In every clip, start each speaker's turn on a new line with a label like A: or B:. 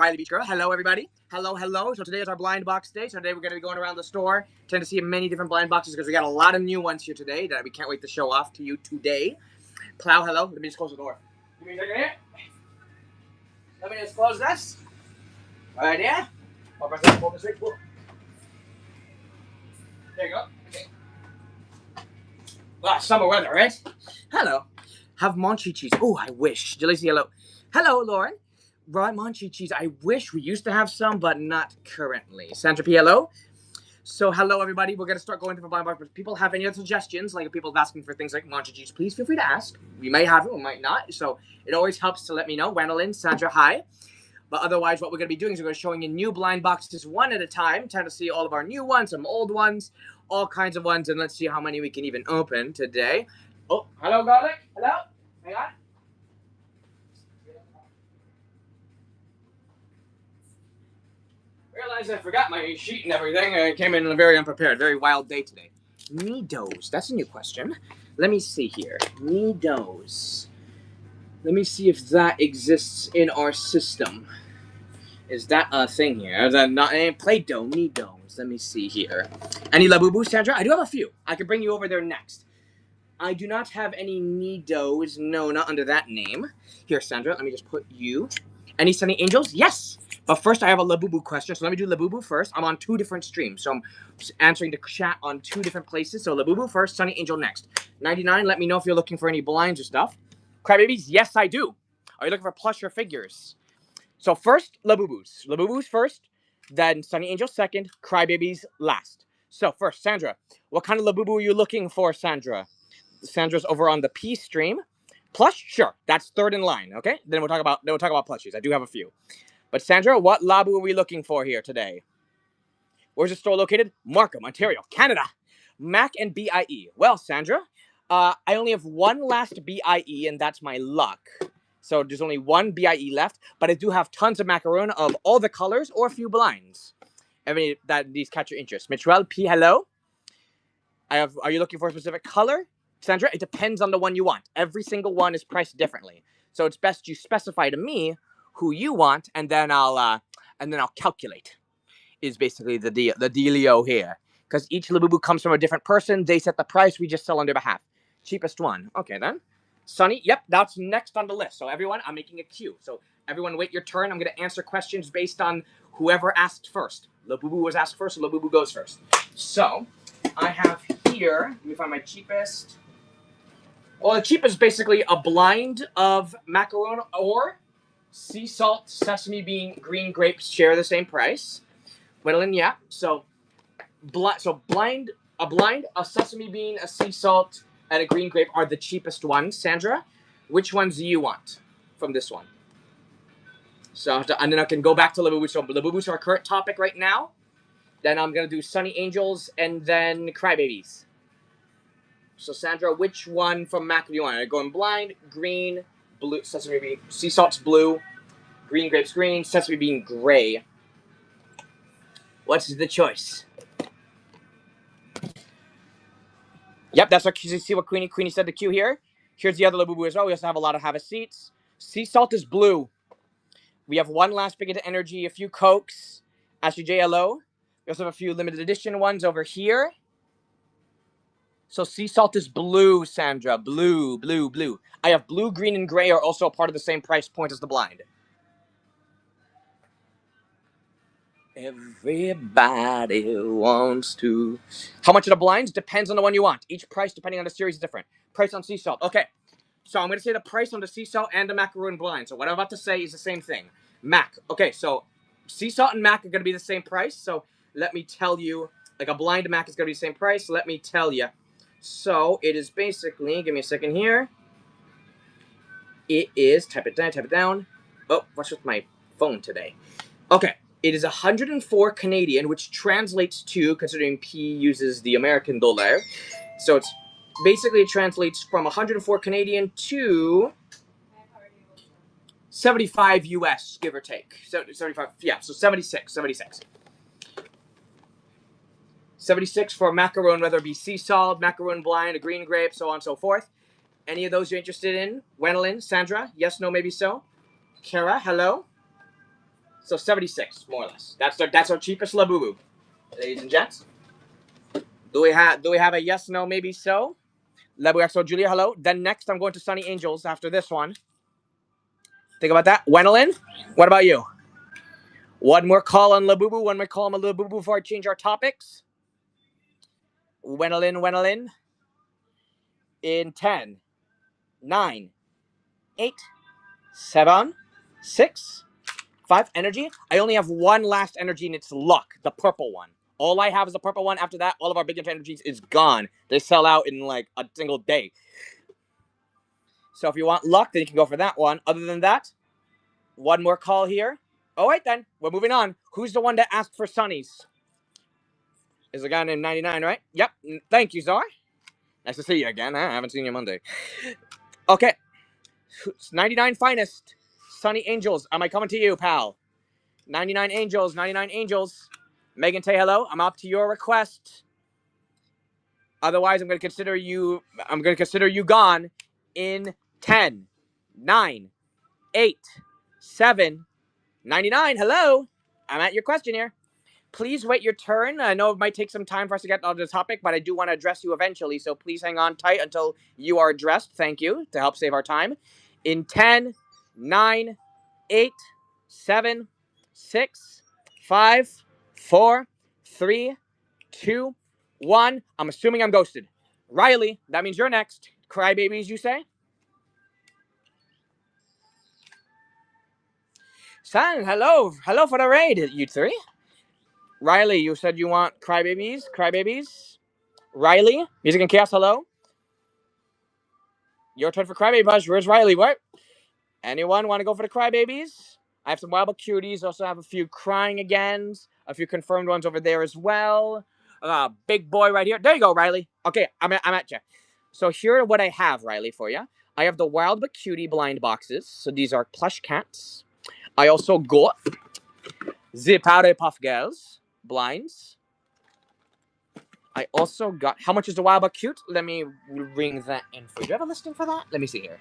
A: Riley Beach Girl. Hello, everybody. Hello, hello. So today is our blind box day. So today we're going to be going around the store, trying to see many different blind boxes because we got a lot of new ones here today that we can't wait to show off to you today. Plow, hello. Let me just close the door. Give me a second here. Let me just close this. Right there. There you go. Okay. Ah, summer weather, right? Hello. Have Monchi cheese. Oh, I wish. Jalisi, hello. Hello, Lauren. Right, Monchi cheese. I wish we used to have some, but not currently. Sandra P, hello. So, hello, everybody. We're going to start going through the blind box. If people have any other suggestions, like if people are asking for things like Monchi cheese, please feel free to ask. We may have it, we might not. So, it always helps to let me know. Wendelin, Sandra, hi. But otherwise, what we're going to be doing is we're going to be showing you new blind boxes one at a time. Trying to see all of our new ones, some old ones, all kinds of ones. And let's see how many we can even open today. Oh, hello, Garlic. Hello. Hang on. Realized I forgot my sheet and everything. I came in very unprepared. Very wild day today. Nidos. That's a new question. Let me see here. Nidos. Let me see if that exists in our system. Is that a thing here? Is that not Play-Doh? Nidos. Let me see here. Any Labubu, Sandra? I do have a few. I could bring you over there next. I do not have any Nidos. No, not under that name. Here, Sandra. Let me just put you. Any Sunny Angels? Yes. But first, I have a Labubu question. So let me do Labubu first. I'm on 2 different streams. So I'm answering the chat on 2 different places. So Labubu first, Sunny Angel next. 99, let me know if you're looking for any blinds or stuff. Crybabies? Yes, I do. Are you looking for plush or figures? So first, Labubus. Labubus first, then Sunny Angel second, Crybabies last. So first, Sandra, what kind of Labubu are you looking for, Sandra? Sandra's over on the P stream. Plush? Sure. That's third in line, okay? Then we'll talk about plushies. I do have a few. But Sandra, what Labu are we looking for here today? Where's the store located? Markham, Ontario, Canada. Mac and BIE. Well, Sandra, I only have one last BIE, and that's my luck. So there's only one BIE left, but I do have tons of macaron of all the colors or a few blinds. These catch your interest. Mitchell P, hello. Are you looking for a specific color? Sandra, it depends on the one you want. Every single one is priced differently. So it's best you specify to me who you want, and then I'll calculate. Is basically the dealio here. Because each Labubu comes from a different person. They set the price. We just sell on their behalf. Cheapest one. Okay, then. Sunny, yep, that's next on the list. So everyone, I'm making a queue. So everyone wait your turn. I'm going to answer questions based on whoever asked first. Labubu was asked first, so Labubu goes first. So I have here, let me find my cheapest. Well, the cheapest is basically a blind of macaron or sea salt, sesame bean, green grapes share the same price. Whittling, yeah. So blind, a sesame bean, a sea salt, and a green grape are the cheapest ones. Sandra, which ones do you want from this one? So, and then I can go back to Labubu. So Labubu's our current topic right now. Then I'm going to do Sunny Angels and then Crybabies. So Sandra, which one from Mac do you want? Going blind, green, blue, sesame bean, sea salt's blue, green grapes green, sesame bean gray. What's the choice? Yep, that's our you see what Queenie said the queue here. Here's the other Labubu as well. We also have a lot of Have a Seats. Sea Salt is blue. We have one last Big Into Energy, a few Cokes, Ashley JLO. We also have a few limited edition ones over here. So Sea Salt is blue, Sandra. Blue, blue, blue. I have blue, green, and gray are also a part of the same price point as the blind. Everybody wants to. How much are the blinds? Depends on the one you want. Each price, depending on the series, is different. Price on sea salt. Okay. So I'm going to say the price on the sea salt and the macaroon blind. So what I'm about to say is the same thing. Mac. Okay, so sea salt and Mac are going to be the same price. So let me tell you, like a blind Mac is going to be the same price. Let me tell you. So it is basically, give me a second here. It is, type it down. Oh, what's with my phone today? Okay. It is 104 Canadian, which translates to, considering P uses the American dollar, so it's basically it translates from 104 Canadian to 75 US, give or take. 75, yeah, so 76. 76 for macaron, whether it be sea salt, macaron blind, a green grape, so on and so forth. Any of those you're interested in? Wendelin, Sandra, yes, no, maybe so. Kara, hello. So 76, more or less. That's our cheapest Labubu. Ladies and gents. Do we have a yes, no, maybe so? Labu XO Julia, hello. Then next I'm going to Sunny Angels after this one. Think about that. Wenelin, what about you? One more call on Labubu, one more call on Labubu before I change our topics. Wenelin. In 10, 9, 8, 7, 6, 5. Energy. I only have one last energy, and it's luck, the purple one. All I have is the purple one. After that, all of our big energies is gone. They sell out in like a single day. So if you want luck, then you can go for that one. Other than that, one more call here. Oh, wait, then. We're moving on. Who's the one that asked for Sonny's? Is a guy named 99, right? Yep. Thank you, Zar. Nice to see you again. I haven't seen you Monday. Okay. 99 finest. Sunny Angels. Am I coming to you, pal? 99 Angels. 99 Angels. Megan, say hello. I'm up to your request. Otherwise, I'm going to consider you gone in 10, 9, 8, 7, 99. Hello. I'm at your question here. Please wait your turn. I know it might take some time for us to get on the topic, but I do want to address you eventually, so please hang on tight until you are addressed. Thank you, to help save our time. In 10, 9, 8, 7, 6, 5, 4, 3, 2, 1. I'm assuming I'm ghosted. Riley, that means you're next. Crybabies, you say? Son, hello. Hello for the raid, you three. Riley, you said you want crybabies? Crybabies? Riley? Music and Chaos, hello? Your turn for Crybaby Push. Where's Riley? What? Anyone want to go for the Crybabies? I have some Wild But Cuties. Also have a few Crying Agains. A few confirmed ones over there as well. Big boy right here. There you go, Riley. Okay, I'm at you. So here are what I have, Riley, for you. I have the Wild But Cutie blind boxes. So these are plush cats. I also got the Powder-Puff Girls blinds. I also got... How much is the Wild But Cute? Let me ring that in for you. Do you have a listing for that? Let me see here.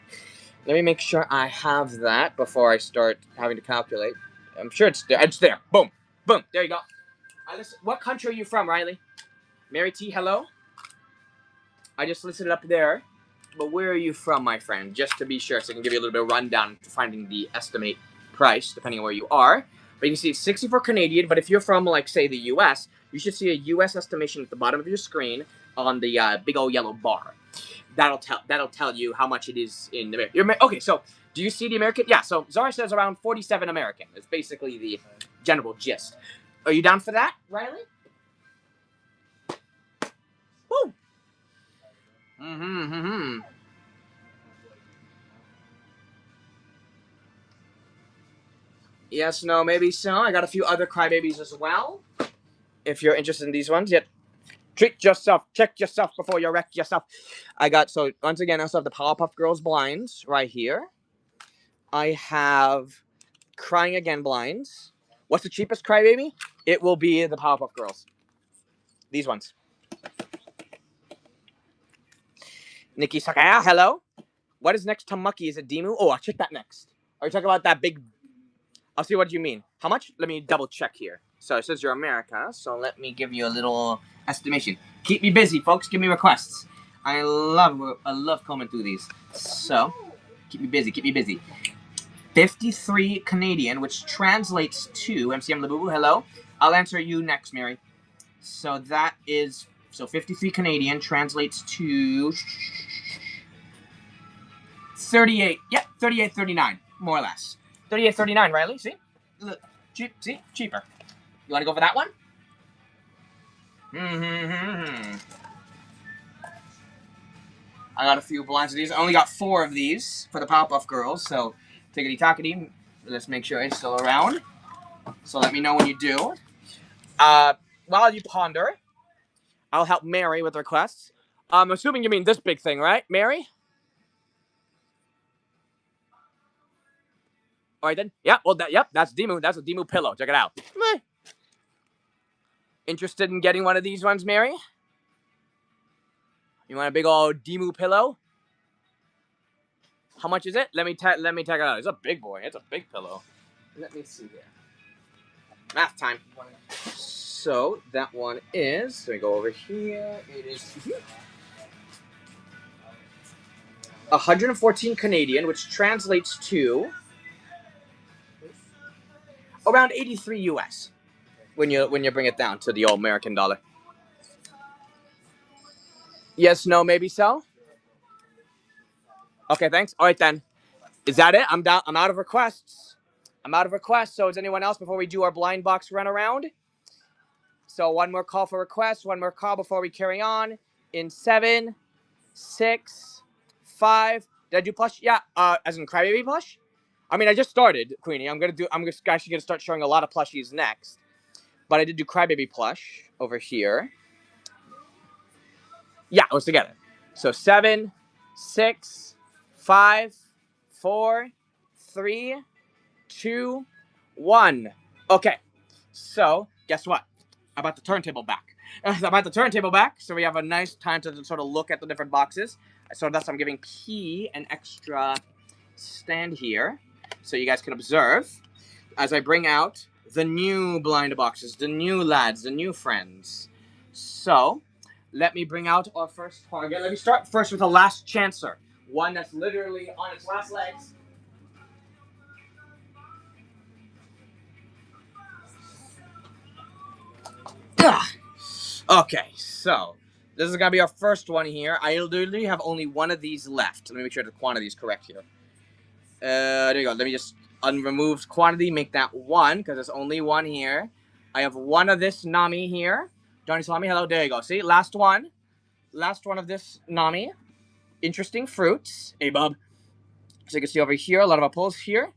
A: Let me make sure I have that before I start having to calculate. I'm sure it's there. It's there. Boom. Boom. There you go. What country are you from, Riley? Mary T, hello? I just listed it up there. But where are you from, my friend? Just to be sure, so I can give you a little bit of rundown for finding the estimate price, depending on where you are. But you can see it's 64 Canadian, but if you're from, like, say, the U.S., you should see a U.S. estimation at the bottom of your screen on the big old yellow bar. That'll tell you how much it is in America. Okay, so do you see the American? Yeah, so Zara says around 47 American. It's basically the general gist. Are you down for that, Riley? Woo! Yes, no, maybe so. I got a few other crybabies as well. If you're interested in these ones, yet treat yourself, check yourself before you wreck yourself. I got, so once again, I also have the Powerpuff Girls blinds right here. I have Crying Again blinds. What's the cheapest crybaby? It will be the Powerpuff Girls. These ones. Nikki Sakaya, hello. What is next to Mucky? Is it Demu? Oh, I'll check that next. Are you talking about that big... I'll see what you mean. How much? Let me double check here. So it says you're America, so let me give you a little estimation. Keep me busy, folks. Give me requests. I love combing through these. So, keep me busy. 53 Canadian, which translates to... MCM Labubu, hello. I'll answer you next, Mary. So that is... So 53 Canadian translates to... 38. Yep, 38.39, more or less. 38.39, Riley. See? Look, cheap. See? Cheaper. You want to go for that one? I got a few blinds of these. I only got 4 of these for the Powerpuff Girls, so tickety-tockety. Let's make sure it's still around. So let me know when you do. While you ponder, I'll help Mary with requests. I'm assuming you mean this big thing, right, Mary? All right, then. Yep, well, that's Demu. That's a Demu pillow. Check it out. Interested in getting one of these ones, Mary? You want a big old Demu pillow? How much is it? Let me check it out. It's a big boy. It's a big pillow. Let me see here. Math time. So that one is, let me go over here. It is 114 Canadian, which translates to around 83 US when you bring it down to the old American dollar. Yes, no, maybe so. Okay, thanks. All right then. Is that it? I'm down. I'm out of requests. I'm out of requests. So is anyone else before we do our blind box run around? So one more call for requests. One more call before we carry on. In 7, 6, 5. Did I do plush? Yeah. As in crybaby plush. I mean, I just started, Queenie. I'm actually gonna start showing a lot of plushies next. But I did do crybaby plush over here. Yeah, it was together. So 7, 6, 5, 4, 3, 2, 1. Okay. So guess what? I brought the turntable back. So we have a nice time to sort of look at the different boxes. So that's I'm giving P an extra stand here, so you guys can observe as I bring out the new blind boxes, the new lads, the new friends. So let me bring out our first target. Let me start first with the last chancer, one that's literally on its last legs. Okay, so this is gonna be our first one here. I literally have only one of these left. Let me make sure the quantity is correct here. There you go. Let me just unremoved quantity, make that one, because there's only one here. I have one of this Nami here. Johnny Salami, hello. There you go. See, last one. Last one of this Nami. Interesting fruits. Hey, bub. So you can see over here, a lot of apples here.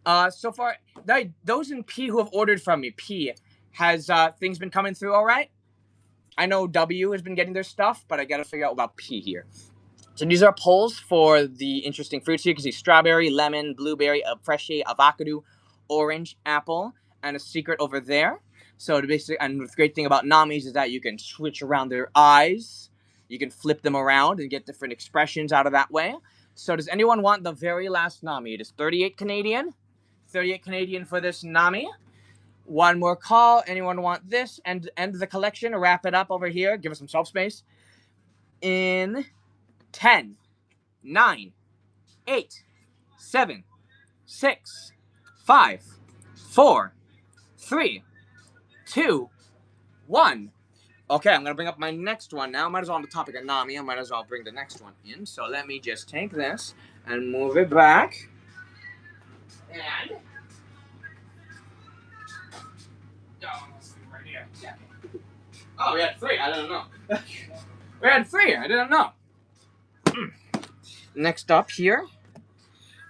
A: So far, those in P who have ordered from me, P, has things been coming through all right? I know W has been getting their stuff, but I gotta figure out about P here. So these are polls for the interesting fruits here. You can see strawberry, lemon, blueberry, freshie, avocado, orange, apple, and a secret over there. So basically, and the great thing about Namis is that you can switch around their eyes. You can flip them around and get different expressions out of that way. So does anyone want the very last Nami? It is 38 Canadian. 38 Canadian for this Nami. One more call. Anyone want this? And end the collection. Wrap it up over here. Give us some shelf space. In 10, 9, 8, 7, 6, 5, 4, 3, 2, 1. Okay, I'm going to bring up my next one now. Might as well on the topic of Nami. I might as well bring the next one in. So let me just take this and move it back. And... right here. Yeah. Oh, we had 3. I didn't know. We had 3. I didn't know. Next up here,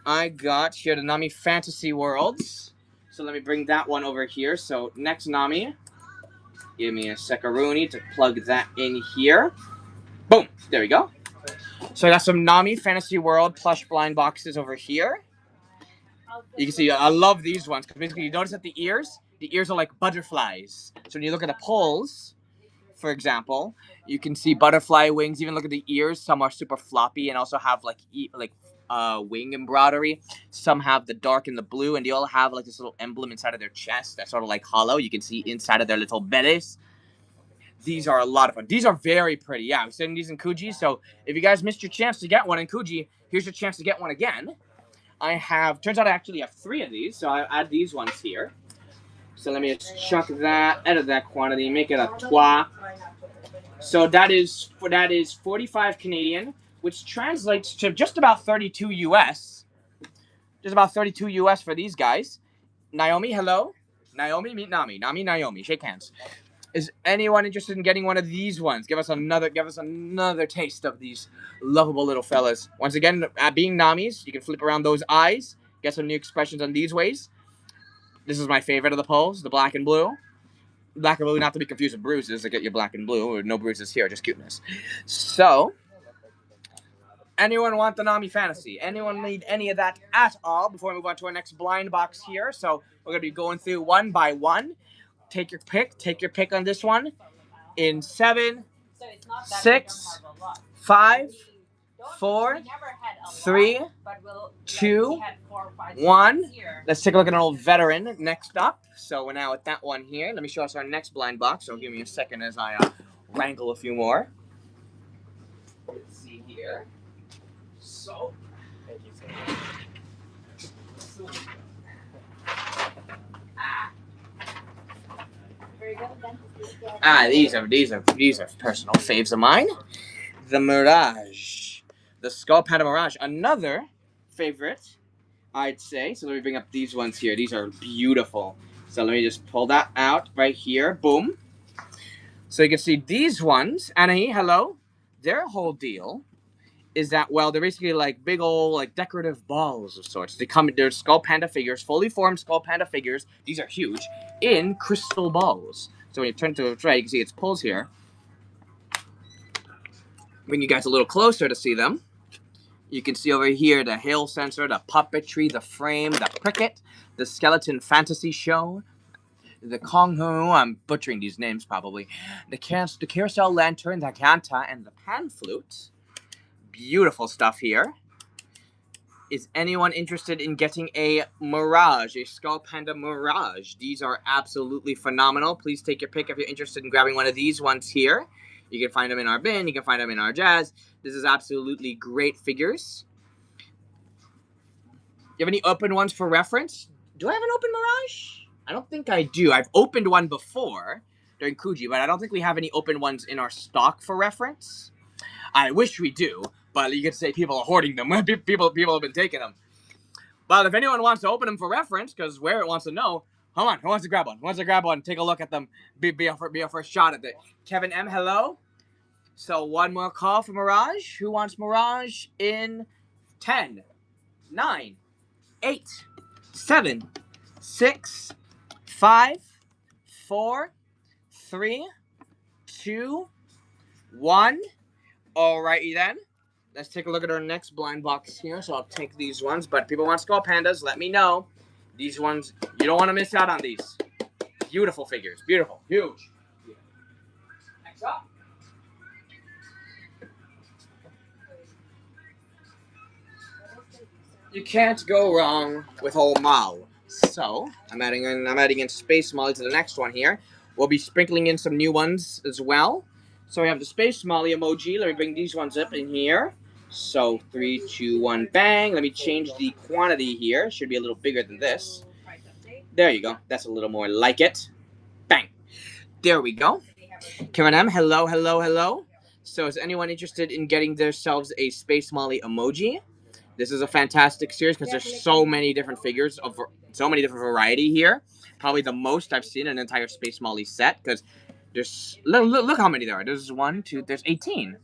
A: I got here the Nami Fantasy Worlds. So let me bring that one over here. So next Nami, give me a secaroni to plug that in here. Boom, there we go. So I got some Nami Fantasy World plush blind boxes over here. You can see I love these ones because basically you notice that the ears are like butterflies. So when you look at the poles, for example, you can see butterfly wings. Even look at the ears. Some are super floppy and also have like wing embroidery. Some have the dark and the blue, and they all have like this little emblem inside of their chest that's sort of like hollow. You can see inside of their little bellies. These are a lot of fun. These are very pretty. Yeah, I'm sending these in Kuji. So if you guys missed your chance to get one in Kuji, here's your chance to get one again. Turns out I actually have 3 of these, so I add these ones here. So let me just chuck that, edit that quantity, make it a trois. So that is 45 Canadian, which translates to just about 32 US. Just about 32 US for these guys. Naomi, hello. Naomi, meet Nami. Nami, Naomi, shake hands. Is anyone interested in getting one of these ones? Give us another taste of these lovable little fellas. Once again, being Namis, you can flip around those eyes, get some new expressions on these ways. This is my favorite of the poles, the black and blue. Black and blue, not to be confused with bruises. I get your black and blue, or no bruises here, just cuteness. So, anyone want the Nami Fantasy? Anyone need any of that at all before we move on to our next blind box here? So, we're going to be going through one by one. Take your pick on this one. In 7, 6, 5, 4, 3, 2, 1. Let's take a look at an old veteran next up. So we're now at that one here. Let me show us our next blind box. So give me a second as I wrangle a few more. Let's see here. So, thank you so much. These are personal faves of mine. The Mirage, the Skull Panda Mirage, another favorite, I'd say. So let me bring up these ones here. These are beautiful. So let me just pull that out right here. Boom. So you can see these ones. Anahi, hello. Their whole deal is that, well, they're basically like big old like decorative balls of sorts. They're Skull Panda figures, fully formed Skull Panda figures. These are huge in crystal balls. So when you turn to the right, you can see its pulls here. Bring you guys a little closer to see them. You can see over here the hail sensor, the puppetry, the frame, the cricket, the skeleton fantasy show, the Kong Hu, I'm butchering these names probably, the carousel lantern, the canta, and the pan flute. Beautiful stuff here. Is anyone interested in getting a Mirage, a Skull Panda Mirage? These are absolutely phenomenal. Please take your pick if you're interested in grabbing one of these ones here. You can find them in our bin. You can find them in our jazz. This is absolutely great figures. You have any open ones for reference? Do I have an open Mirage? I don't think I do. I've opened one before during Kuji, but I don't think we have any open ones in our stock for reference. I wish we do, but you could say people are hoarding them. People have been taking them. But if anyone wants to open them for reference, because Where It wants to know, come on, who wants to grab one? Who wants to grab one? Take a look at them. Be a first shot at it. Kevin M, hello. So one more call for Mirage. Who wants Mirage in 10, 9, 8, 7, 6, 5, 4, 3, 2, 1. Alrighty then. Let's take a look at our next blind box here. So I'll take these ones. But people want Skull Pandas, let me know. These ones, you don't want to miss out on these. Beautiful figures. Beautiful. Huge. Next up. You can't go wrong with old Mao. So I'm adding in Space Molly to the next one here. We'll be sprinkling in some new ones as well. So we have the Space Molly emoji. Let me bring these ones up in here. So 3, 2, 1, bang. Let me change the quantity here. Should be a little bigger than this. There you go. That's a little more like it. Bang. There we go. Karen M, hello, hello, hello. So is anyone interested in getting themselves a Space Molly emoji? This is a fantastic series because there's so many different figures of so many different variety here. Probably the most I've seen in an entire Space Molly set because there's look how many there are. There's 1, 2, there's 18.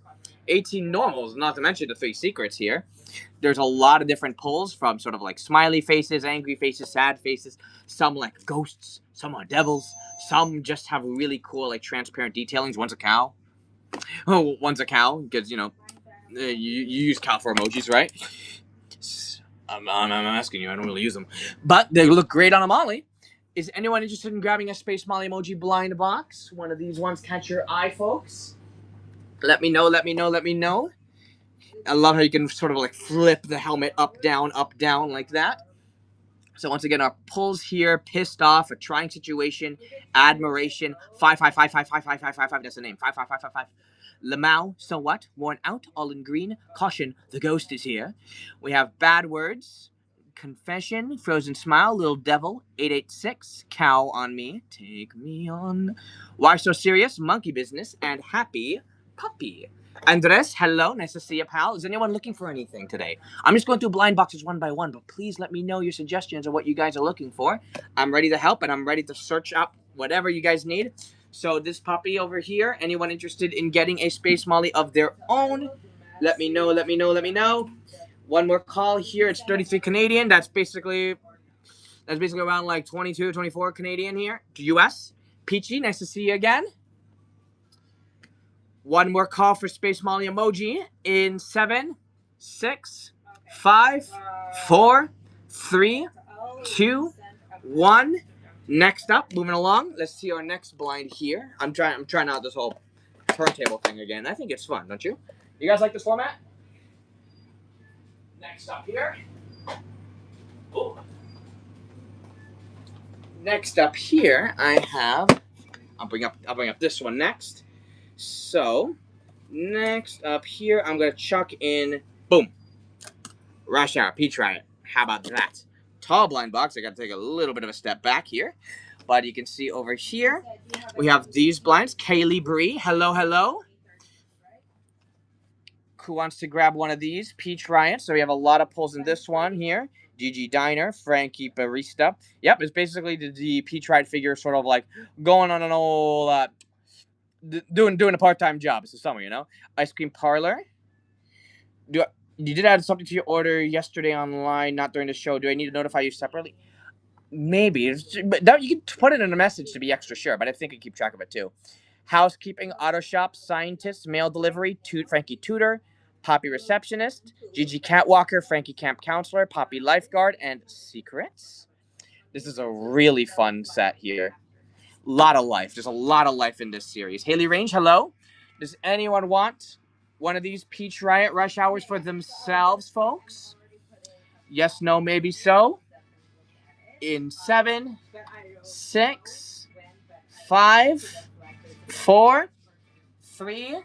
A: 18 normals, not to mention the 3 secrets here. There's a lot of different pulls from sort of like smiley faces, angry faces, sad faces. Some like ghosts, some are devils. Some just have really cool like transparent detailings. One's a cow. Oh, one's a cow because you use cow for emojis, right? I'm asking you. I don't really use them, but they look great on a Molly. Is anyone interested in grabbing a Space Molly emoji blind box? One of these ones catch your eye, folks. Let me know. Let me know. Let me know. I love how you can sort of like flip the helmet up, down, like that. So once again, our pulls here, pissed off, a trying situation, admiration, 5, 5, 5, 5, 5, 5, 5, 5, 5, that's the name, 5, 5, 5, 5, 5. Lamau, so what? Worn out, all in green. Caution, the ghost is here. We have bad words, confession, frozen smile, little devil, 886, cow on me, take me on. Why so serious? Monkey business, and happy puppy. Andres, hello, nice to see you, pal. Is anyone looking for anything today? I'm just going through blind boxes one by one, but please let me know your suggestions of what you guys are looking for. I'm ready to help, and I'm ready to search up whatever you guys need. So this puppy over here, anyone interested in getting a Space Molly of their own, let me know, let me know, let me know. One more call here, it's 33 Canadian. That's basically around like 22, 24 Canadian here to US. Peachy, nice to see you again. One more call for Space Molly emoji in 7, 6, 5, 4, 3, 2, 1. Next up, moving along. Let's see our next blind here. I'm trying out this whole turntable thing again. I think it's fun, don't you? You guys like this format? Next up here. Oh. Next up here, I have. I'll bring up this one next. So, next up here, I'm gonna chuck in. Boom. Rush Hour Peach Riot. How about that? Tall blind box. I gotta take a little bit of a step back here, but you can see over here we have these blinds. Kaylee Bree. Hello, hello. Who wants to grab one of these? Peach Riot. So we have a lot of pulls in this one here. GG Diner, Frankie Barista. Yep, it's basically the Peach Riot figure, sort of like going on an old doing a part-time job. It's the summer, you know. Ice Cream Parlor. You did add something to your order yesterday online, not during the show. Do I need to notify you separately? Maybe, but that, you can put it in a message to be extra sure. But I think I keep track of it too. Housekeeping, auto shop, scientist, mail delivery, Frankie Tutor, Poppy receptionist, Gigi Catwalker, Frankie Camp Counselor, Poppy Lifeguard, and Secrets. This is a really fun set here. Lot of life. There's a lot of life in this series. Haley Range, hello. Does anyone want one of these Peach Riot Rush Hours for themselves, folks? Yes, no, maybe so. In 7, 6, 5, 4, 3,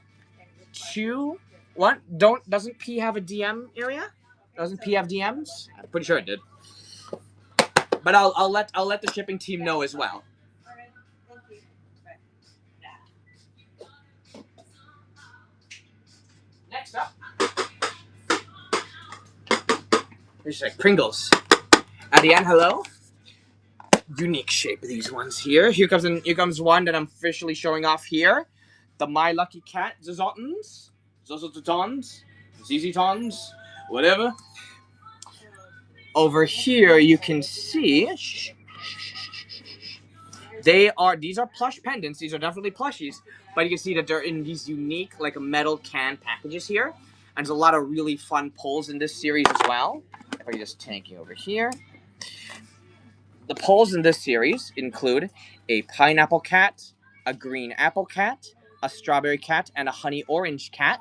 A: 2, 1. Doesn't P have a DM area? Doesn't P have DMs? I'm pretty sure it did. But I'll let the shipping team know as well. Next up, there's like Pringles. At the end, hello. Unique shape of these ones here. Here comes one that I'm officially showing off here. The My Lucky Cat Zazotons. Zazotons. Zizitons. Whatever. Over here you can see these are plush pendants. These are definitely plushies, but you can see that they're in these unique like metal can packages here. And there's a lot of really fun pulls in this series as well. If I can just take you over here. The pulls in this series include a pineapple cat, a green apple cat, a strawberry cat, and a honey orange cat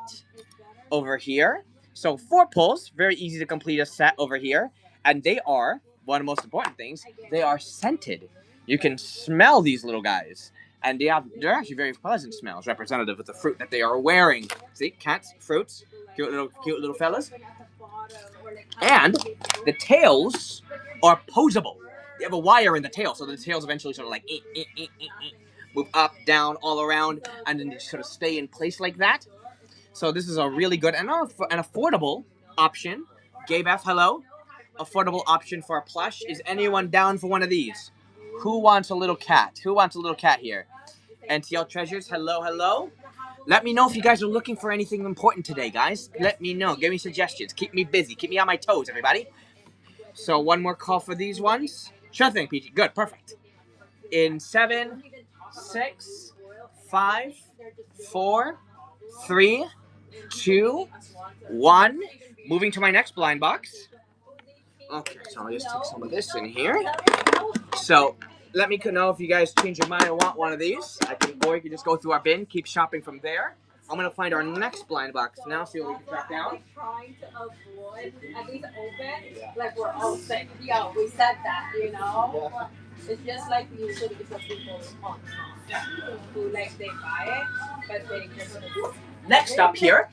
A: over here. So 4 pulls, very easy to complete a set over here. And they are, one of the most important things, they are scented. You can smell these little guys. And they're actually very pleasant smells, representative of the fruit that they are wearing. See, cats, fruits, cute little fellas. And the tails are posable. They have a wire in the tail, so the tails eventually sort of like move up, down, all around, and then they sort of stay in place like that. So this is a really good and an affordable option. Gabe F, hello. Affordable option for a plush. Is anyone down for one of these? Who wants a little cat? Who wants a little cat here? NTL Treasures, hello, hello. Let me know if you guys are looking for anything important today, guys. Let me know. Give me suggestions. Keep me busy. Keep me on my toes, everybody. So one more call for these ones. Sure thing, PG. Good, perfect. In 7, 6, 5, 4, 3, 2, 1. Moving to my next blind box. Okay, so I'll just take some of this in here. So let me know if you guys change your mind and want one of these. Or you can just go through our bin, keep shopping from there. I'm gonna find our next blind box now, see what we can track down.
B: Trying to avoid at least open, like we're all saying, yeah, we said that, you know. Yeah. It's just like usually it's a people who like they buy it, but they just.
A: Next up here,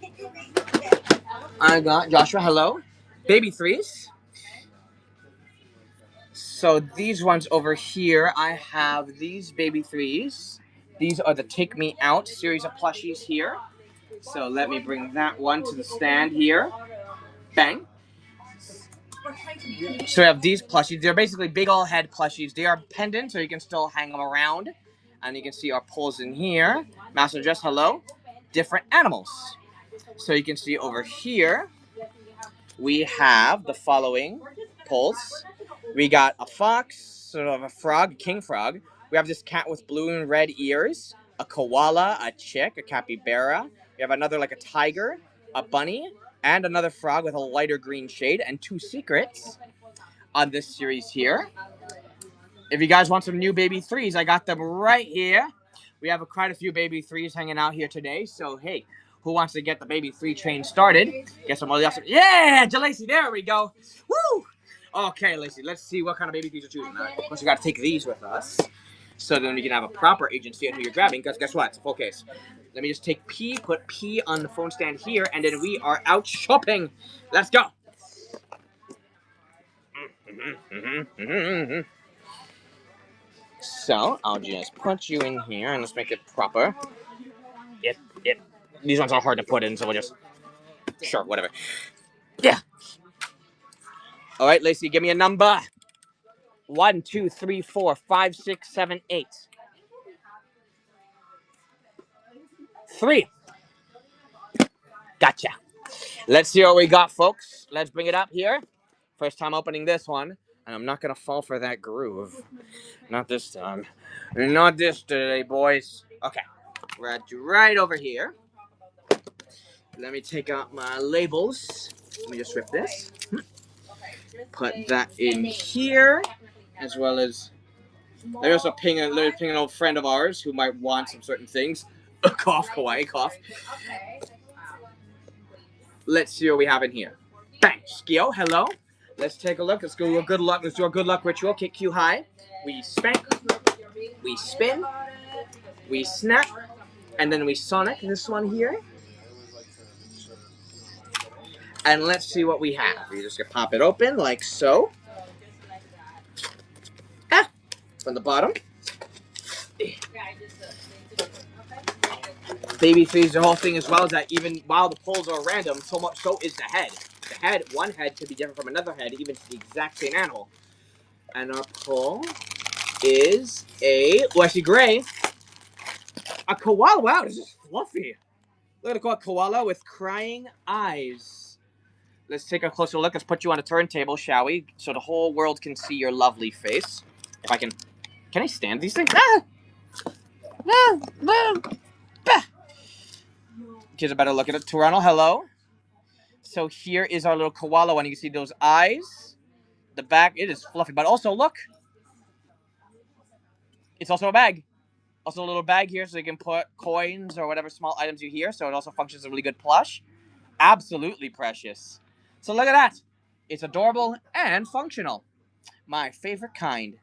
A: I got Joshua. Hello, baby threes. So these ones over here, I have these baby threes. These are the Take Me Out series of plushies here. So let me bring that one to the stand here. Bang. So we have these plushies. They're basically big old head plushies. They are pendant, so you can still hang them around. And you can see our pulls in here. Master Dress, hello. Different animals. So you can see over here, we have the following pulls. We got a fox, sort of a frog, a king frog. We have this cat with blue and red ears, a koala, a chick, a capybara. We have another like a tiger, a bunny, and another frog with a lighter green shade, and 2 secrets on this series here. If you guys want some new baby threes, I got them right here. We have quite a few baby threes hanging out here today. So, hey, who wants to get the baby 3 train started. Get some of the awesome. Yeah, Lacey, there we go. Woo! Okay, Lacey, let's see what kind of baby things you're choosing. Of course, we got to take these with us, so then we can have a proper agency on who you're grabbing. Because guess what? It's a full case. Let me just take P, put P on the phone stand here, and then we are out shopping. Let's go. So I'll just put you in here, and let's make it proper. These ones are hard to put in, so we'll just sure, whatever. Yeah. All right, Lacey, give me a number. 1, 2, 3, 4, 5, 6, 7, 8. 3. Gotcha. Let's see what we got, folks. Let's bring it up here. First time opening this one, and I'm not gonna fall for that groove. Not this time. Not this today, boys. Okay, we're right over here. Let me take out my labels. Let me just rip this. Put that in here, as well as. Let me also ping an old friend of ours who might want some certain things. Cough, kawaii, cough. Let's see what we have in here. Bang! Skio, hello. Let's take a look. Let's go good luck. Let's do a good luck ritual. Kick Q high. We spank. We spin. We snap. And then we sonic this one here. And let's see what we have. You just gonna pop it open like so. Ah! From the bottom. Baby threes, the whole thing as well is that even while the pulls are random, so is the head. The head, one head could be different from another head, even to the exact same animal. And our pull is a, well, actually gray, a koala. Wow, this is fluffy. Look at the koala with crying eyes. Let's take a closer look. Let's put you on a turntable, shall we? So the whole world can see your lovely face. If I can I stand these things? Ah! No, no. Bah! Here's a better look at it. Toronto, hello. So here is our little koala one. You can see those eyes. The back, it is fluffy. But also, look. It's also a bag. Also a little bag here so you can put coins or whatever small items you hear. So it also functions as a really good plush. Absolutely precious. So look at that. It's adorable and functional. My favorite kind.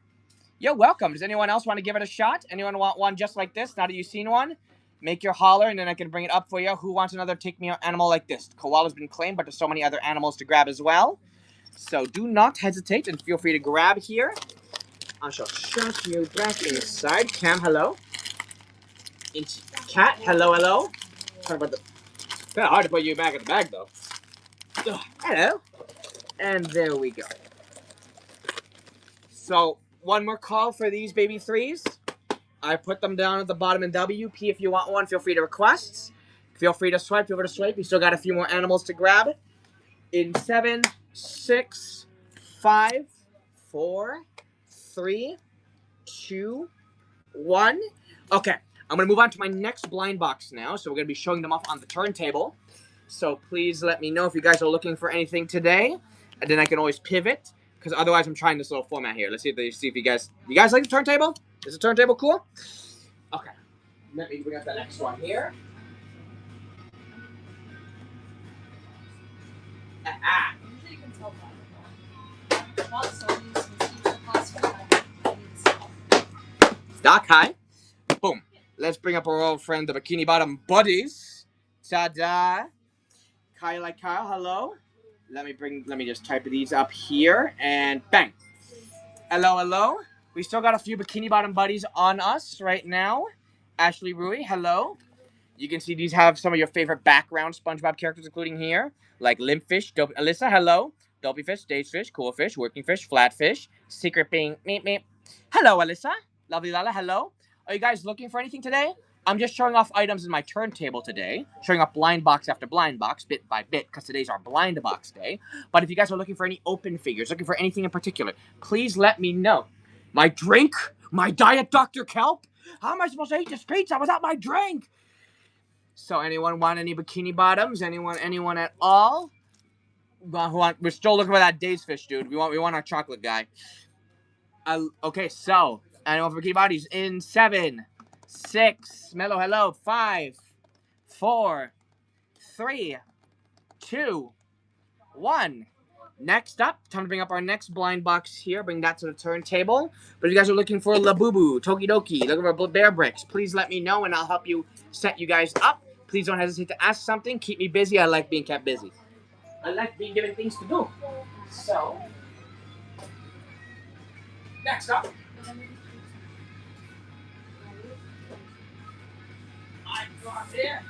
A: You're welcome. Does anyone else want to give it a shot? Anyone want one just like this? Now that you've seen one, make your holler and then I can bring it up for you. Who wants another take me animal like this? Koala's been claimed, but there's so many other animals to grab as well. So do not hesitate and feel free to grab here. I shall shove you back inside. Cam, hello. Cat, hello, hello. Sorry about the. Kind of hard to put you back in the bag though. Ugh, hello. And there we go. So one more call for these baby threes. I put them down at the bottom in W. P, if you want one, feel free to request. Feel free to swipe. Feel free to swipe. You still got a few more animals to grab. In 7, 6, 5, 4, 3, 2, 1. Okay, I'm going to move on to my next blind box now. So we're going to be showing them off on the turntable. So please let me know if you guys are looking for anything today. And then I can always pivot. Because otherwise I'm trying this little format here. Let's see if you guys like the turntable? Is the turntable cool? Okay. Let me bring up the next one here.
B: Usually you can tell
A: Doc, hi. Boom. Let's bring up our old friend, the Bikini Bottom Buddies. Ta-da. Kyle, hello. Let me just type these up here and bang. Hello, hello. We still got a few Bikini Bottom Buddies on us right now. Ashley Rui, hello. You can see these have some of your favorite background SpongeBob characters, including here, like Limpfish, Alyssa, hello. Dopey Fish, Stage Fish, Cool Fish, Working Fish, Flat Fish, Secret Being, meep, meep. Hello, Alyssa. Lovely Lala, hello. Are you guys looking for anything today? I'm just showing off items in my turntable today, showing off blind box after blind box, bit by bit, because today's our blind box day. But if you guys are looking for any open figures, looking for anything in particular, please let me know. My drink? My Diet Dr. Kelp? How am I supposed to eat this pizza without my drink? So anyone want any Bikini Bottoms? Anyone at all? We're still looking for that Days Fish, dude. We want our chocolate guy. Okay, so anyone for Bikini Bodies in 7, 6, Mellow, hello, 5, 4, 3, 2, 1. Next up, time to bring up our next blind box here. Bring that to the turntable. But if you guys are looking for Labubu, Tokidoki, looking for bear bricks, please let me know and I'll help you set you guys up. Please don't hesitate to ask something. Keep me busy. I like being kept busy. I like being given things to do. So, next up, I got here.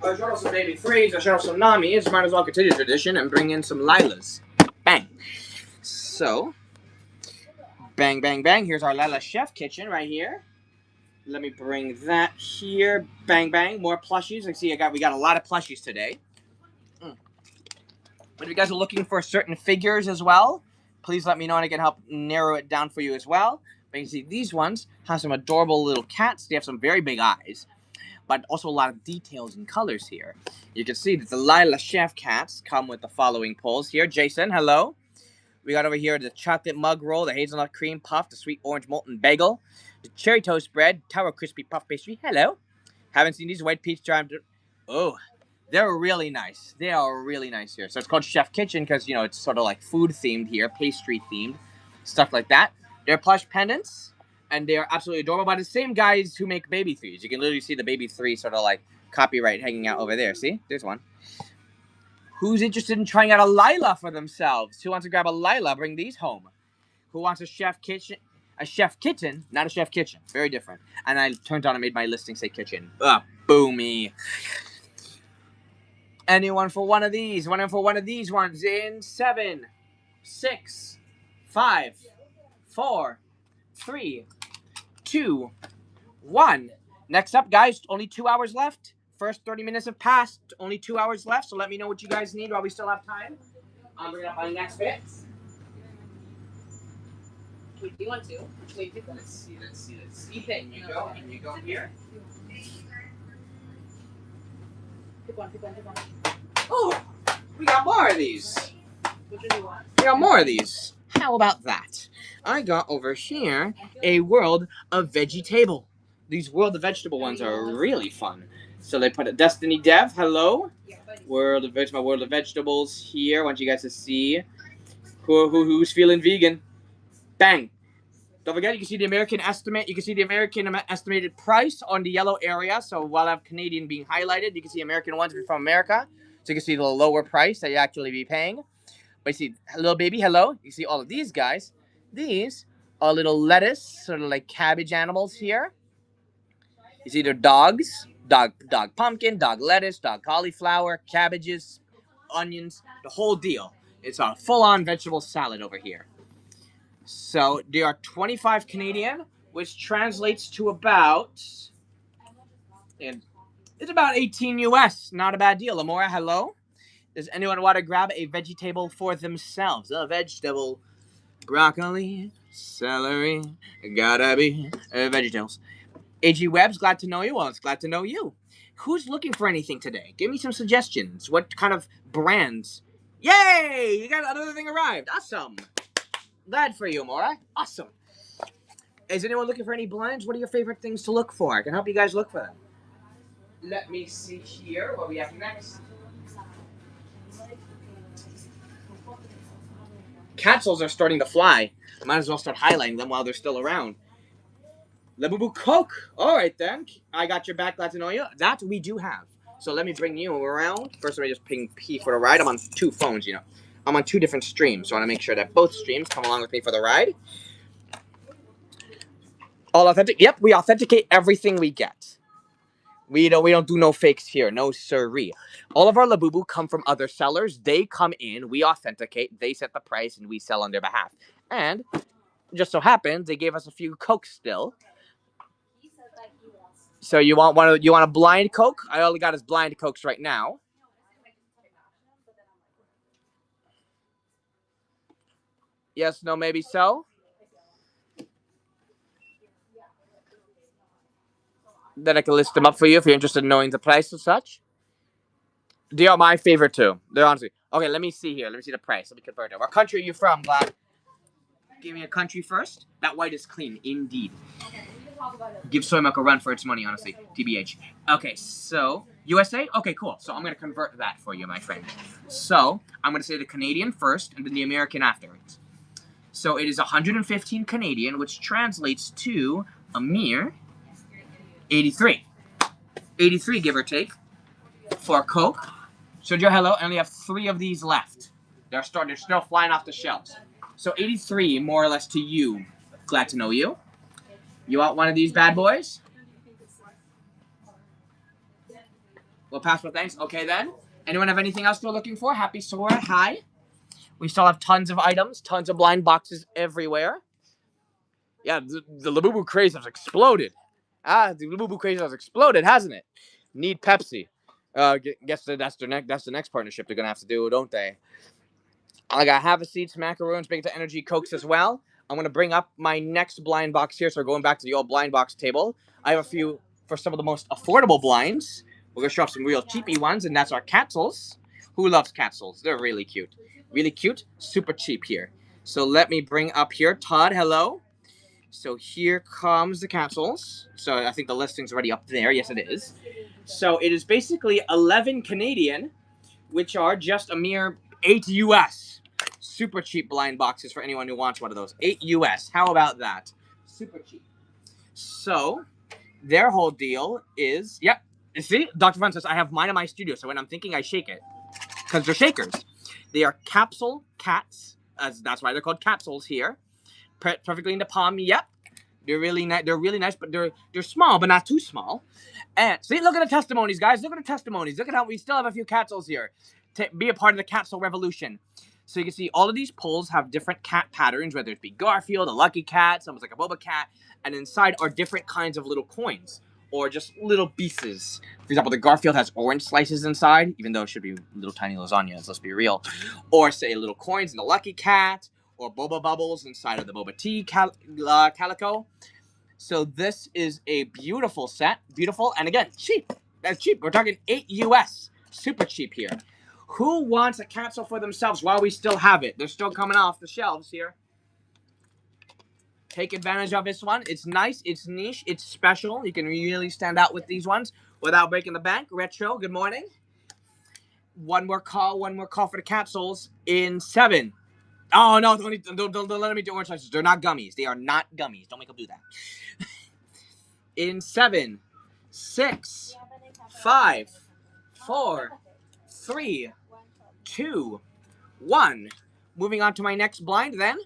A: I showed off some baby threes. I showed off some Namis. Might as well continue tradition and bring in some Laylas. Bang. So, bang, bang, bang. Here's our Llaya Chef kitchen right here. Let me bring that here. Bang, bang. More plushies. I see we got a lot of plushies today. But if you guys are looking for certain figures as well, please let me know and I can help narrow it down for you as well. But you can see these ones have some adorable little cats. They have some very big eyes, but also a lot of details and colors here. You can see that the Llaya Chef cats come with the following pulls here. Jason, hello. We got over here the chocolate mug roll, the hazelnut cream puff, the sweet orange molten bagel, the cherry toast bread, tower crispy puff pastry. Hello. Haven't seen these white peach charmed. Oh, they're really nice. They are really nice here. So it's called Chef Kitchen because, you know, it's sort of like food themed here, pastry themed, stuff like that. They're plush pendants, and they are absolutely adorable by the same guys who make baby threes. You can literally see the baby three sort of like copyright hanging out over there. See? There's one. Who's interested in trying out a Llaya for themselves? Who wants to grab a Llaya? Bring these home. Who wants a chef kitchen? A chef kitten, not a chef kitchen. Very different. And I turned on and made my listing say kitchen. Boomy. Anyone for one of these? One for one of these ones in 7, 6, 5, 4, 3, 2, 1. Next up, guys, only 2 hours left. First 30 minutes have passed. Only 2 hours left, so let me know what you guys need while we still have time. I'll bring up my next bit.
B: Wait, do you want to? Wait, pick one.
A: Let's see.
B: You pick.
A: And you go here.
B: Pick one.
A: Oh, we got more of these.
B: Which one do you want?
A: We got more of these. How about that? I got over here a World of Vegetable. These World of Vegetable ones are really fun. So they put a Destiny Dev. Hello. World of Vegetables here. I want you guys to see who's feeling vegan. Bang. Don't forget, you can see the American estimate. You can see the American estimated price on the yellow area. So while I have Canadian being highlighted, you can see American ones from America. So you can see the lower price that you actually be paying. But you see, hello baby, hello. You see all of these guys. These are little lettuce, sort of like cabbage animals here. You see, they're dogs. Dog pumpkin, dog lettuce, dog cauliflower, cabbages, onions, the whole deal. It's a full-on vegetable salad over here. So they are 25 Canadian, which translates to about, and it's about 18 US. Not a bad deal. Amora, hello. Does anyone want to grab a vegetable for themselves? A vegetable, broccoli, celery, gotta be vegetables. AG Webbs, glad to know you. Well, it's glad to know you. Who's looking for anything today? Give me some suggestions. What kind of brands? Yay! You got another thing arrived. Awesome. Glad for you, Amora. Awesome. Is anyone looking for any blinds? What are your favorite things to look for? I can help you guys look for them. Let me see here what we have next. Capsules are starting to fly. Might as well start highlighting them while they're still around. Labubu Coke. All right, then. I got your back. Glad to know you. That we do have. So let me bring you around. First, let me just ping P for the ride. I'm on 2 phones, you know. I'm on 2 different streams, so I want to make sure that both streams come along with me for the ride. All authentic. Yep, we authenticate everything we get. We don't do no fakes here. No siree. All of our Labubu come from other sellers. They come in, we authenticate, they set the price, and we sell on their behalf. And just so happens they gave us a few Cokes still. So you want a blind Coke? I only got his blind Cokes right now. Yes, no, maybe so. Then I can list them up for you if you're interested in knowing the price and such. They are my favorite too. They're honestly. Okay, let me see here. Let me see the price. Let me convert it. What country are you from, Glad? Give me a country first. That white is clean, indeed. Give soy milk a run for its money, honestly. TBH. Okay, so USA? Okay, cool. So I'm going to convert that for you, my friend. So I'm going to say the Canadian first and then the American afterwards. So it is 115 Canadian, which translates to a mere 83. 83, give or take, for Coke. So Joe, hello. I only have 3 of these left. They're still flying off the shelves. So 83, more or less, to you. Glad to know you. You want one of these bad boys? We'll pass with thanks. Okay, then. Anyone have anything else they're looking for? Happy Sora, hi. We still have tons of items, tons of blind boxes everywhere. Yeah, the Labubu craze has exploded. The Labubu craze has exploded, hasn't it? Need Pepsi. Guess that's the next partnership they're gonna have to do, don't they? I got Have a Seats, macaroons, Big to Energy, Cokes as well. I'm gonna bring up my next blind box here, so we're going back to the old blind box table. I have a few for some of the most affordable blinds. We're gonna show off some real cheapy ones, and that's our Capsules. Who loves Capsules? They're really cute. Really cute, super cheap here. So let me bring up here, Todd, hello. So here comes the Capsules. So I think the listing's already up there. Yes, it is. So it is basically 11 Canadian, which are just a mere 8 US. Super cheap blind boxes for anyone who wants one of those. 8 US. How about that? Super cheap. So their whole deal is, yep. You see, Dr. Fun says, I have mine in my studio, so when I'm thinking, I shake it. Because they're shakers. They are capsule cats. That's why they're called Capsules here. Perfectly in the palm, yep. They're really nice. They're really nice, but they're small, but not too small. And see, look at the testimonies, guys. Look at the testimonies. Look at how we still have a few Capsules here. Be a part of the Capsule revolution. So you can see all of these pulls have different cat patterns, whether it be Garfield, a Lucky Cat, almost like a Boba Cat, and inside are different kinds of little coins or just little pieces. For example, the Garfield has orange slices inside, even though it should be little tiny lasagnas, let's be real. Or say little coins in the Lucky Cat, or Boba Bubbles inside of the Boba Tea Calico. So this is a beautiful set. Beautiful, and again, cheap. That's cheap. We're talking 8 US. Super cheap here. Who wants a Capsule for themselves while we still have it? They're still coming off the shelves here. Take advantage of this one. It's nice, it's niche, it's special. You can really stand out with these ones without breaking the bank. Retro, good morning. One more call for the Capsules in 7. Oh, no, don't let me do orange slices. They're not gummies. They are not gummies. Don't make them do that. In 7, 6, 5, 4, 3, 2, 1. Moving on to my next blind then.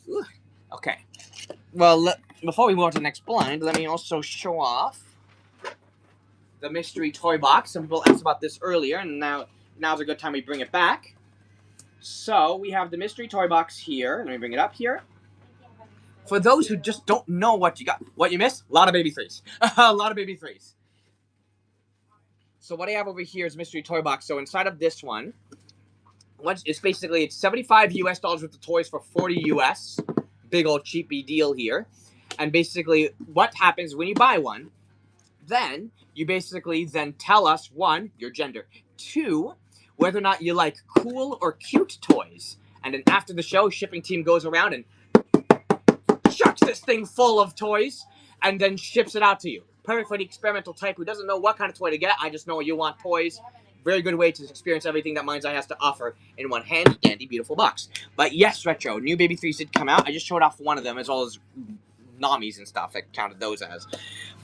A: Ooh, okay. Well, before we move on to the next blind, let me also show off the mystery toy box. Some people asked about this earlier, and now's a good time we bring it back. So we have the mystery toy box here. Let me bring it up here. For those who just don't know what you got, what you missed, a lot of baby threes. A lot of baby threes. So what I have over here is mystery toy box. So inside of this one, it's basically 75 US dollars worth of toys for 40 US. Big old cheapy deal here. And basically what happens when you buy one, then you basically then tell us, 1, your gender, 2, whether or not you like cool or cute toys. And then after the show, shipping team goes around and chucks this thing full of toys and then ships it out to you. Perfect for the experimental type who doesn't know what kind of toy to get. I just know you want toys. Very good way to experience everything that Mind's Eye has to offer in one handy dandy beautiful box. But yes, Retro, new Baby 3s did come out. I just showed off one of them as well as Nami's and stuff. I counted those as.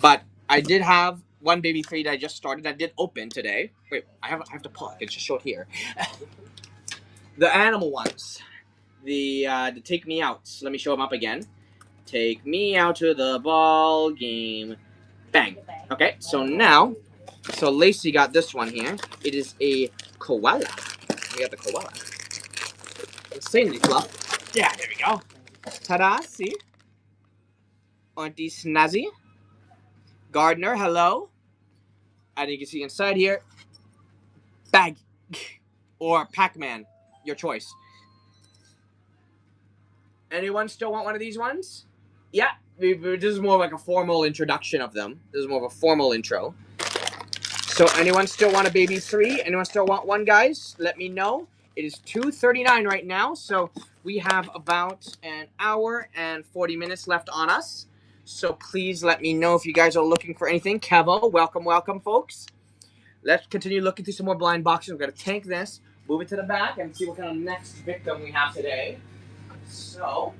A: But I did have one Baby 3 that I just started that did open today. Wait, I have to pull it. It's just show it here. The animal ones. The Take Me Outs. Let me show them up again. Take me out to the ball game. Bang. Okay, so now, Lacey got this one here. It is a koala. We got the koala. Insanely fluff. Yeah, there we go. Ta-da, see? Auntie Snazzy. Gardner, hello. And you can see inside here, bag. Or Pac-Man, your choice. Anyone still want one of these ones? Yeah, this is more like a formal introduction of them. This is more of a formal intro. So anyone still want a Baby 3? Anyone still want one, guys? Let me know. It is 2:39 right now, so we have about an hour and 40 minutes left on us. So please let me know if you guys are looking for anything. Kevo, welcome, folks. Let's continue looking through some more blind boxes. We're going to tank this, move it to the back, and see what kind of next victim we have today. So,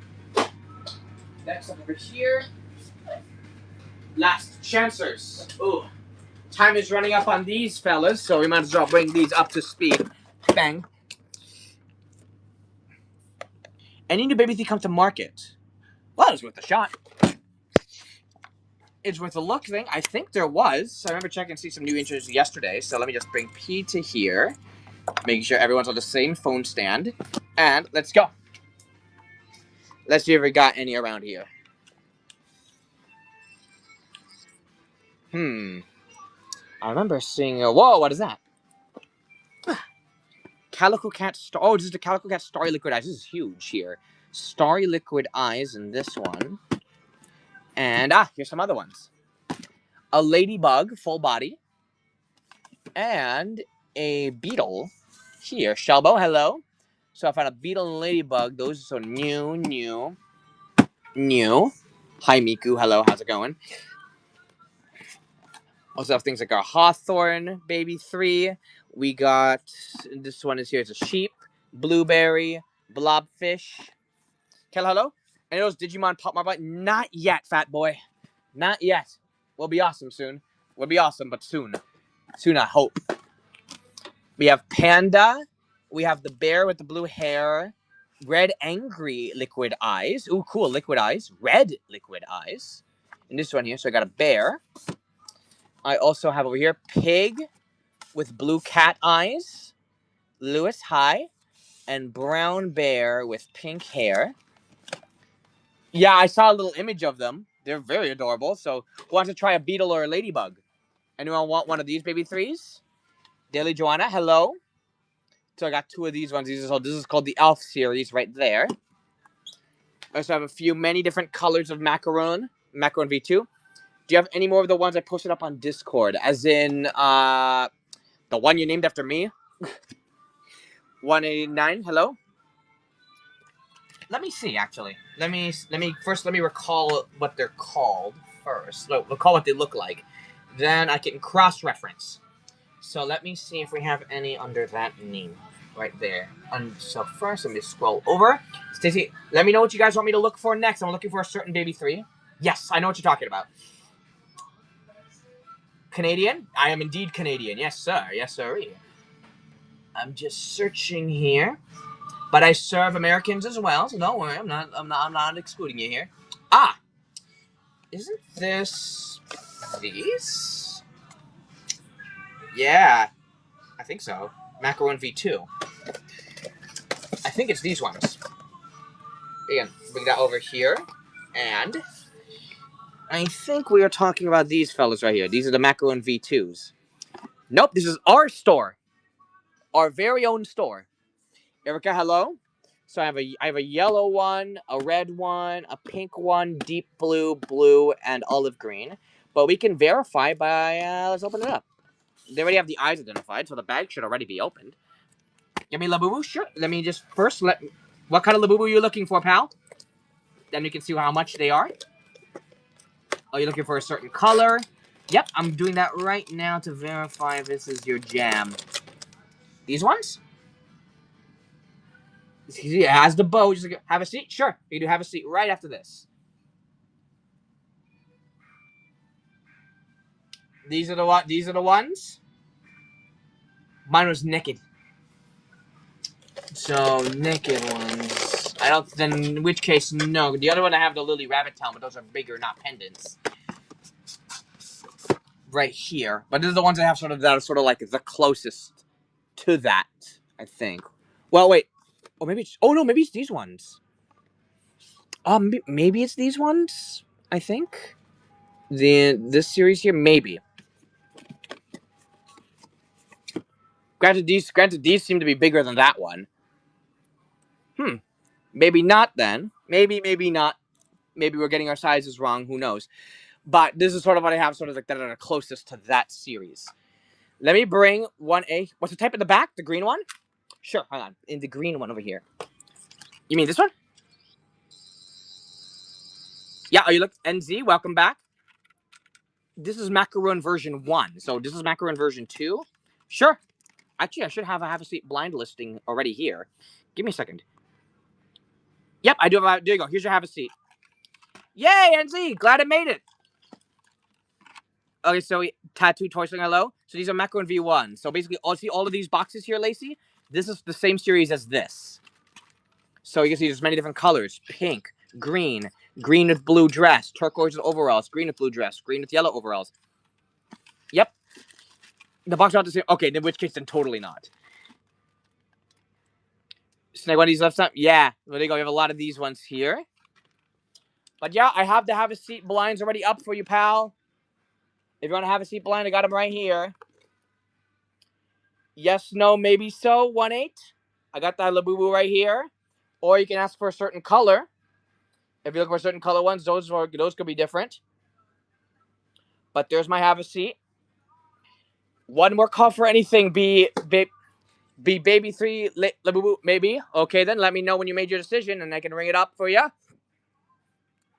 A: next up over here, last chancers. Ooh, time is running up on these fellas, so we might as well bring these up to speed. Bang. Any new baby thing come to market? Well, it's worth a shot. It's worth a look thing. I think there was. I remember checking to see some new entries yesterday, so let me just bring P to here. Making sure everyone's on the same phone stand. And let's go. Let's see if we got any around here. I remember seeing whoa, what is that? Calico Cat Star. Oh, this is the Calico Cat Starry Liquid Eyes. This is huge here. Starry Liquid Eyes in this one. And, here's some other ones. A Ladybug, full body. And a Beetle here. Shelbo, hello. So I found a Beetle and Ladybug. Those are so new. Hi, Miku. Hello, how's it going? Also have things like our Hawthorne Baby 3. We got, this one is here, it's a sheep, blueberry, blobfish. Hello? Any of those Digimon Pop Marble? Not yet, fat boy. Not yet. We'll be awesome soon. We'll be awesome, but soon. Soon, I hope. We have Panda. We have the bear with the blue hair. Red Angry Liquid Eyes. Ooh, cool, liquid eyes. Red liquid eyes. And this one here, so I got a bear. I also have over here Pig with blue cat eyes. Lewis, hi. And Brown Bear with pink hair. Yeah, I saw a little image of them. They're very adorable. So, who wants to try a beetle or a ladybug? Anyone want one of these baby threes? Daily Joanna, hello. So I got two of these ones. This is called the Elf series right there. I also have a few, many different colors of Macaron V2. Do you have any more of the ones I posted up on Discord? As in, the one you named after me? 189, hello? Let me see, actually. Let me recall what they're called first. No, recall what they look like. Then I can cross-reference. So let me see if we have any under that name. Right there. And so first, let me scroll over. Stacey, let me know what you guys want me to look for next. I'm looking for a certain baby 3. Yes, I know what you're talking about. Canadian? I am indeed Canadian. Yes, sir. Yes, sir. I'm just searching here. But I serve Americans as well, so don't worry. I'm not excluding you here. Isn't this these? Yeah, I think so. Macaron V2. I think it's these ones. Again, bring that over here. And I think we are talking about these fellas right here. These are the Macaron V2s. Nope, this is our store. Our very own store. Erica, hello. So I have a yellow one, a red one, a pink one, deep blue, and olive green. But we can verify by let's open it up. They already have the eyes identified, so the bag should already be opened. Give me Labubu, sure. Let me just first what kind of Labubu are you looking for, pal? Then we can see how much they are. Oh, you're looking for a certain color? Yep, I'm doing that right now to verify if this is your jam. These ones? It has the bow. Just have a seat? Sure. You do have a seat right after this. These are the ones. Mine was naked. So naked ones. I don't. Then in which case, no. The other one I have the Lily Rabbit tail, but those are bigger, not pendants. Right here, but these are the ones I have that are sort of like the closest to that. I think. Well, wait. Oh, maybe it's. Oh no, maybe it's these ones. Maybe it's these ones. I think. This series here, maybe. Granted, these seem to be bigger than that one. Maybe not then. Maybe not. Maybe we're getting our sizes wrong. Who knows? But this is sort of what I have, sort of like that are closest to that series. Let me bring 1A. What's the type in the back? The green one? Sure, hold on. In the green one over here. You mean this one? Yeah, are you look NZ? Welcome back. This is macaroon version 1. So this is macaroon version 2. Sure. Actually, I should have a Have a Seat blind listing already here. Give me a second. Yep, I do have. There you go. Here's your Have a Seat. Yay, NZ! Glad I made it. Okay, so Tattoo Toy Sling Hello. So these are Macaron V1. So basically, see all of these boxes here, Lacey? This is the same series as this. So you can see there's many different colors. Pink, green, green with blue dress, turquoise with overalls, green with blue dress, green with yellow overalls. Yep. The box are not the same. Okay, in which case, then totally not. Snake, one of these left side? Yeah. Well, there you go. You have a lot of these ones here. But yeah, I have to Have a Seat blinds already up for you, pal. If you want to Have a Seat blind, I got them right here. Yes, no, maybe so. 1-8. I got that Labubu right here. Or you can ask for a certain color. If you look for certain color ones, those could be different. But there's my Have a Seat. One more call for anything. Be baby 3 Labubu maybe. Okay, then let me know when you made your decision, and I can ring it up for you.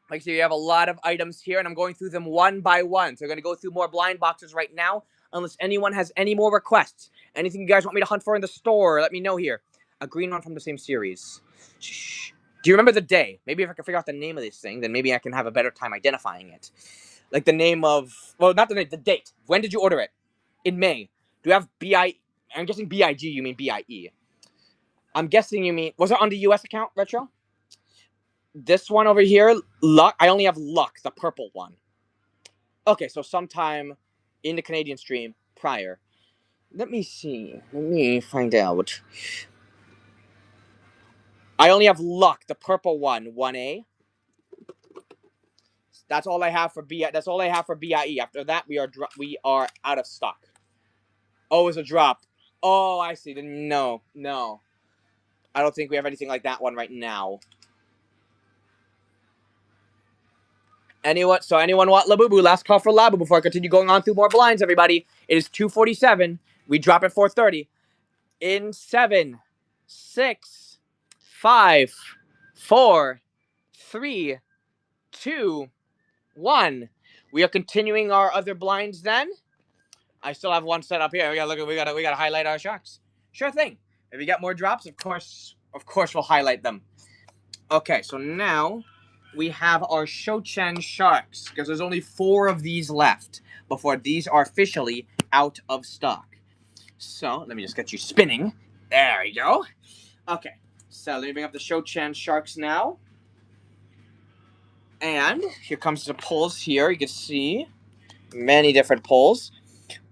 A: Like, so you have a lot of items here, and I'm going through them one by one. So we're going to go through more blind boxes right now, unless anyone has any more requests. Anything you guys want me to hunt for in the store, let me know here. A green one from the same series. Shh. Do you remember the day? Maybe if I can figure out the name of this thing, then maybe I can have a better time identifying it. Like the name of... Well, not the name, the date. When did you order it? In May. Do you have B-I... I'm guessing B-I-G, you mean B-I-E. I'm guessing you mean... Was it on the US account, Retro? This one over here, Luck. I only have Luck, the purple one. Okay, so sometime in the Canadian stream prior. Let me see. Let me find out. I only have Luck, the purple one, 1A. That's all I have for B. That's all I have for BIE. After that, we are out of stock. Oh, it's a drop. Oh, I see. No. I don't think we have anything like that one right now. Anyone want Labubu? Last call for Labubu before I continue going on through more blinds, everybody. It is 2:47. We drop at 4:30. In 7, 6, 5, 4, 3, 2, 1. We are continuing our other blinds then. I still have one set up here. We gotta highlight our sharks. Sure thing. If we get more drops, of course we'll highlight them. Okay, so now we have our Showchan sharks, because there's only 4 of these left before these are officially out of stock. So let me just get you spinning. There we go. Okay, so let me bring up the Showchan sharks now. And here comes the pulls here. You can see many different pulls.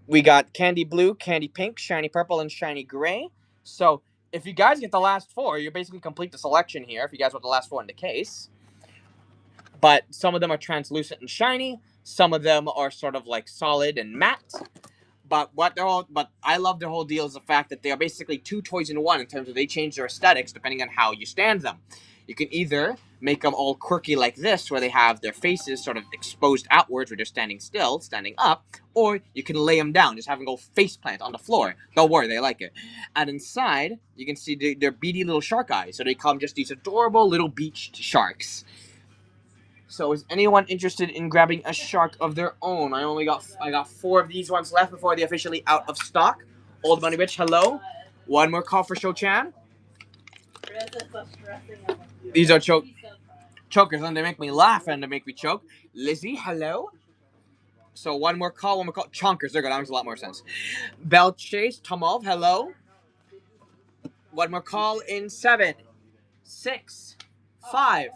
A: We got candy blue, candy pink, shiny purple, and shiny gray. So if you guys get the last 4, you basically complete the selection here, if you guys want the last 4 in the case. But some of them are translucent and shiny. Some of them are sort of like solid and matte. But I love their whole deal is the fact that they are basically 2 toys in one in terms of they change their aesthetics depending on how you stand them. You can either make them all quirky like this, where they have their faces sort of exposed outwards, where they're standing still, standing up, or you can lay them down, just have them go face plant on the floor. Don't worry, they like it. And inside, you can see their beady little shark eyes, so they come just these adorable little beached sharks. So is anyone interested in grabbing a shark of their own? I got 4 of these ones left before they're officially out of stock. Old Money Bitch, hello. One more call for Showchan. These are chokers, and they make me laugh and they make me choke. Lizzie, hello. So one more call. Chonkers, they're good. That makes a lot more sense. Bell Chase, Tomov, hello. One more call in 7, 6, 5,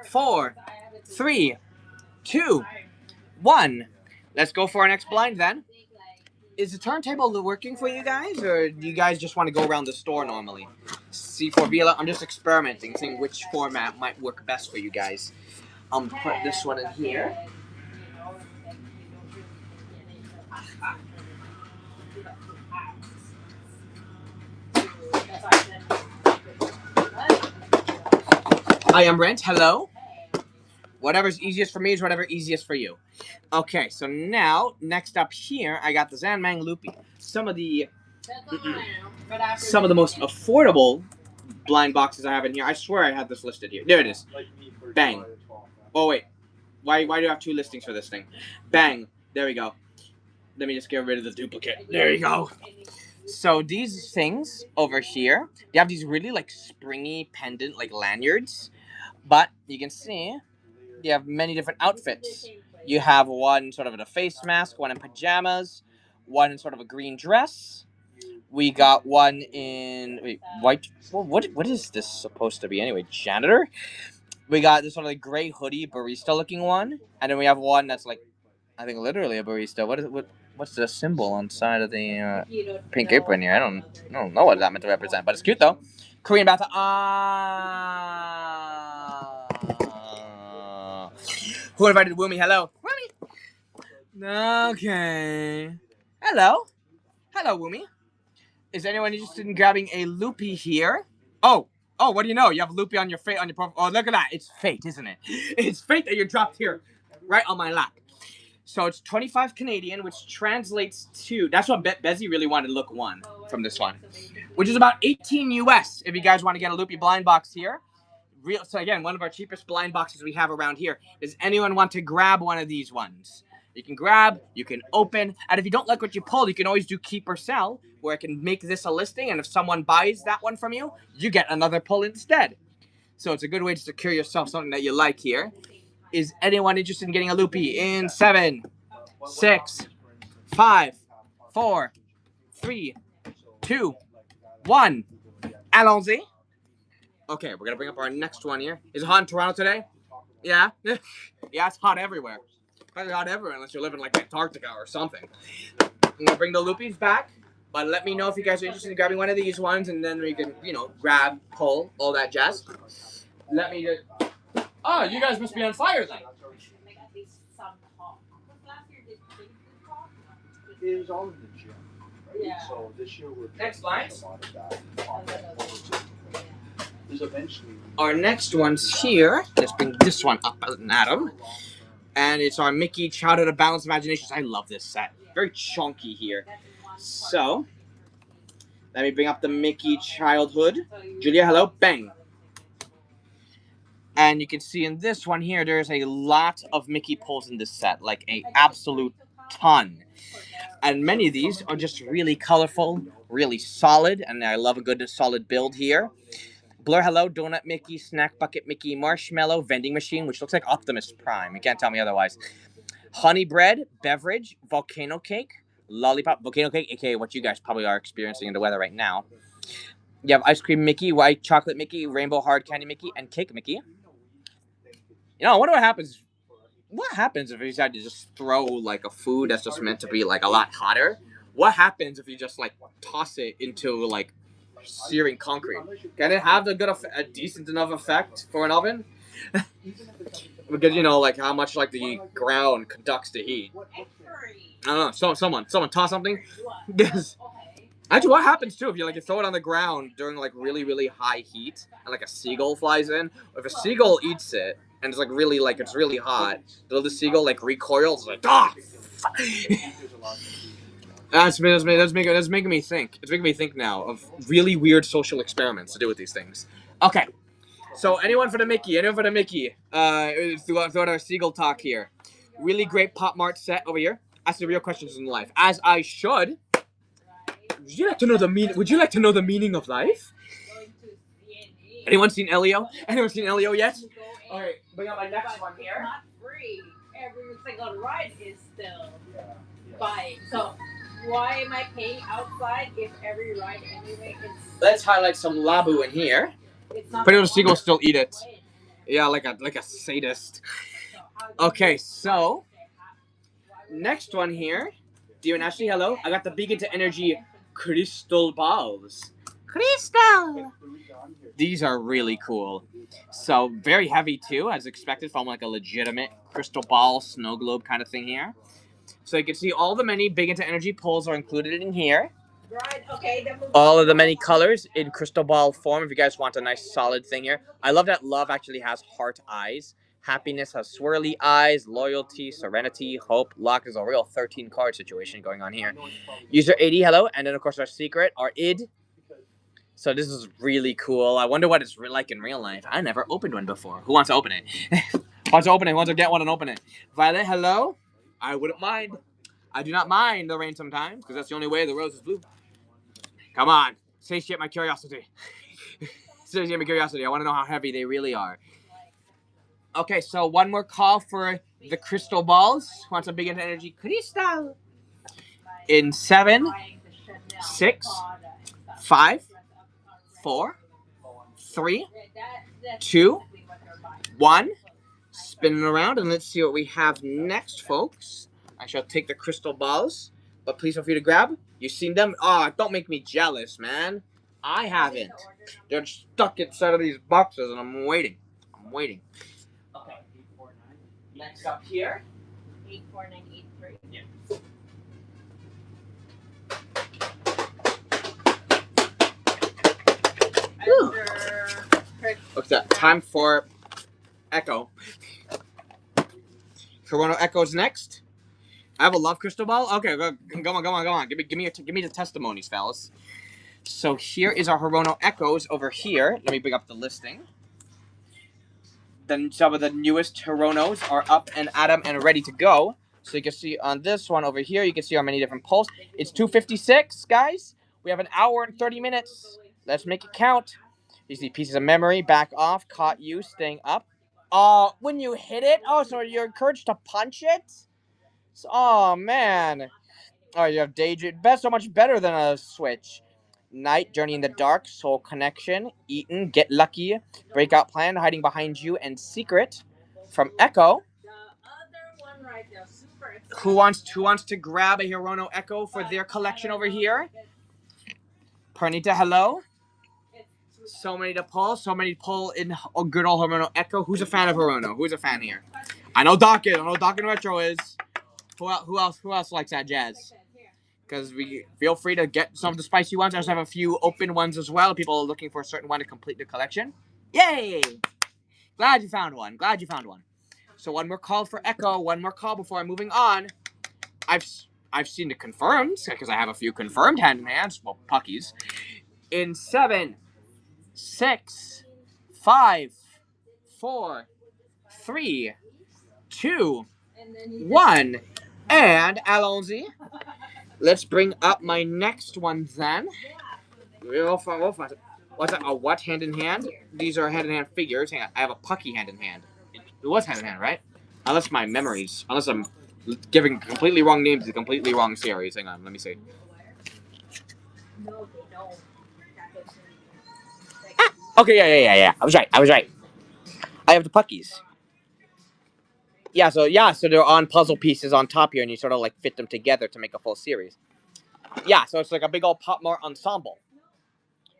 A: 4, 3, 2, 1. Let's go for our next blind then. Is the turntable working for you guys, or do you guys just want to go around the store normally? C4 Vila, I'm just experimenting, seeing which format might work best for you guys. Put this one in here. I am Brent, hello. Whatever's easiest for me is whatever easiest for you. Okay, so now, next up here, I got the Zanmang Loopy. Some of the most affordable blind boxes I have in here. I swear I had this listed here. There it is. Bang. Oh, wait. Why do I have 2 listings for this thing? Bang. There we go. Let me just get rid of the duplicate. There you go. So these things over here, they have these really like springy pendant like lanyards. But you can see you have many different outfits. You have one sort of in a face mask, one in pajamas, one in sort of a green dress. We got one in white. Well, what is this supposed to be anyway? Janitor. We got this sort of like gray hoodie barista looking one, and then we have one that's like I think literally a barista. What's the symbol on the side of the pink apron here? I don't know what that meant to represent, but it's cute though. Korean bath. Who invited Woomy? Hello. Woomy. Okay. Hello. Hello, Woomy. Is anyone interested in grabbing a Loopy here? Oh, what do you know? You have Loopy on your profile. Oh, look at that. It's fate, isn't it? It's fate that you're dropped here, right on my lap. So it's 25 Canadian, which translates to... That's what Bezzy really wanted to look one from this one. Which is about 18 US if you guys want to get a Loopy blind box here. So again, one of our cheapest blind boxes we have around here. Does anyone want to grab one of these ones? You can grab, you can open, and if you don't like what you pulled, you can always do keep or sell, where I can make this a listing, and if someone buys that one from you, you get another pull instead. So it's a good way to secure yourself something that you like here. Is anyone interested in getting a Loopy in 7, 6, 5, 4, 3, 2, 1? Allons-y. Okay, we're gonna bring up our next one here. Is it hot in Toronto today? Yeah? Yeah, it's hot everywhere. It's hot everywhere unless you're living like Antarctica or something. I'm gonna bring the Loopies back, but let me know if you guys are interested in grabbing one of these ones, and then we can, grab, pull, all that jazz. Let me just... Oh, you guys must be on fire then.
C: It was all in the gym.
B: Yeah.
C: So this year we're
A: next line.
C: Eventually...
A: Our next one's here. Let's bring this one up and at him. And it's our Mickey Childhood of Balanced Imaginations. I love this set. Very chunky here. So, let me bring up the Mickey Childhood. Julia, hello. Bang. And you can see in this one here, there's a lot of Mickey pulls in this set. Like an absolute ton. And many of these are just really colorful, really solid. And I love a good solid build here. Blur Hello, Donut Mickey, Snack Bucket Mickey, Marshmallow, Vending Machine, which looks like Optimus Prime. You can't tell me otherwise. Honey Bread, Beverage, Volcano Cake, Lollipop, Volcano Cake, aka what you guys probably are experiencing in the weather right now. You have Ice Cream Mickey, White Chocolate Mickey, Rainbow Hard Candy Mickey, and Cake Mickey. I wonder what happens. What happens if you decide to just throw like a food that's just meant to be like a lot hotter? What happens if you just like toss it into like searing concrete? Can it have a decent enough effect for an oven? Because like how much like the ground conducts the heat. I don't know. Someone toss something. Yes. Actually, what happens too if you throw it on the ground during like really really high heat and like a seagull flies in? If a seagull eats it and it's like really it's really hot, though the seagull like recoils like ah. That's making me think. It's making me think now of really weird social experiments to do with these things. Okay, so anyone for the Mickey? Throughout our Seagull talk here. Really great Pop Mart set over here. Ask the real questions in life, as I should. Would you like to know the meaning of life? Anyone seen Elio? Anyone seen Elio yet? All right, bring out my next one here.
B: Not free. Every single ride is still buying. So why am I paying outside if every ride anyway is...
A: Let's highlight some Labu in here. Pretty little seagulls still eat it. Yeah, like a sadist. Okay, so next one here. Dear and Ashley, hello. I got the Big Into Energy crystal balls. Crystal. These are really cool. So very heavy too, as expected from like a legitimate crystal ball snow globe kind of thing here. So you can see all the many Big Into Energy pulls are included in here.
B: Right, okay.
A: All of the many colors in crystal ball form if you guys want a nice solid thing here. I love that love actually has heart eyes. Happiness has swirly eyes. Loyalty, serenity, hope, luck. Is a real 13 card situation going on here. User 80, hello. And then of course our secret, our id. So this is really cool. I wonder what it's like in real life. I never opened one before. Who wants to open it? Who wants to open it? Who wants to get one and open it? Violet, hello. I wouldn't mind. I do not mind the rain sometimes, because that's the only way the rose is blue. Come on. Satiate my curiosity. Satiate my curiosity. I want to know how heavy they really are. Okay, so one more call for the crystal balls. Who wants a big energy crystal? In 7, 6, 5, 4, 3, 2, 1. Spinning around, and let's see what we have next, folks. I shall take the crystal balls, but please feel free to grab. You've seen them? Oh, don't make me jealous, man. I haven't. They're stuck inside of these boxes, and I'm waiting. Okay. Next up here.
B: 84983.
A: Yeah. What's that? Time for Echo. Hirono Echo's next. I have a love crystal ball. Okay, go on. Give me the testimonies, fellas. So here is our Hirono Echoes over here. Let me bring up the listing. Then some of the newest Hironos are up and at 'em and ready to go. So you can see on this one over here, you can see how many different pulls. It's 2:56, guys. We have an hour and 30 minutes. Let's make it count. You see pieces of memory, back off, caught you, staying up. When you hit it, so you're encouraged to punch it? Oh, man. Oh, you have Daydream. Best, so much better than a Switch. Night, Journey in the Dark, Soul Connection, Eaten, Get Lucky, Breakout Plan, Hiding Behind You, and Secret from Echo. Who wants to grab a Hirono Echo for their collection over here? Pernita, hello. So many to pull in good old Hirono Echo. Who's a fan of Hirono? Who's a fan here? I know Dokken Retro is. Who else likes that jazz? Because we feel free to get some of the spicy ones. I also have a few open ones as well. People are looking for a certain one to complete the collection. Yay! Glad you found one. So one more call for Echo. One more call before I'm moving on. I've seen the confirmed, because I have a few confirmed hand-in-hands. Well, puckies. In 7, 6, 5, 4, 3, 2, 1. And allons-y. Let's bring up my next one then. What's that? A what hand in hand? These are hand in hand figures. Hang on. I have a pucky hand in hand. It was hand in hand, right? Unless I'm giving completely wrong names to completely wrong series. Hang on, let me see. Okay, yeah. I was right. I have the puckies. So they're on puzzle pieces on top here, and you sort of like fit them together to make a full series. Yeah, so it's like a big old Pop Mart ensemble.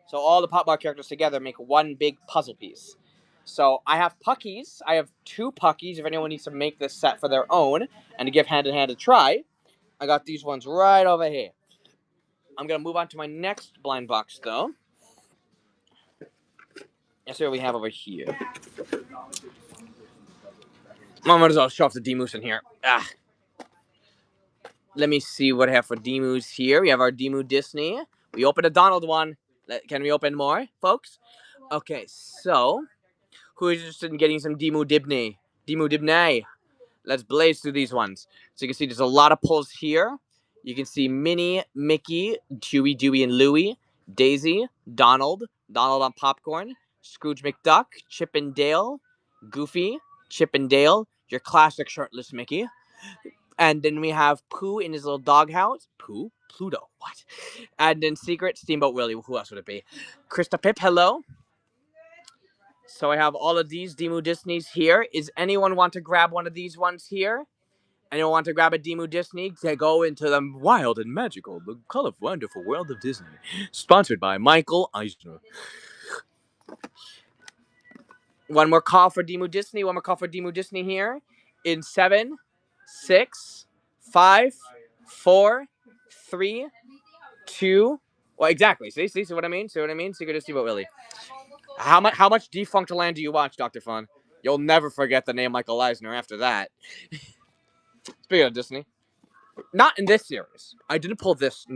A: So all the Pop Mart characters together make one big puzzle piece. So I have puckies. I have 2 puckies. If anyone needs to make this set for their own and to give hand in hand a try, I got these ones right over here. I'm gonna move on to my next blind box though. Let's see what we have over here. I'm gonna show off the Demoos in here. Let me see what I have for Demoos here. We have our Demu Disney. We opened a Donald one. Can we open more, folks? Okay, so who is interested in getting some Demu Dibney? Let's blaze through these ones. So you can see there's a lot of pulls here. You can see Minnie, Mickey, Chewy, Dewey, and Louie, Daisy, Donald on Popcorn, Scrooge McDuck, Chip and Dale, Goofy, Chip and Dale, your classic shirtless Mickey. And then we have Pooh in his little doghouse. Pluto, what? And then Secret, Steamboat Willie. Who else would it be? Krista Pip, hello. So I have all of these Demu Disneys here. Is anyone want to grab one of these ones here? Anyone want to grab a Demu Disney to go into the wild and magical, the colorful, wonderful world of Disney? Sponsored by Michael Eisner. One more call for Demu Disney here. In 7, 6, 5, 4, 3, 2. Well, exactly. See what I mean? Secret of Steamboat Willie. How much Defunct Land do you watch, Dr. Fun? You'll never forget the name Michael Eisner after that. Speaking of Disney, not in this series. I didn't pull this.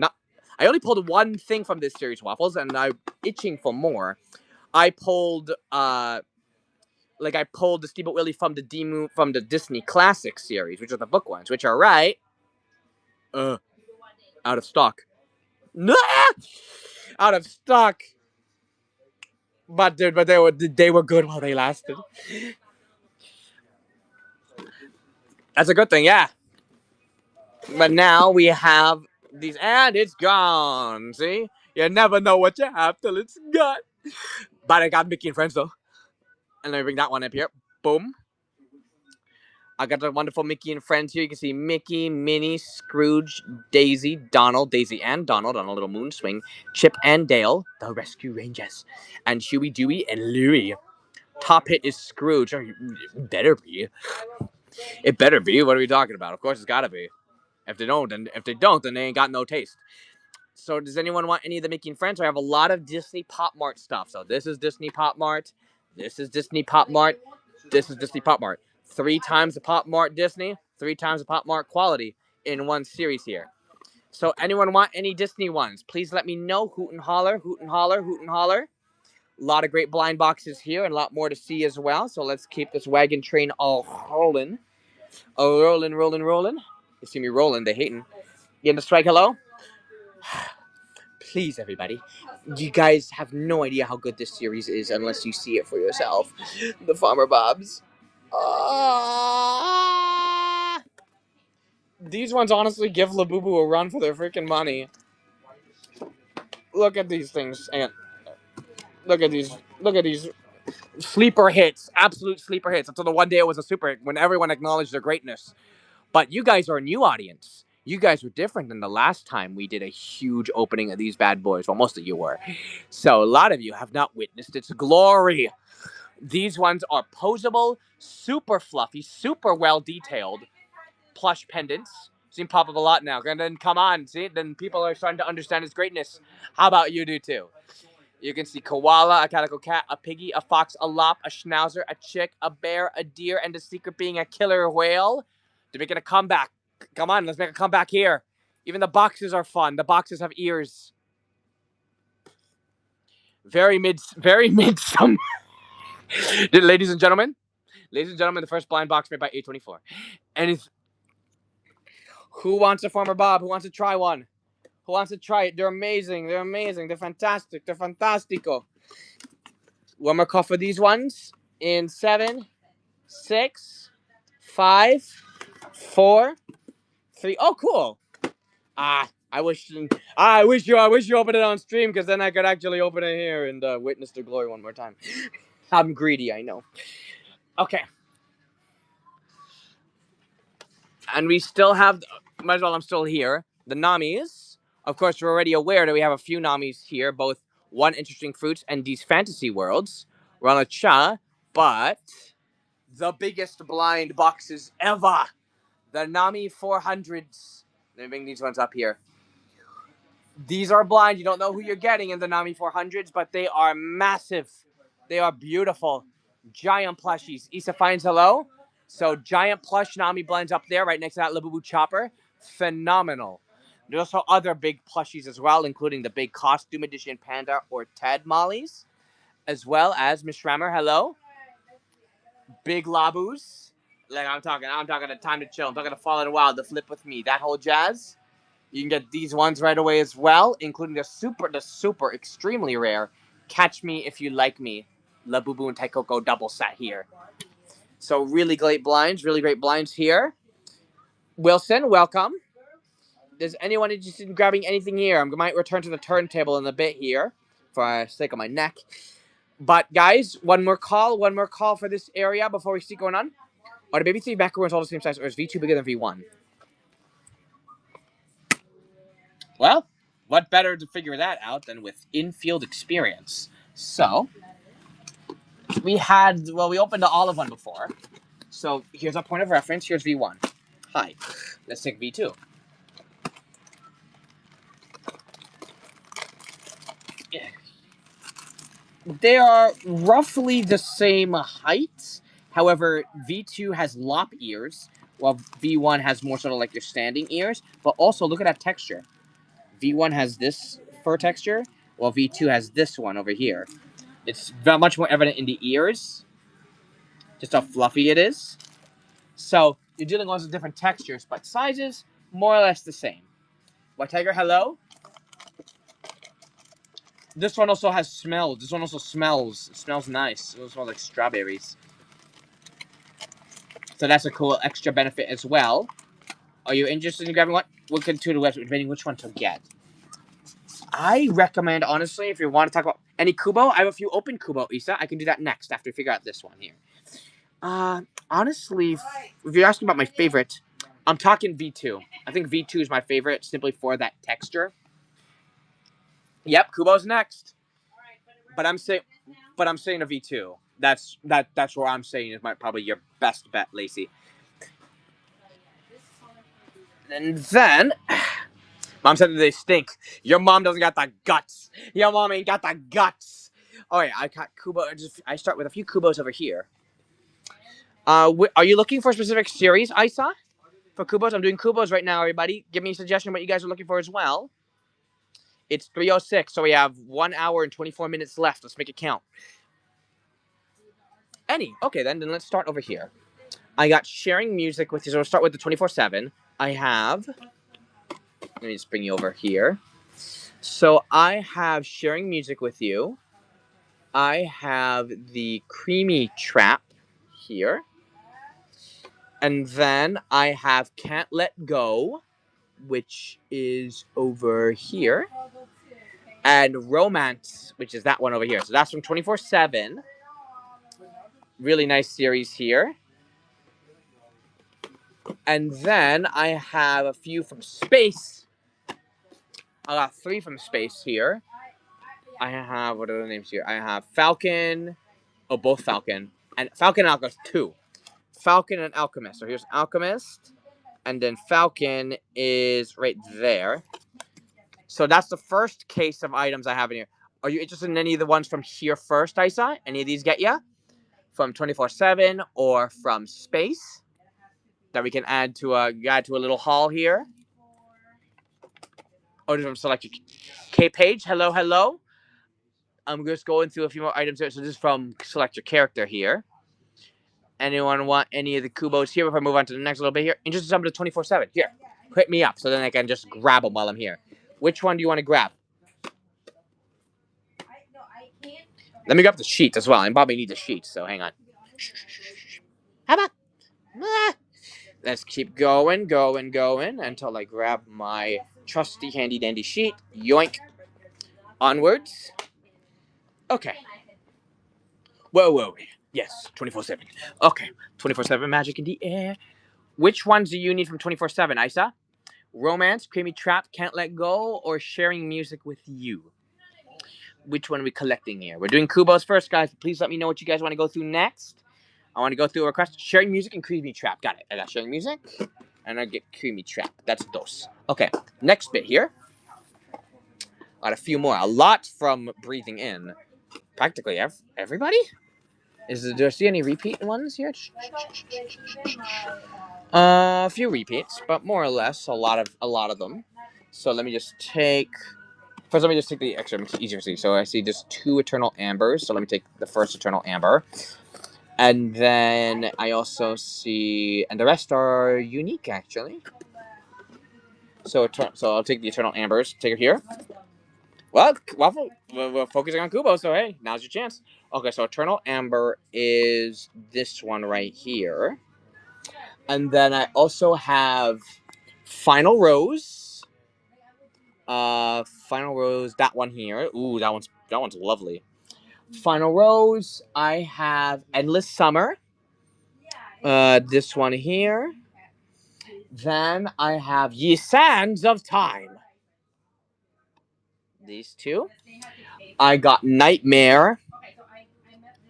A: I only pulled one thing from this series, Waffles, and I'm itching for more. I pulled Like I pulled the Steamboat Willie from the Disney Classic series, which are the book ones, which are right. Out of stock. Out of stock. But dude, they were good while they lasted. That's a good thing, yeah. But now we have these, and it's gone. See, you never know what you have till it's gone. But I got Mickey and Friends though, and let me bring that one up here. Boom. I got the wonderful Mickey and Friends here. You can see Mickey, Minnie, Scrooge, Daisy, Donald, Daisy and Donald on a little moon swing, Chip and Dale, the Rescue Rangers, and Huey, Dewey, and Louie. Top hit is Scrooge. It better be. It better be. What are we talking about? Of course, it's gotta be. If they don't, then they ain't got no taste. So, does anyone want any of the Mickey and Friends? I have a lot of Disney Pop Mart stuff. So, this is Disney Pop Mart. This is Disney Pop Mart. This is Disney Pop Mart. 3 times the Pop Mart Disney, 3 times the Pop Mart quality in one series here. So, anyone want any Disney ones? Please let me know. Hoot and holler, hoot and holler, hoot and holler. A lot of great blind boxes here and a lot more to see as well. So, let's keep this wagon train all rolling. Oh, rolling, rolling, rolling. You see me rolling, they hating. Getting the strike, hello? Please, everybody. You guys have no idea how good this series is unless you see it for yourself. The Farmer Bobs. These ones honestly give Labubu a run for their freaking money. Look at these things, and look at these sleeper hits, absolute sleeper hits. Until the one day it was a super hit when everyone acknowledged their greatness. But you guys are a new audience. You guys were different than the last time we did a huge opening of these bad boys. Well, most of you were. So a lot of you have not witnessed its glory. These ones are posable, super fluffy, super well detailed plush pendants. Seem pop up a lot now. And then come on, see? Then people are starting to understand its greatness. How about you do too? You can see koala, a calico cat, a piggy, a fox, a lop, a schnauzer, a chick, a bear, a deer, and the secret being a killer whale. They're making a comeback. Come on, let's make a comeback here. Even the boxes are fun. The boxes have ears. Very midsummer. Ladies and gentlemen, the first blind box made by A24. And who wants a Farmer Bob? Who wants to try one? Who wants to try it? They're amazing. They're amazing. They're fantastic. They're fantastico. One more call for these ones. In 7, 6, 5, 4, 3. Oh, cool. I wish you opened it on stream because then I could actually open it here and witness the glory one more time. I'm greedy, I know. Okay. And we still have, might as well, I'm still here, the Namis. Of course, we're already aware that we have a few Namis here, both One Interesting Fruits and these fantasy worlds. We're on a cha, but the biggest blind boxes ever. The Nami 400s. Let me bring these ones up here. These are blind. You don't know who you're getting in the Nami 400s, but they are massive. They are beautiful. Giant plushies. Issa finds hello. So giant plush Nami blends up there right next to that Labubu chopper. Phenomenal. There's also other big plushies as well, including the big costume edition Panda or Ted Mollies, as well as Miss Schrammer, hello. Big Labus. Like I'm talking the Time to Chill. I'm talking to Fall in the Wild, the Flip with Me, that whole jazz. You can get these ones right away as well, including the super, extremely rare Catch Me If You Like Me, Labubu and Taikoko double set here. So really great blinds here. Wilson, welcome. Does anyone interested in grabbing anything here? I might return to the turntable in a bit here for the sake of my neck. But guys, one more call for this area before we keep going on. Are the baby 3 macaroons all the same size, or is V2 bigger than V1? Well, what better to figure that out than with in-field experience? So, we opened the olive one before. So, here's our point of reference. Here's V1. Hi. Let's take V2. Yeah. They are roughly the same height. However, V2 has lop ears, while V1 has more sort of like your standing ears. But also, look at that texture. V1 has this fur texture, while V2 has this one over here. It's much more evident in the ears. just how fluffy it is. So you're dealing with different textures, but sizes more or less the same. White Tiger, hello. This one also has smells. This one also smells. It smells nice. It smells like strawberries. So that's a cool extra benefit as well. Are you interested in grabbing one? We'll get to the website depending which one to get. I recommend, honestly, if you want to talk about any Kubo, I have a few open Kubo, Isa. I can do that next after we figure out this one here. Honestly, if you're asking about my favorite, I'm talking V2. I think V2 is my favorite simply for that texture. Yep, Kubo's next. But I'm saying a V2. That's where I'm saying is probably your best bet, Lacey. And then Mom said that they stink. Your mom doesn't got the guts. Your mom ain't got the guts. Oh yeah, I got Kubo. I start with a few Kubos over here. Are you looking for a specific series, Isa? For Kubos? I'm doing Kubos right now, everybody. Give me a suggestion what you guys are looking for as well. It's 3:06, so we have 1 hour and 24 minutes left. Let's make it count. Any. Okay, then let's start over here. I got sharing music with you, so we'll start with the 24/7. I have... Let me just bring you over here. So I have sharing music with you. I have the creamy trap here. And then I have Can't Let Go, which is over here. And Romance, which is that one over here. So that's from 24/7. Really nice series here. And then I have a few from Space. I got 3 from Space here. I have, what are the names here? I have Falcon. Oh, both Falcon. And Falcon and Alchemist, 2. Falcon and Alchemist. So here's Alchemist. And then Falcon is right there. So that's the first case of items I have in here. Are you interested in any of the ones from here first, Isa? Any of these get ya? From 24/7 or from Space? That we can add to a little haul here. Oh, from Select K page. Hello, hello. I'm just going through a few more items here. So this is from Select Your Character here. Anyone want any of the Kubos here before I move on to the next little bit here? Interested in some of the 24/7. Here, hit me up so then I can just grab them while I'm here. Which one do you want to grab? Let me grab the sheets as well. I probably need the sheets, so hang on. How about? Let's keep going until I grab my trusty handy dandy sheet. Yoink. Onwards. Okay. Whoa. Yes, 24/7. Okay, 24/7 magic in the air. Which ones do you need from 24/7, Isa? Romance, Creamy Trap, Can't Let Go, or Sharing Music with You? Which one are we collecting here? We're doing Kubos first, guys. Please let me know what you guys want to go through next. I want to go through a request. Sharing Music and Creamy Trap. Got it. I got Sharing Music, and I get Creamy Trap. That's those. Okay, next bit here. Got a few more. A lot from Breathing In. Practically everybody? Do I see any repeat ones here? A few repeats, but more or less a lot of them. So let me just take... First, let me just take the extra. It's easier to see. So I see just 2 Eternal Ambers. So let me take the first Eternal Amber. And then I also see... And the rest are unique, actually. So I'll take the Eternal Ambers. Take it here. Well, we're focusing on Kubo, so hey, now's your chance. Okay, so Eternal Amber is this one right here. And then I also have Final Rose. Final Rose, that one here. Ooh, that one's lovely. Final Rose, I have Endless Summer. This one here. Then I have Ye Sands of Time. These 2. I got Nightmare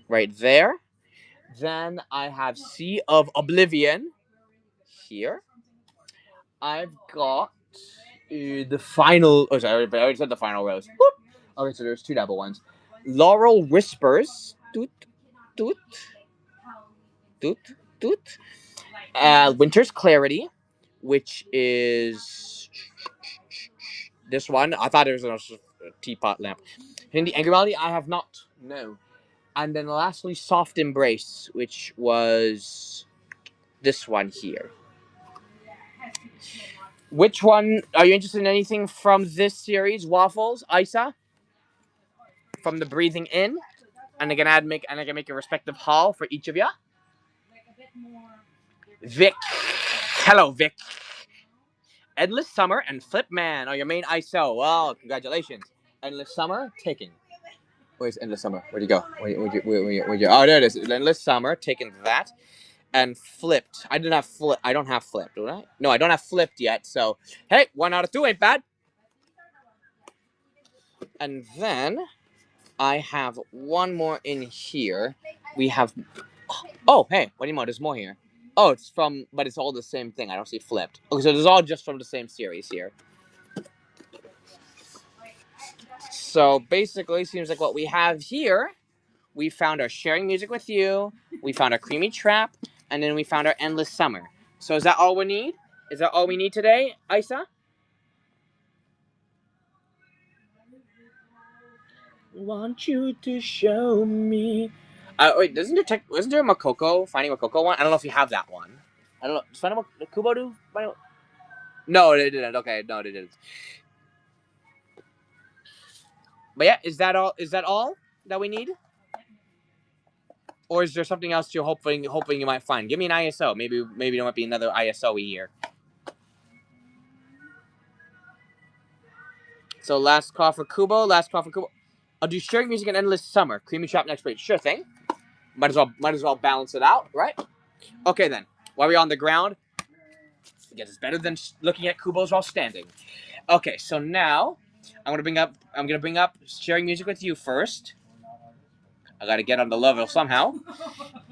A: right there. Then I have Sea of Oblivion here. I've got the final... Oh, sorry, I already said the Final Rose. Whoop. Okay, so there's 2 double ones. Laurel Whispers. Toot, toot. Toot, toot. Winter's Clarity, which is... This one. I thought it was a teapot lamp. Hindi Angry Melody, I have not. No. And then lastly, Soft Embrace, which was this one here. Which one are you interested in? Anything from this series? Waffles, Isa, from the Breathing In, and I can make a respective haul for each of you. Vic, hello Vic. Endless Summer and Flip Man are your main ISO. Well, congratulations. Endless Summer taken. Where's Endless Summer? Where'd you go? Where'd you? Oh, there it is. Endless Summer taken that. And Flipped. I don't have Flipped, do I? No, I don't have Flipped yet. So, hey, 1 out of 2 ain't bad. And then I have one more in here. We have. Oh, hey, what do you mean? There's more here. Oh, it's from, but it's all the same thing. I don't see Flipped. Okay, so it's all just from the same series here. So basically, seems like what we have here. We found our Sharing Music with You. We found our Creamy Trap, and then we found our Endless Summer. So is that all we need? Is that all we need today, Isa? Want you to show me. Wait, wasn't there a Makoko, Finding Makoko one? I don't know if you have that one. I don't know. Does Finding Kubo do? No, they didn't. Okay, no, they didn't. But yeah, is that all? Is that all that we need? Or is there something else you're hoping you might find? Give me an ISO. Maybe there might be another ISO here. So last call for Kubo. I'll do Sharing Music and Endless Summer. Creamy Trap next week. Sure thing. Might as well balance it out, right? Okay then. While we're on the ground, I guess it's better than looking at Kubo's while standing. Okay, so now I'm gonna bring up Sharing Music with You first. I gotta get on the level somehow.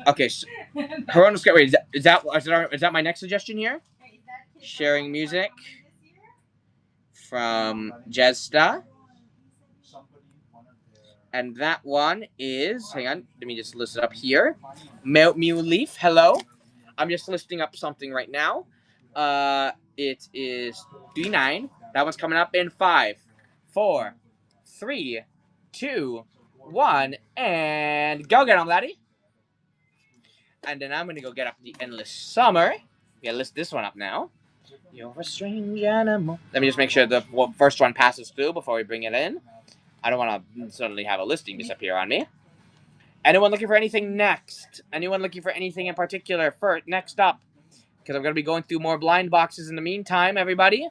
A: Okay, so Hirono, wait, is that my next suggestion here? Sharing Music from Jezda. And that one is, hang on, let me just list it up here. Mew Leaf, hello. I'm just listing up something right now. It is D9. That one's coming up in 5, 4, 3, 2, 1, and go get 'em, laddie. And then I'm gonna go get up the Endless Summer. Yeah, list this one up now. You're a strange animal. Let me just make sure the first one passes through before we bring it in. I don't want to suddenly have a listing disappear on me. Anyone looking for anything next? Anyone looking for anything in particular? Next up, because I'm going to be going through more blind boxes in the meantime, everybody.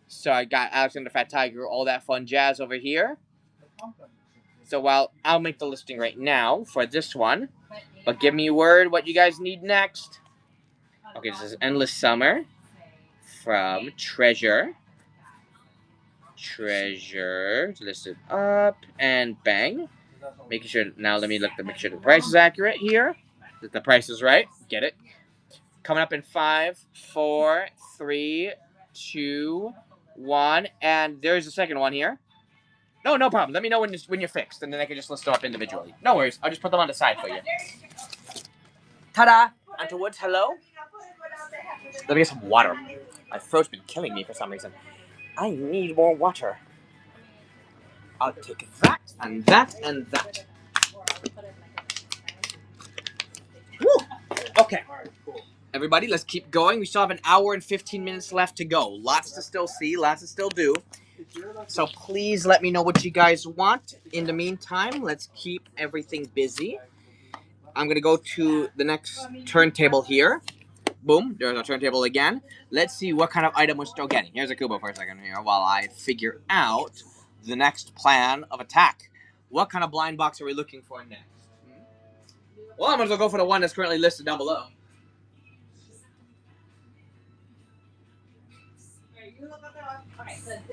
A: So I got Alexander Fat Tiger, all that fun jazz over here. So I'll make the listing right now for this one. But give me a word what you guys need next. Okay, this is Endless Summer from Treasure. Listed up, and bang. Making sure, now let me look to make sure the price is accurate here. That the price is right. Get it? Coming up in 5, 4, 3, 2, 1, and there's a second one here. No problem. Let me know when you're fixed, and then I can just list them up individually. No worries. I'll just put them on the side for you. Ta-da! Onto Woods, hello. Let me get some water. My throat's been killing me for some reason. I need more water. I'll take that, and that, and that. Woo! Okay. Everybody, let's keep going. We still have an hour and 15 minutes left to go. Lots to still see, lots to still do. So please let me know what you guys want. In the meantime, let's keep everything busy. I'm going to go to the next turntable here. Boom, there's our turntable again. Let's see what kind of item we're still getting. Here's a Kubo for a second here while I figure out the next plan of attack. What kind of blind box are we looking for next? Well, I might as well go for the one that's currently listed down below.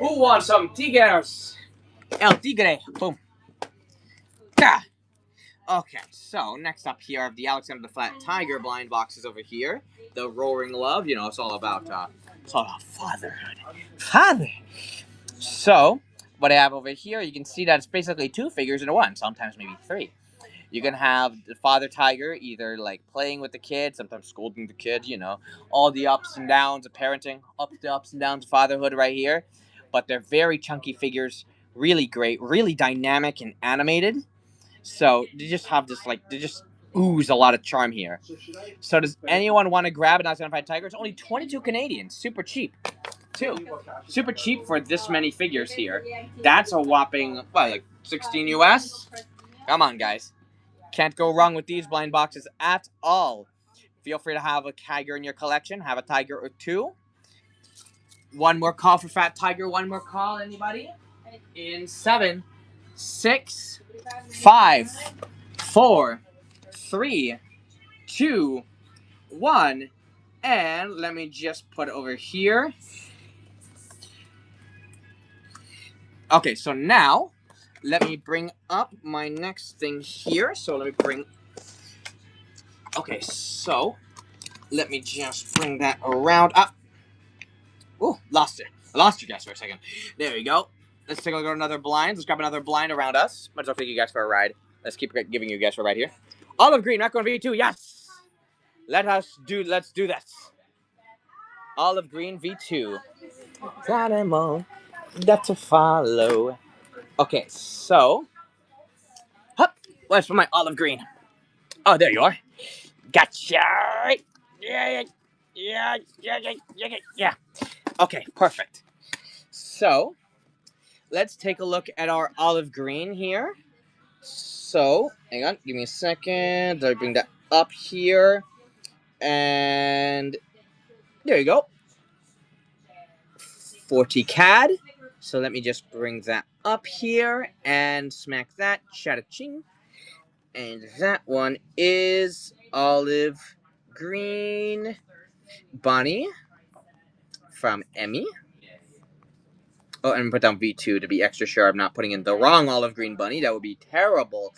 A: Who wants some tigers? El tigre. Boom. Gah. Okay, so next up here, I have the Alexander the Flat Tiger blind boxes over here. The Roaring Love, it's all about fatherhood. Father. So, what I have over here, you can see that it's basically 2 figures in one, sometimes maybe 3. You can have the father tiger either like playing with the kid, sometimes scolding the kid, all the ups and downs of parenting, the ups and downs of fatherhood right here. But they're very chunky figures, really great, really dynamic and animated. So they just have this like they just ooze a lot of charm here. So does anyone want to grab an unidentified tiger? It's only 22 Canadian, super cheap. Too. Super cheap for this many figures here. That's a whopping, what, like 16 US? Come on, guys. Can't go wrong with these blind boxes at all. Feel free to have a tiger in your collection. Have a tiger or two. One more call for Fat Tiger. One more call, anybody? In 7, 6, 5, 4, 3, 2, 1. And let me just put it over here. Okay, so now, let me bring up my next thing here. So let me bring... Okay, so, let me just bring that around up. Ooh, lost it. I lost you guys for a second. There we go. Let's take a look at another blind. Let's grab another blind around us. Might as well take you guys for a ride. Let's keep giving you guys for a ride here. Olive green, not going V2. Yes! Let's do this. Olive green V2. Animal that to follow. Okay, so... Hup! Where's for my olive green? Oh, there you are. Gotcha! Yeah. Okay, perfect. So, let's take a look at our olive green here. So, hang on, give me a second. Let me bring that up here. And there you go. 40 CAD. So let me just bring that up here and smack that. Cha-ching. And that one is olive green Bonnie from Emmy. Oh, and put down V2 to be extra sure I'm not putting in the wrong olive green bunny. That would be terrible.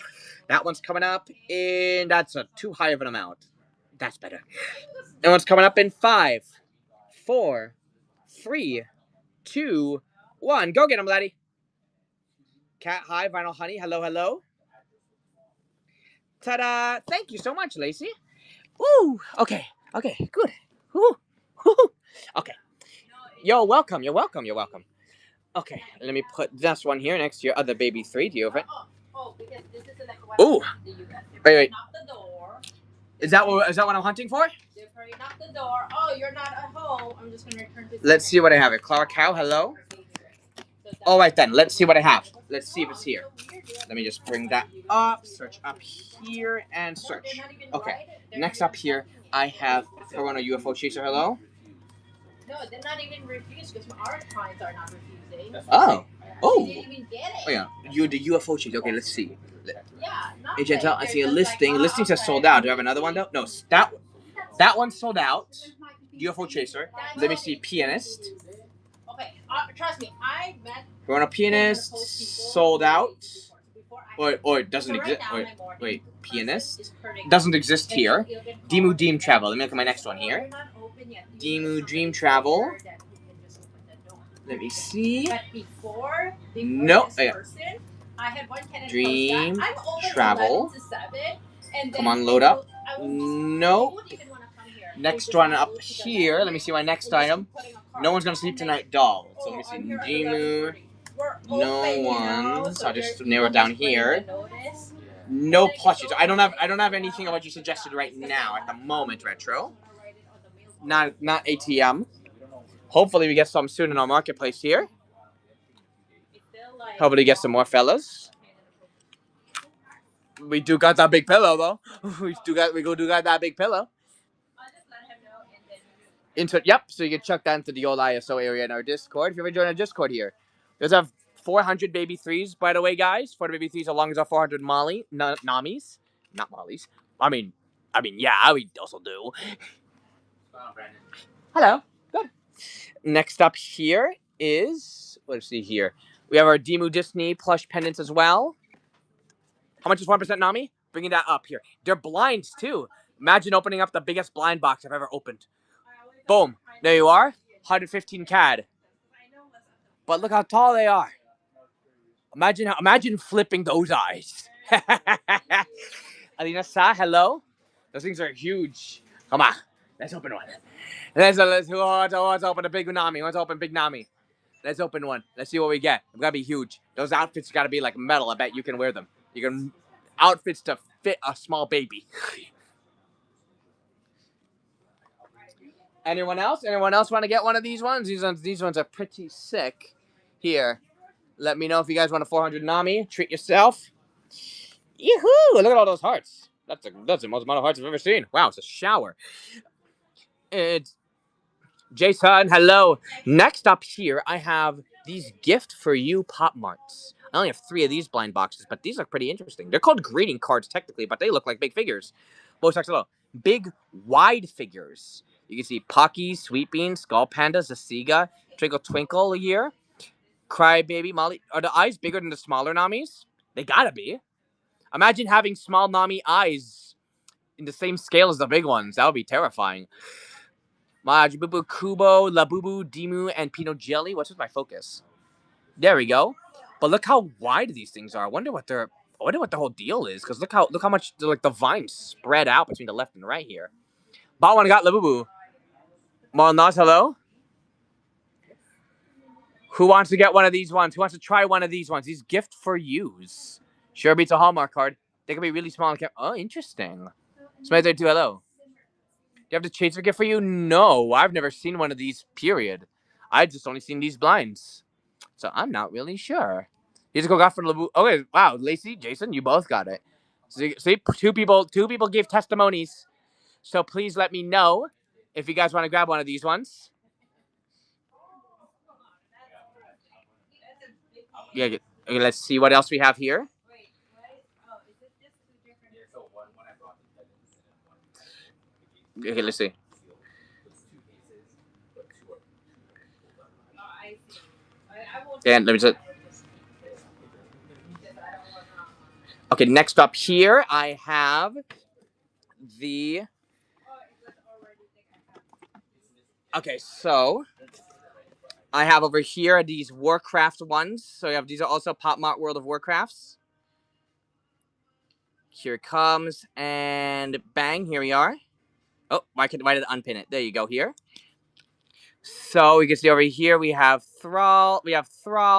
A: That one's coming up in... That's too high of an amount. That's better. That one's coming up in 5, 4, 3, 2, 1. Go get him, laddie. Cat, hi, Vinyl Honey. Hello, hello. Ta-da! Thank you so much, Lacey. Woo! Okay, good. Woo! Okay. You're welcome. Okay, let me put this one here next to your other baby 3. Do you have it? Ooh! Wait. Is that what I'm hunting for?
B: Knock the door. Oh, you're not at home. I'm just gonna return to...
A: Let's see what I have here. Clara Cow, hello? All right, then. Let's see what I have. Let's see if it's here. Let me just bring that up. Search up here and search. Okay. Next up here, I have Hirono UFO Chaser, hello?
B: No, they're not even refused because our clients are not refusing.
A: Oh.
B: They didn't even get it.
A: Oh, yeah. You the UFO Chaser. Okay, let's see.
B: Yeah, not
A: Agent, I see a listing.
B: Like,
A: Listing says sold out. Do I have another one, though? No, that one's sold out. UFO Chaser. Let me see. Pianist.
B: Okay, trust me, I met...
A: Hirono Pianist. Sold out. Or it doesn't exist. Wait. Pianist. Doesn't exist here. Dimu Dream Travel. Let me look at my next one here. Dimu Dream Travel. Let me see.
B: But before
A: nope.
B: This person, I had one
A: Dream Travel. Come on, load up. Nope. Next one up here. Let me see my next item. No one's gonna sleep tonight, doll. So let me see. Dimu. No one. So I'll just narrow it down here. No plushies. I don't have anything of what you suggested right now at the moment, Retro. Not ATM. Hopefully we get some soon in our marketplace here. Hopefully get some more fellas. We do got that big pillow though. We do got that big pillow. Yep, so you can chuck that into the old ISO area in our Discord. If you ever join our Discord here. There's our 400 baby 3s, by the way, guys. 400 baby 3s along with our 400 Namis. Not Molly's. I mean, yeah, we also do. Hello. Good. Next up here is, let's see here. We have our Dimu Disney plush pendants as well. How much is 1% Nami? Bringing that up here. They're blinds too. Imagine opening up the biggest blind box I've ever opened. Boom. There you are. 115 CAD. But look how tall they are. Imagine flipping those eyes. Alina Sa, hello. Those things are huge. Come on. Let's open one. Let's open a big Nami. Let's open big Nami. Let's open one. Let's see what we get. It's gotta be huge. Those outfits gotta be like metal. I bet you can wear them. You can. outfits to fit a small baby. Anyone else? Anyone else want to get one of these ones? These ones are pretty sick. Here, let me know if you guys want a 400 Nami. Treat yourself. Yoo-hoo! Look at all those hearts. That's the most amount of hearts I've ever seen. Wow, it's a shower. It's Jason, hello. Next up here, I have these gift for you Pop Marts. I only have 3 of these blind boxes, but these look pretty interesting. They're called greeting cards technically, but they look like big figures. Big, wide figures. You can see Pocky, Sweet Bean, Skull Panda, Zasiga, Twinkle Twinkle here, Crybaby, Molly. Are the eyes bigger than the smaller Namis? They gotta be. Imagine having small Nami eyes in the same scale as the big ones. That would be terrifying. Majibubu, Kubo, Labubu, Dimu, and Pinot Jelly. What's with my focus? There we go. But look how wide these things are. I wonder what the whole deal is. Because look how much like the vines spread out between the left and right here. Bought one, got Labubu. Malnas, hello. Who wants to get one of these ones? Who wants to try one of these ones? These gift for yous. Sure beats a Hallmark card. They can be really small. Oh, interesting. Somebody there too. Hello. Do you have the chaser gift for you? No, I've never seen one of these. Period. I've just only seen these blinds, so I'm not really sure. Here's a go got for Labu. Okay, wow, Lacey, Jason, you both got it. See, two people gave testimonies. So please let me know if you guys want to grab one of these ones. Yeah, okay, let's see what else we have here. Okay, let's see. And let me just. Okay, next up here, I have the. Okay, so I have over here these Warcraft ones. So these are also Pop Mart World of Warcrafts. Here it comes, and bang, here we are. Oh, why did I unpin it? There you go, here. So you can see over here we have Thrall,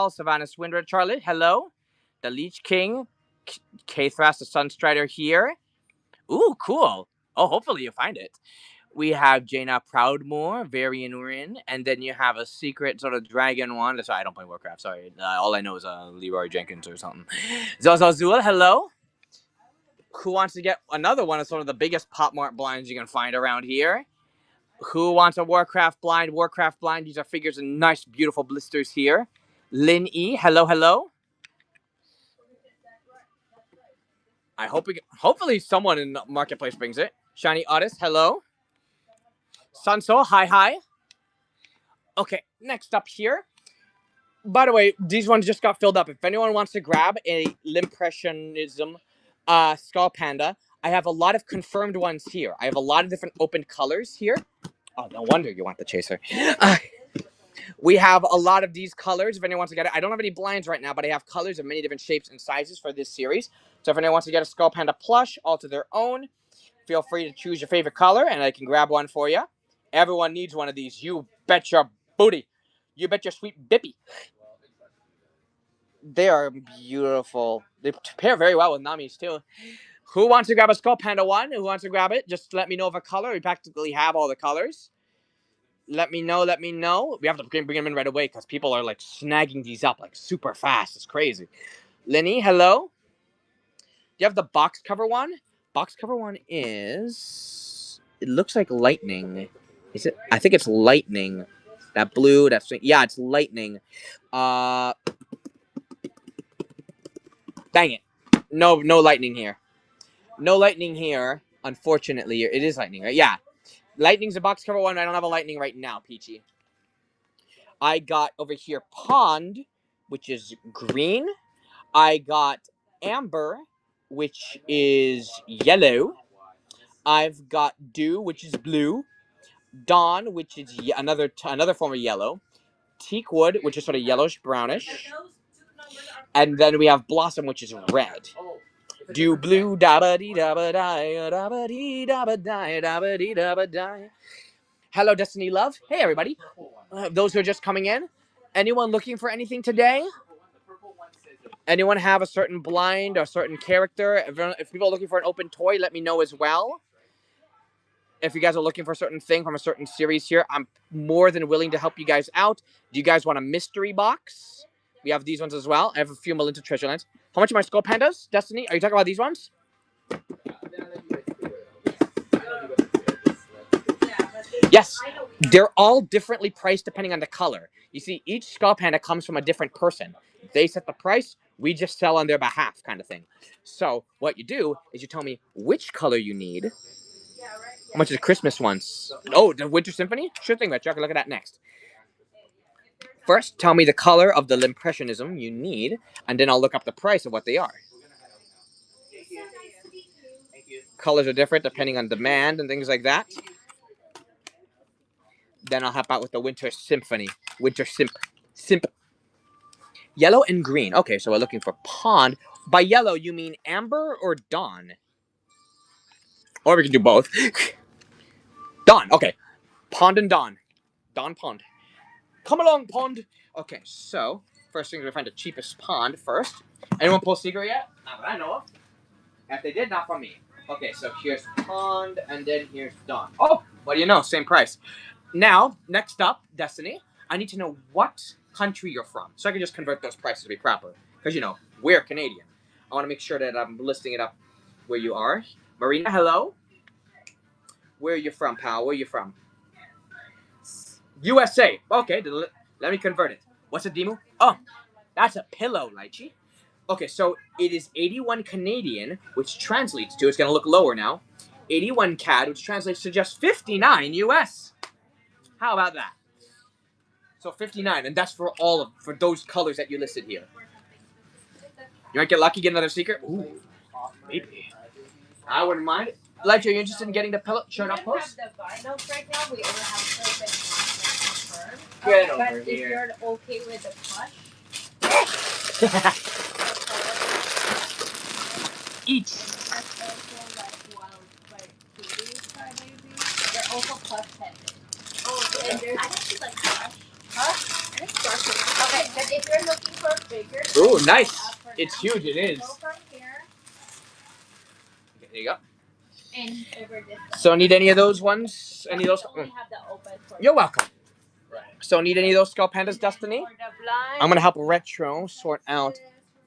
A: Savannah Swindler, Charlotte, hello. The Leech King, K-Thras, the Sunstrider here. Ooh, cool. Oh, hopefully you find it. We have Jaina Proudmoore, Varian Urin, and then you have a secret sort of dragon one. That's why I don't play Warcraft, sorry. All I know is Leroy Jenkins or something. Zazazul, hello. Who wants to get another one of sort of the biggest Pop Mart blinds you can find around here? Who wants a Warcraft blind? Warcraft blind. These are figures in nice, beautiful blisters here. Lin E, hello, hello. Hopefully someone in the marketplace brings it. Shiny Otis, hello. Sanso, hi. Okay, next up here. By the way, these ones just got filled up. If anyone wants to grab a Limpressionism Skull Panda, I have a lot of confirmed ones here. I have a lot of different open colors here. Oh, no wonder you want the chaser. We have a lot of these colors if anyone wants to get it. I don't have any blinds right now, but I have colors of many different shapes and sizes for this series. So if anyone wants to get a Skull Panda plush all to their own, feel free to choose your favorite color, and I can grab one for you. Everyone needs one of these. You bet your booty. You bet your sweet bippy. They are beautiful. They pair very well with Nami's too. Who wants to grab a Skull Panda one? Who wants to grab it? Just let me know of a color. We practically have all the colors. Let me know. We have to bring them in right away because people are like snagging these up like super fast. It's crazy. Lenny, hello. Do you have the box cover one? Box cover one is. It looks like lightning. Is it? I think it's lightning. That blue. Yeah, it's lightning. Dang it. No lightning here. No lightning here. Unfortunately, it is lightning, right? Yeah. Lightning's a box cover one. I don't have a lightning right now, Peachy. I got over here Pond, which is green. I got Amber, which is yellow. I've got Dew, which is blue. Dawn, which is another form of yellow. Teakwood, which is sort of yellowish brownish. And then we have Blossom, which is red. Do blue dabba dee dabba die dabba dee dabba die dabba dee dabba die. Hello, Destiny Love. Hey, everybody. Those who are just coming in. Anyone looking for anything today? Anyone have a certain blind or a certain character? If people are looking for an open toy, let me know as well. If you guys are looking for a certain thing from a certain series here, I'm more than willing to help you guys out. Do you guys want a mystery box? We have these ones as well. I have a few Melinda treasure lands. How much are my Skull Pandas, Destiny? Are you talking about these ones? Yes. They're all differently priced depending on the color. You see, each Skull Panda comes from a different person. They set the price, we just sell on their behalf, kind of thing. So what you do is you tell me which color you need. How much are the Christmas ones? Oh, the Winter Symphony? Sure thing, Retro. I can look at that next. First, tell me the color of the Impressionism you need, and then I'll look up the price of what they are. Colors are different depending on demand and things like that. Then I'll help out with the Winter Symphony. Winter Simp. Yellow and green. Okay, so we're looking for pond. By yellow, you mean amber or dawn? Or we can do both. Dawn. Okay. Pond and dawn. Dawn pond. Come along, pond. Okay, so first thing, we find the cheapest pond first. Anyone pull secret yet? Not that I know of. If they did, not from me. Okay, so here's pond, and then here's dawn. Oh, what do you know? Same price. Now, next up, Destiny, I need to know what country you're from, so I can just convert those prices to be proper. Because, you know, we're Canadian. I want to make sure that I'm listing it up where you are. Marina, hello? Where are you from, pal? Where are you from? USA. Okay, let me convert it. What's a Dimu? Oh, that's a pillow, Lychee. Okay, so it is 81 Canadian, which translates to, it's going to look lower now, 81 CAD, which translates to just 59 US. How about that? So 59, and that's for for those colors that you listed here. You might get lucky, get another secret. Ooh, maybe. I wouldn't mind it. Lychee, are you interested in getting the pillow shirt off post?
B: We don't have the vinyls right now. We only have open ones.
A: Get
B: but
A: over
B: if
A: here.
B: you're okay with the plush,
A: Each.
B: that's also like wild, like cuties, maybe. They're also plush pendant. Oh, and there's. I think she's like plush. Huh? I think plush. Okay, but if you're looking for bigger.
A: Ooh, nice. It's huge. It is.
B: Go from here.
A: Okay, there you go.
B: And over this.
A: So need any of those ones? Any of those?
B: We only have the open for
A: You're welcome. Right. So need any of those Skull Pandas, Destiny?
B: blind,
A: I'm gonna help Retro sort out.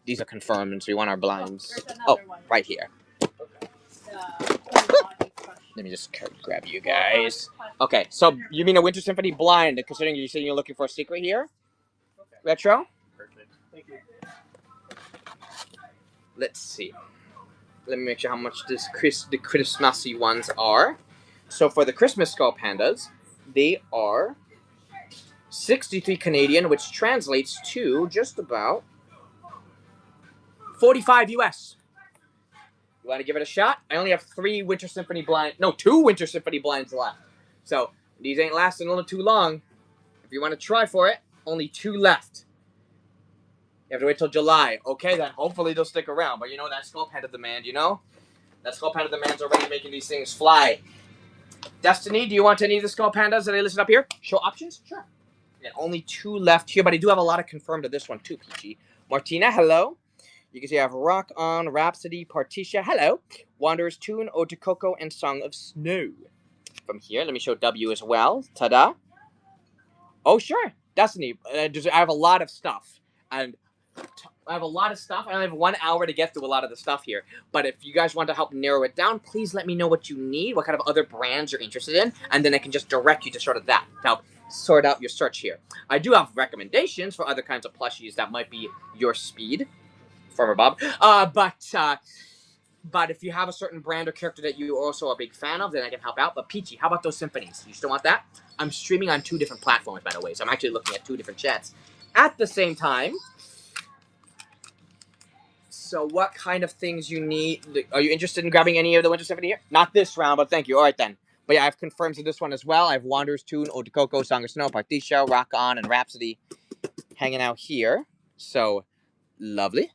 A: These are confirmed, and so we want our blinds. Oh, right here. Let me just grab you guys. Okay, so you mean a Winter Symphony blind, considering you said you're looking for a secret here? Retro?
C: Perfect. Thank you.
A: Let's see. Let me make sure how much the Christmassy ones are. So for the Christmas Skull Pandas, they are 63 Canadian, which translates to just about 45 US. You want to give it a shot? I only have 2 Winter Symphony blinds left. So these ain't lasting a little too long. If you want to try for it, only 2 left. You have to wait till July. Okay, then hopefully they'll stick around. But you know that Skull Panda demand, you know? That Skull Panda demand's already making these things fly. Destiny, do you want any of the Skull Pandas that I listed up here? Show options? Sure. Yeah, only 2 left here, but I do have a lot of confirmed of this one too, Peachy. Martina, hello. You can see I have Rock On, Rhapsody, Partitia, hello. Wanderer's Tune, Ode to Coco, and Song of Snow. From here, let me show W as well. Ta-da. Oh, sure. Destiny, I have a lot of stuff. And I have a lot of stuff. I only have 1 hour to get through a lot of the stuff here. But if you guys want to help narrow it down, please let me know what you need, what kind of other brands you're interested in, and then I can just direct you to sort of that to help sort out your search here. I do have recommendations for other kinds of plushies that might be your speed. Former Bob. But if you have a certain brand or character that you're also a big fan of, then I can help out. But Peachy, how about those symphonies? You still want that? I'm streaming on 2 different platforms, by the way, so I'm actually looking at 2 different chats at the same time. So what kind of things you need? Are you interested in grabbing any of the Winter Symphony here? Not this round, but thank you. All right, then. But yeah, I've confirmed to this one as well. I have Wanderer's Tune, Ode to Coco, Song of Snow, Partitia, Rock On, and Rhapsody hanging out here. So, lovely.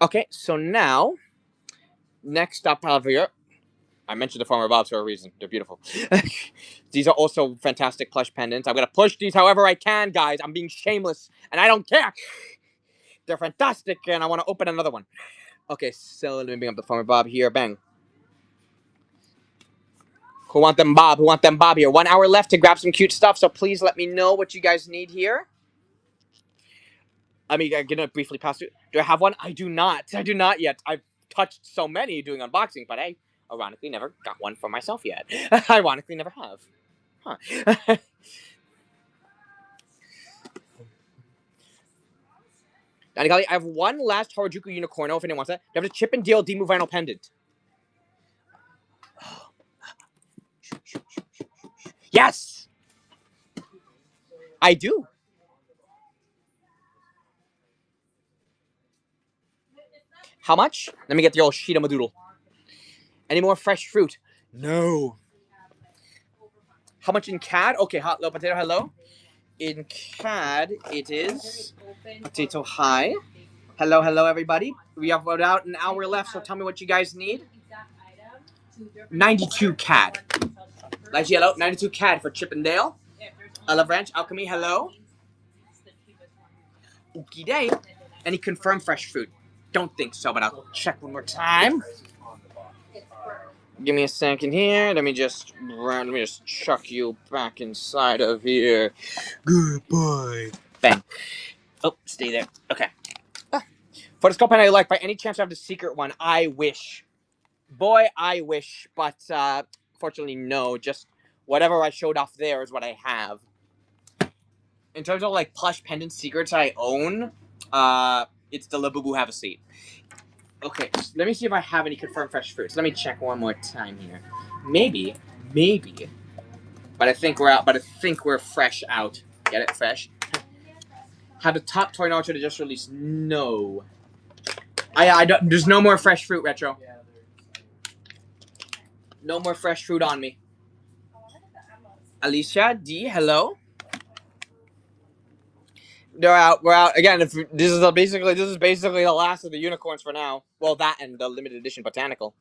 A: Okay, so now, next up, however, I mentioned the former Bobs for a reason. They're beautiful. These are also fantastic plush pendants. I'm going to push these however I can, guys. I'm being shameless, and I don't care. They're fantastic, and I want to open another one. Okay, so let me bring up the phone with Bob here. Bang. Who want them Bob? Who want them Bob here? 1 hour left to grab some cute stuff, so please let me know what you guys need here. I'm gonna briefly pass through. Do I have one? I do not. I do not yet. I've touched so many doing unboxing, but I ironically never got one for myself yet. Ironically, never have. Huh. I have one last Harajuku Unicorno if anyone wants that. I have a Chip and Dale Demu Vinyl Pendant. Yes! I do. How much? Let me get the old Shida Madoodle. Any more fresh fruit? No. How much in CAD? Okay, hot low potato, hello. In CAD, it is potato high. Hello, hello, everybody. We have about an hour left, so tell me what you guys need. 92 CAD. Light yellow, 92 CAD for Chip and Dale. Love Ranch, Alchemy, hello. Okie day. Any confirmed fresh fruit? Don't think so, but I'll check one more time. Give me a second here. Let me just chuck you back inside of here. Goodbye. Bang. Oh, stay there. Okay. For the skull pen I like, by any chance I have the secret one, I wish. Boy, I wish. But, fortunately, no. Just whatever I showed off there is what I have. In terms of, like, plush pendant secrets I own, it's the Labubu Have a Seat. Okay, so let me see if I have any confirmed fresh fruits. Let me check one more time here. Maybe. But I think we're out. But I think we're fresh out. Get it? Fresh. Have the top toy Naruto to just released? No. I don't. There's no more fresh fruit, Retro. No more fresh fruit on me. Alicia D, hello. They're out. We're out again. If this is basically the last of the unicorns for now. Well, that and the limited edition botanical.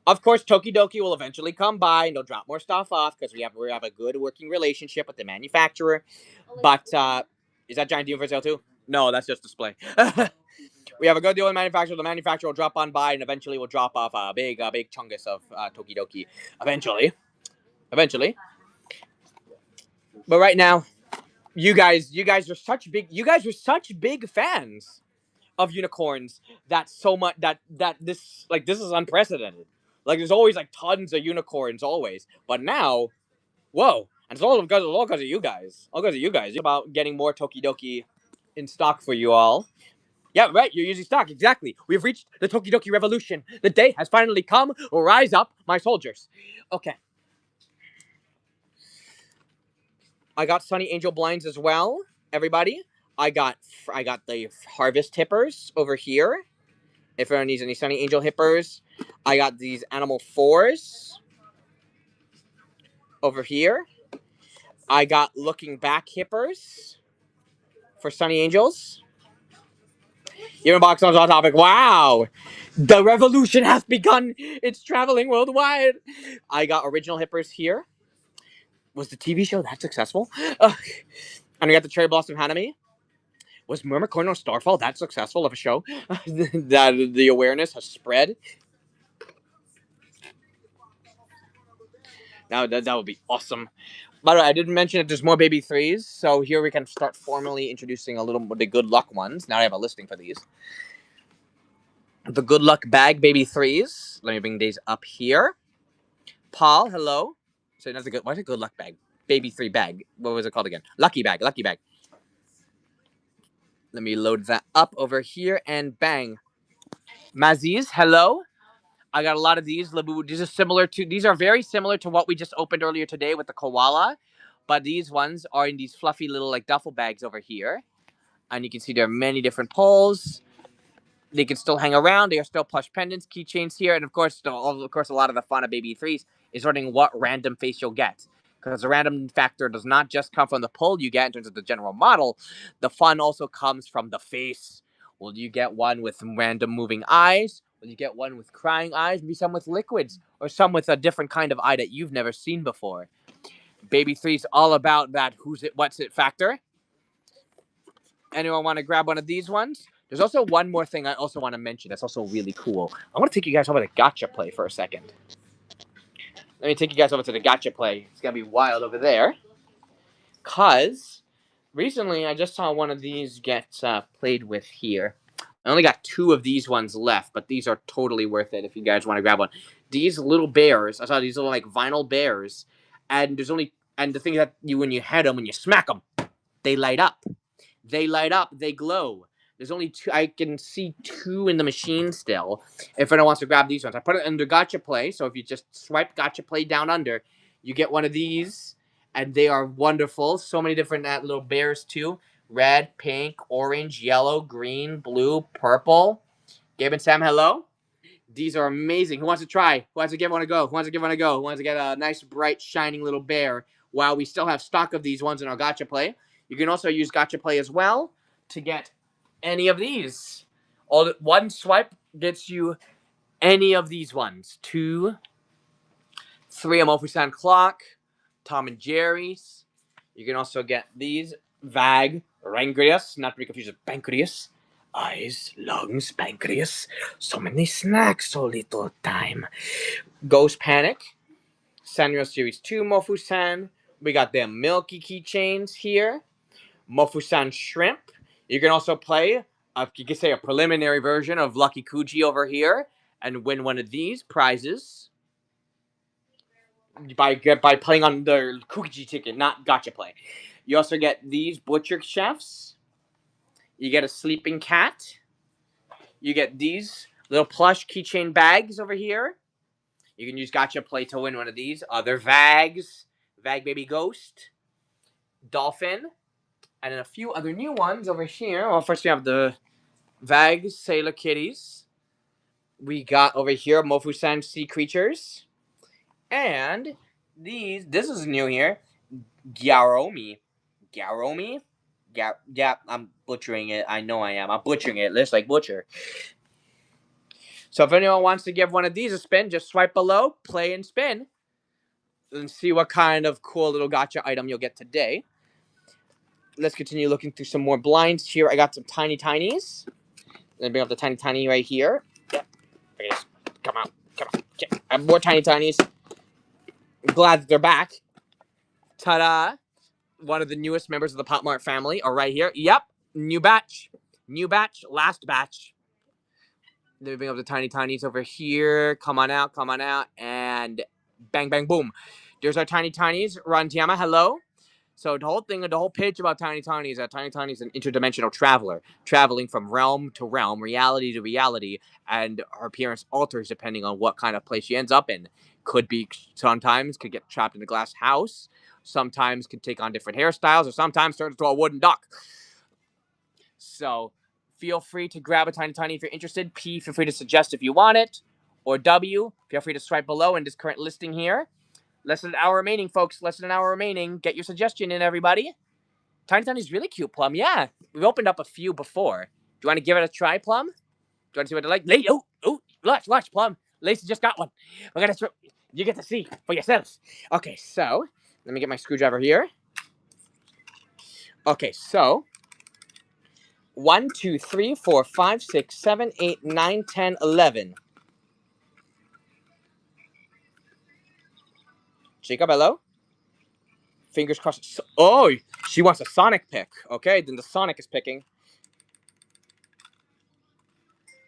A: Of course, Tokidoki will eventually come by and they'll drop more stuff off because we have a good working relationship with the manufacturer. But is that giant deal for sale too? No, that's just display. We have a good deal with the manufacturer. The manufacturer will drop on by and eventually will drop off a big chungus of Tokidoki. Eventually. But right now, you guys are such big fans of unicorns that so much that this is unprecedented. Like there's always like tons of unicorns always, but now, whoa! And it's all because of you guys. All because of you guys. About getting more Tokidoki in stock for you all. Yeah, right. You're using stock exactly. We've reached the Tokidoki revolution. The day has finally come. Rise up, my soldiers. Okay. I got Sonny Angel blinds as well. Everybody. I got the harvest hippers over here. If anyone needs any Sonny Angel hippers, I got these animal 4s over here. I got looking back hippers for Sonny Angels. Human box on topic. Wow, the revolution has begun. It's traveling worldwide. I got original hippers here. Was the TV show that successful? And I got the Cherry Blossom Hanami. Was Mermacorno Starfall that successful of a show? That the awareness has spread. Now that would be awesome. By the way, I didn't mention that there's more baby 3s, so here we can start formally introducing a little more the good luck ones. Now I have a listing for these. The good luck bag baby 3s. Let me bring these up here. Paul, hello. So that's a good. What's a good luck bag? Baby 3 bag. What was it called again? Lucky bag. Lucky bag. Let me load that up over here and bang. Maziz, hello. I got a lot of these. Labubu. These are very similar to what we just opened earlier today with the koala. But these ones are in these fluffy little like duffel bags over here. And you can see there are many different poles. They can still hang around. They are still plush pendants, keychains here. And of course, a lot of the fun of baby 3s is learning what random face you'll get. Because the random factor does not just come from the pull you get in terms of the general model. The fun also comes from the face. Will you get one with random moving eyes? Will you get one with crying eyes? Maybe some with liquids. Or some with a different kind of eye that you've never seen before. Baby 3's all about that who's it, what's it factor. Anyone want to grab one of these ones? There's also one more thing I also want to mention that's also really cool. I want to take you guys over to Gotcha Play for a second. Let me take you guys over to the Gotcha Play. It's going to be wild over there. Because recently I just saw one of these get played with here. I only got 2 of these ones left, but these are totally worth it if you guys want to grab one. These little bears, I saw these little like vinyl bears, and the thing that when you head them, when you smack them, they light up. They light up. They glow. There's only 2. I can see 2 in the machine still. If anyone wants to grab these ones, I put it under Gotcha Play. So if you just swipe Gotcha Play down under, you get one of these, and they are wonderful. So many different little bears too: red, pink, orange, yellow, green, blue, purple. Gabe and Sam, hello. These are amazing. Who wants to try? Who wants to give one a go? Who wants to give one a go? Who wants to get a nice, bright, shining little bear? While we still have stock of these ones in our Gotcha Play. You can also use Gotcha Play as well to get any of these. One swipe gets you any of these ones. 2, 3 a Mofusan clock, Tom and Jerry's. You can also get these Vag Rangrius, not to be confused with Pancreas. Eyes, lungs, pancreas. So many snacks, so little time. Ghost Panic. Sanrio Series 2 Mofusan. We got them Milky keychains here. Mofusan Shrimp. You can also play, you could say, a preliminary version of Lucky Kuji over here and win one of these prizes by playing on the Kuji ticket, not Gotcha Play. You also get these Butcher Chefs. You get a Sleeping Cat. You get these little plush keychain bags over here. You can use Gotcha Play to win one of these. Other Vags. Vag Baby Ghost. Dolphin. And then a few other new ones over here. Well, first we have the Vag Sailor Kitties. We got over here Mofusan Sea Creatures. And this is new here. Gyaromi. Gyaromi? Yeah, I'm butchering it. I know I am. I'm butchering it. Looks like butcher. So if anyone wants to give one of these a spin, just swipe below, play and spin, and see what kind of cool little gotcha item you'll get today. Let's continue looking through some more blinds here. I got some tiny tinies. Let me bring up the tiny right here. Yep. Okay, come on. Okay. I have more tiny tinies. I'm glad that they're back. Ta-da. One of the newest members of the Pop Mart family are right here. Yep. New batch. Last batch. Let me bring up the tiny tinies over here. Come on out. And bang, bang, boom. There's our tiny tinies. Rantiama, hello. So the whole pitch about Tiny Tiny is that Tiny Tiny is an interdimensional traveler, traveling from realm to realm, reality to reality, and her appearance alters depending on what kind of place she ends up in. Sometimes could get trapped in a glass house, sometimes could take on different hairstyles, or sometimes turn into a wooden duck. So feel free to grab a Tiny Tiny if you're interested. P, feel free to suggest if you want it. Or W, feel free to swipe below in this current listing here. Less than an hour remaining, folks. Less than an hour remaining. Get your suggestion in, everybody. Tiny Tiny's really cute, Plum. Yeah. We've opened up a few before. Do you want to give it a try, Plum? Do you want to see what they're like? Watch, Plum. Lacey just got one. You get to see for yourself. Okay, so let me get my screwdriver here. Okay, so 1, 2, 3, 4, 5, 6, 7, 8, 9, 10, 11. Jacob, hello? Fingers crossed. Oh, she wants a Sonic pick. Okay, then the Sonic is picking.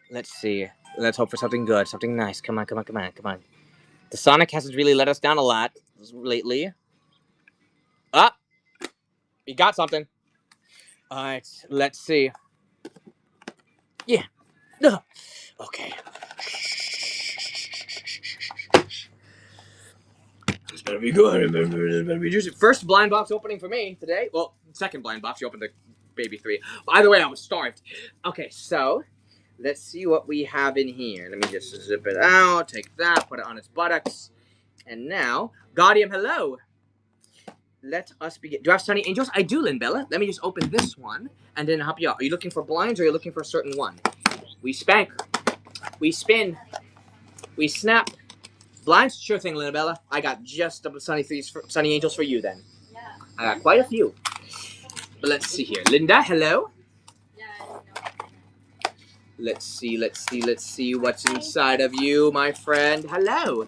A: Let's see. Let's hope for something good, something nice. Come on. The Sonic hasn't really let us down a lot lately. Ah! We got something. Alright, let's see. Yeah. Okay. This better be good. This better be juicy. First blind box opening for me today. Well, second blind box. You opened the baby 3. Either way, I was starved. Okay, so let's see what we have in here. Let me just zip it out. Take that. Put it on its buttocks. And now, Guardian, hello. Let us begin. Do I have Sunny Angels? I do, Linbella. Let me just open this one and then help you out. Are you looking for blinds or are you looking for a certain one? We spank. We spin. We snap. Blinds? Sure thing, Linabella. I got just the Sunny Angels for you then.
B: Yeah.
A: I got quite a few. But let's see here. Linda, hello.
B: Yeah,
A: Let's see what's inside of you, my friend. Hello.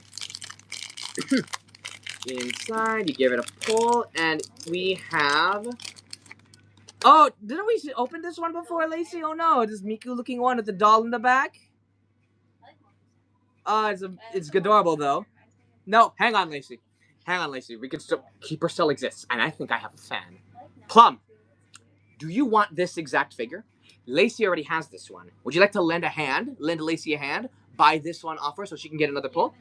A: Inside, you give it a pull, and we have... Oh, didn't we open this one before, Lacey? Oh no, this Miku-looking one with the doll in the back. It's adorable though. No, hang on, Lacey. Hang on, Lacey. We can still... Keeper still exists, and I think I have a fan. Plum, do you want this exact figure? Lacey already has this one. Would you like to lend Lacey a hand, buy this one off her so she can get another pull?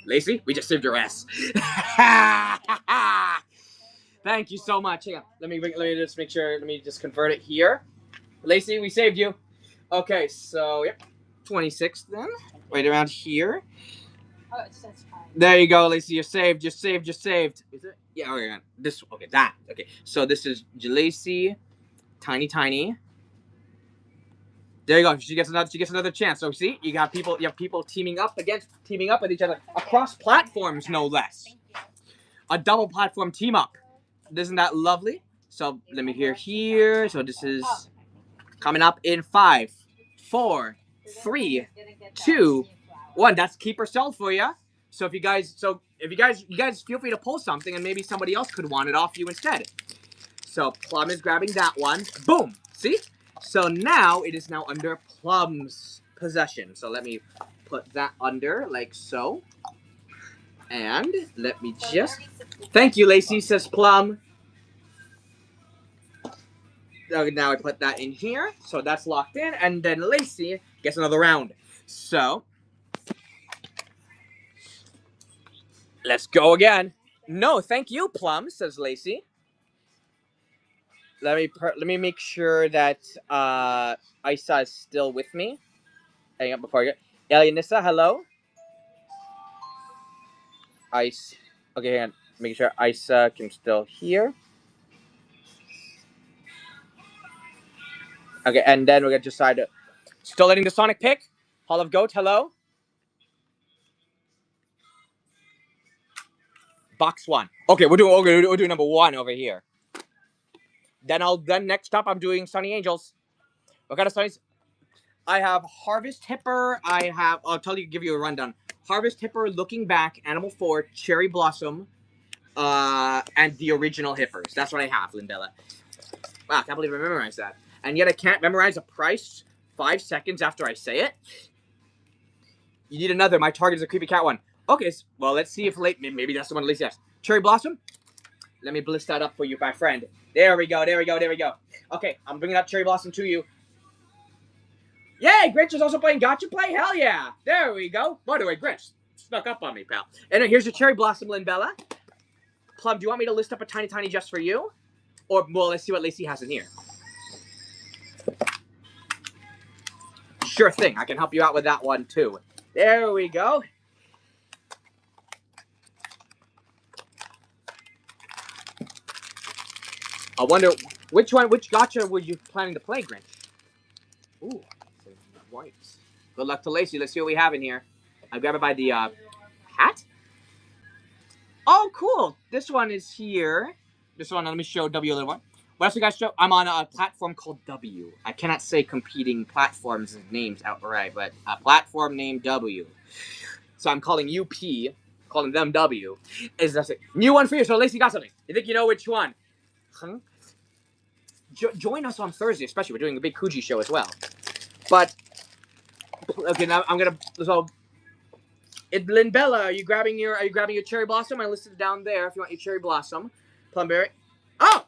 A: Lacey, we just saved your ass. Thank you so much. Hang on. Let me just make sure. Let me just convert it here. Lacey, we saved you. Okay, so yep, 26 then. Right around here.
B: Oh, it says 5.
A: There you go, Lacey. You're saved. You're saved. Is it? Yeah. Okay. This. Okay. That. Okay. So this is Lacey, Tiny. There you go. She gets another chance. So see, you have people teaming up with each other across platforms, no less. A double platform team up. Isn't that lovely? So let me hear here. So this is coming up in 5, 4, 3, 2, 1. That's keeper stealth for you. So if you guys feel free to pull something, and maybe somebody else could want it off you instead. So Plum is grabbing that one. Boom. See? So now it is now under Plum's possession. So let me put that under like so. And let me just... Thank you, Lacey, says Plum. Now I put that in here. So that's locked in. And then Lacey gets another round. So let's go again. No, thank you, Plum, says Lacey. Let me make sure that Isa is still with me. Hang up before I get... Elianissa, hello? Ice. Okay, hang on. Making sure Isa can still hear. Okay, and then we're gonna decide. Still letting the Sonic pick. Hall of Goat, hello. Box 1. Okay, we're doing number 1 over here. Then next up I'm doing Sunny Angels. What kind of Sunnies? I have Harvest Hipper. Give you a rundown. Harvest Hipper, Looking Back, Animal 4, Cherry Blossom, and the original Hippers. That's what I have, Lindella. Wow, I can't believe I memorized that. And yet I can't memorize a price 5 seconds after I say it. You need another. My target is a creepy cat one. Okay, well, let's see if maybe that's the one Lacey has. Cherry Blossom. Let me bliss that up for you, my friend. There we go. Okay, I'm bringing up Cherry Blossom to you. Yay, Grinch is also playing Gotcha Play? Hell yeah. There we go. By the way, Grinch snuck up on me, pal. And here's your Cherry Blossom, Lynbella. Plum, do you want me to list up a tiny just for you? Or, well, let's see what Lacey has in here. Sure thing. I can help you out with that one, too. There we go. I wonder, which Gotcha were you planning to play, Grinch? Ooh, whites. Good luck to Lacey. Let's see what we have in here. I grab it by the hat. Oh, cool. This one is here. This one, let me show W a little more. What else you guys show? I'm on a platform called W. I cannot say competing platforms names outright, but a platform named W. So I'm calling UP, calling them W. Is that it? New one for you. So Lacey got something. You think you know which one? Huh? Join us on Thursday, especially. We're doing a big Kuji show as well. But okay, now I'm gonna. So, Lynbella, are you grabbing your Cherry Blossom? I listed it down there. If you want your Cherry Blossom, Plumberry. Oh,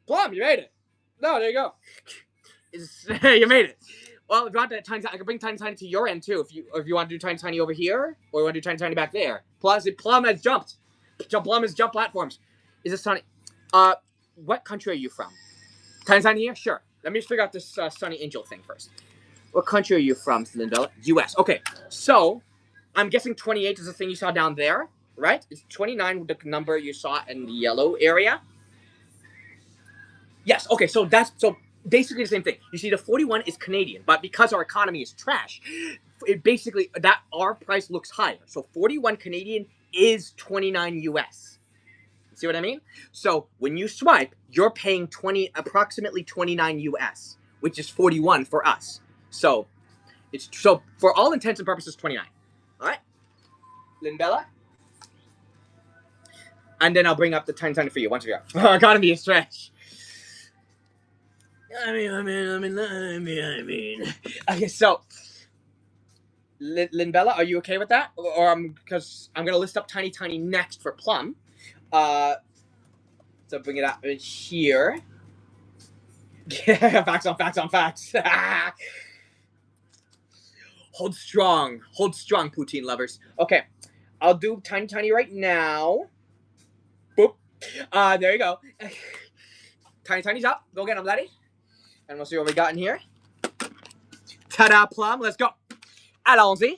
A: Plum, you made it. No, there you go. You made it. Well, if you want that Tiny, I can bring Tiny to your end too. If you want to do Tiny over here, or you want to do Tiny back there. Plus, Plum has jumped. Plum has jumped platforms. Is this Sonny? What country are you from? Tiny here? Sure. Let me just figure out this Sunny Angel thing first. What country are you from, Lindella? U.S. Okay, so I'm guessing 28 is the thing you saw down there, right? Is 29 the number you saw in the yellow area? Yes. Okay, so basically the same thing. You see, the 41 is Canadian, but because our economy is trash, it basically that our price looks higher. So 41 Canadian is 29 U.S. See what I mean? So when you swipe, you're paying approximately 29 US, which is 41 for us. So It's so for all intents and purposes 29. All right, Linbella. And then I'll bring up the Tiny for you once we are. Gotta be a stretch. I mean. Okay, so Linbella, are you okay with that? Or because I'm gonna list up Tiny next for Plum. So bring it up here. Yeah, facts on facts. Hold strong, poutine lovers. Okay, I'll do Tiny right now. Boop. There you go. Tiny's up. Go get him, laddie. And we'll see what we got in here. Ta-da, Plum. Let's go. Allons-y.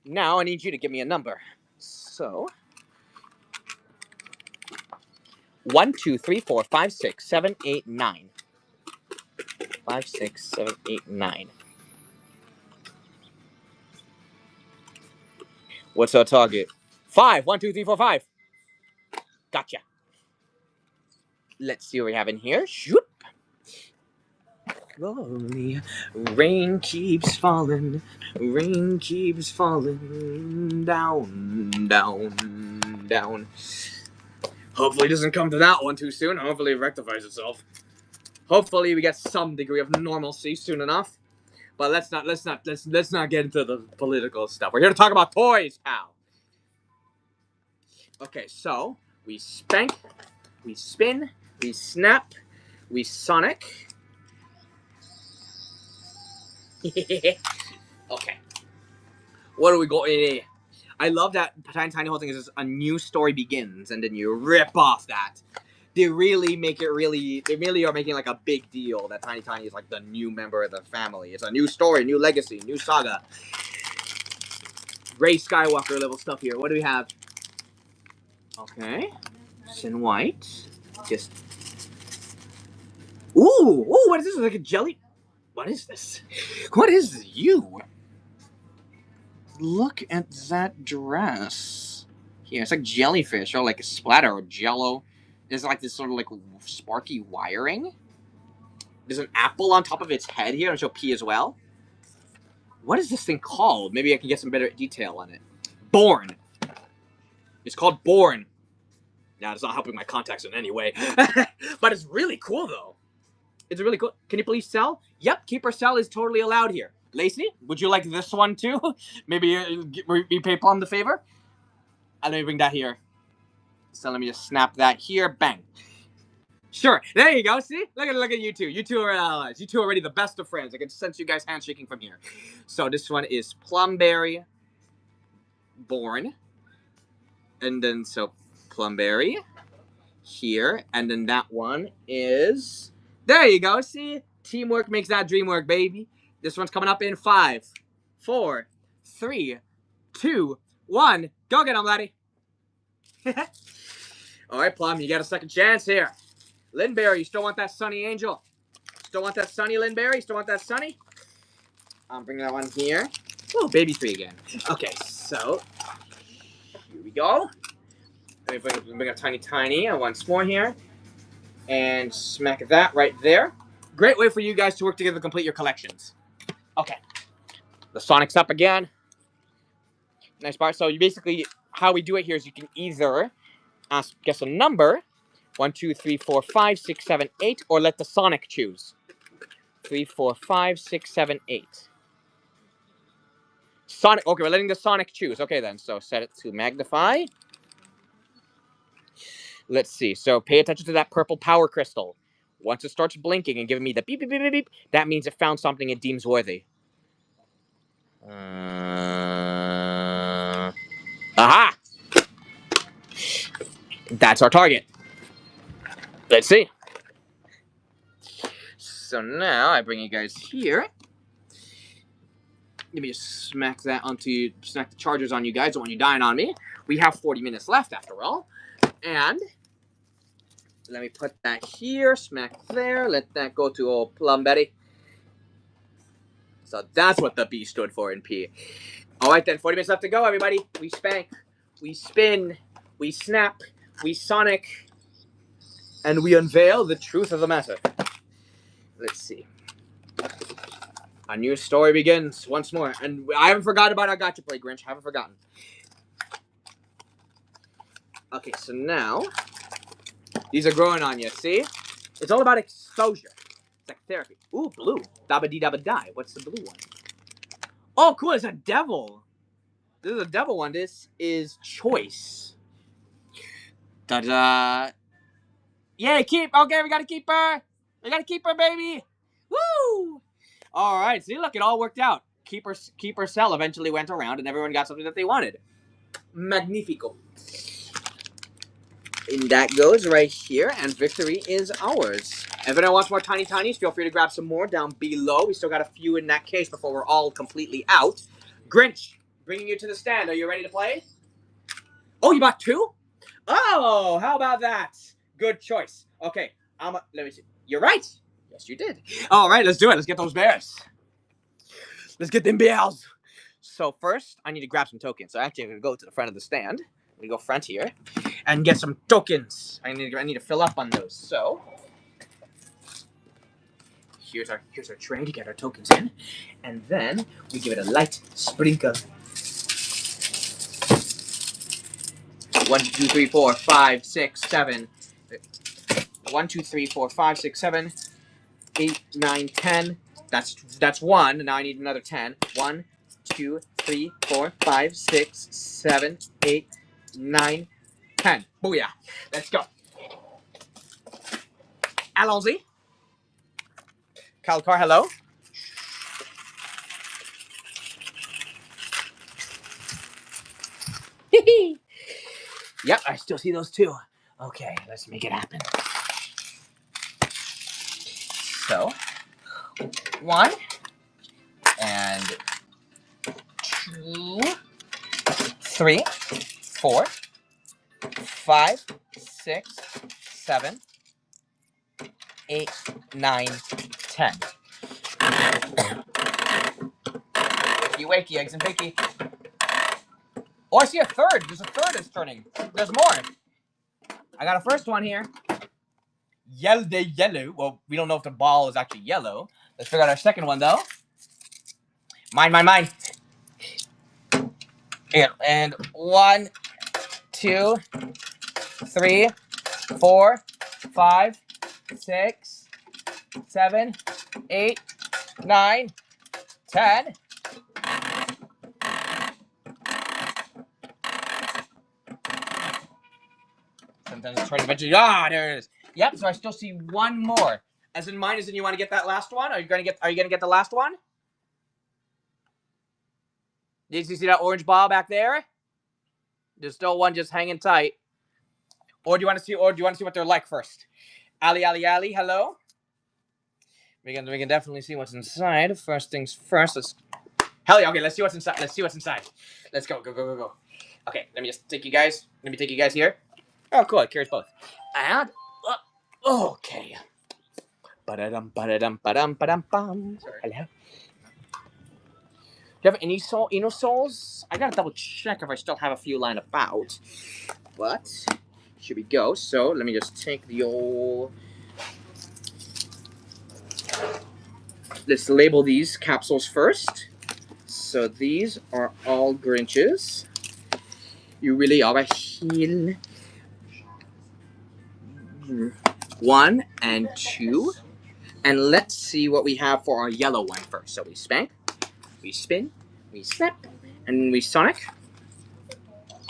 A: Now I need you to give me a number. So 1, 2, 3, 4, 5, 6, 7, 8, 9. 5, 6, 7, 8, 9. What's our target? 5. 1, 2, 3, 4, 5. Gotcha. Let's see what we have in here. Shoop. Slowly, rain keeps falling. Rain keeps falling down, down, down. Hopefully it doesn't come to that one too soon. Hopefully it rectifies itself. Hopefully we get some degree of normalcy soon enough. But let's not get into the political stuff. We're here to talk about toys, pal. Okay, so we spank, we spin, we snap, we Sonic. Okay. What are we going? I love that Tiny whole thing is a new story begins, and then you rip off that. They really make it they really are making like a big deal that Tiny is like the new member of the family. It's a new story, new legacy, new saga. Ray Skywalker level stuff here. What do we have? Okay. Sin White. Just. Ooh, what is this? Like a jelly? What is this? What is you? Look at that dress. Here, it's like jellyfish or like a splatter or jello. There's like this sort of like sparky wiring. There's an apple on top of its head here, and she'll pee as well. What is this thing called? Maybe I can get some better detail on it. Born. It's called Born. Now, it's not helping my contacts in any way. But it's really cool, though. It's really cool. Can you please sell? Yep, keep or sell is totally allowed here. Lacey, would you like this one, too? Maybe you pay Plum the favor? Let me bring that here. So let me just snap that here. Bang. Sure. There you go. See? Look at you two. You two are allies. You two are already the best of friends. I can sense you guys handshaking from here. So this one is Plumberry Born. And then so Plumberry here. And then that one is... There you go. See? Teamwork makes that dream work, baby. This one's coming up in 5, 4, 3, 2, 1. Go get him, laddie. All right, Plum, you got a second chance here. Linberry, you still want that Sonny Angel? Still want that Sonny, Linberry? Still want that Sonny? I'm bringing that one here. Oh, baby 3 again. Okay, so here we go. Let me bring up Tiny once more here. And smack that right there. Great way for you guys to work together to complete your collections. Okay. The Sonic's up again. Nice part. So you basically, how we do it here is you can either guess a number, 1, 2, 3, 4, 5, 6, 7, 8, or let the Sonic choose. 3, 4, 5, 6, 7, 8. Sonic. Okay, we're letting the Sonic choose. Okay, then. So set it to magnify. Let's see. So pay attention to that purple power crystal. Once it starts blinking and giving me the beep, beep, beep, beep, beep, that means it found something it deems worthy. Aha! That's our target. Let's see. So now I bring you guys here. Let me just smack the chargers on you guys. Don't want you dying on me. We have 40 minutes left after all. And let me put that here. Smack there. Let that go to old Plum Betty. So that's what the B stood for in P. All right, then. 40 minutes left to go, everybody. We spank. We spin. We snap. We Sonic. And we unveil the truth of the matter. Let's see. A new story begins once more. And I haven't forgotten about our gotcha play, Grinch. I haven't forgotten. Okay, so now, these are growing on you, see? It's all about exposure. It's like therapy. Ooh, blue. Dabba-dee-dabba-die. What's the blue one? Oh, cool, it's a devil. This is a devil one. This is choice. Da-da. Yay, keep. Okay, we got a keeper. We got a keeper, baby. Woo! All right, see, look, it all worked out. Keeper cell eventually went around, and everyone got something that they wanted. Magnifico. And that goes right here, and victory is ours. If anyone wants more Tiny Tinies, feel free to grab some more down below. We still got a few in that case before we're all completely out. Grinch, bringing you to the stand. Are you ready to play? Oh, you bought 2? Oh, how about that? Good choice. Okay, let me see. You're right. Yes, you did. All right, let's do it. Let's get those bears. Let's get them bears. So first, I need to grab some tokens. So actually, I'm going to go to the front of the stand. We go front here and get some tokens. I need to fill up on those. So here's our tray to get our tokens in, and then we give it a light sprinkle. 1, 2, 3, 4, 5, 6, 7. 1, 2, 3, 4, 5, 6, 7, 8, 9, 10. That's 1. Now I need another 10. 1, 2, 3, 4, 5, 6, 7, 8, 9, 10. Booyah! Let's go. Allons-y. Calcar, hello. Yep, I still see those 2. Okay, let's make it happen. So, 1 and 2, 3, 4, 5, 6, 7, 8, 9, 10. Wakey, wakey, eggs and bakey. Oh, I see a third. There's a third that's turning. There's more. I got a first one here. Yellow. Well, we don't know if the ball is actually yellow. Let's figure out our second one, though. Mine. And 1, 2, 3, 4, 5, 6, 7, 8, 9, 10. Sometimes it's trying to eventually. Ah, there it is. Yep. So I still see 1 more. As in mine, as in you want to get that last one? Are you gonna get the last one? Did you see that orange ball back there? There's still one just hanging tight. Or do you want to see what they're like first? Ali, hello. We can definitely see what's inside. First things first. Hell yeah. Okay, let's see what's inside. Let's go. Okay, let me take you guys here. Oh, cool. It carries both. And okay. Ba-da-dum. Hello. Do you have any souls? I gotta double check if I still have a few lying about. But here we go. So let me just take the old. Let's label these capsules first. So these are all Grinches. You really are a heel. 1 and 2. And let's see what we have for our yellow one first. So we spank, we spin, we snap, and we sonic.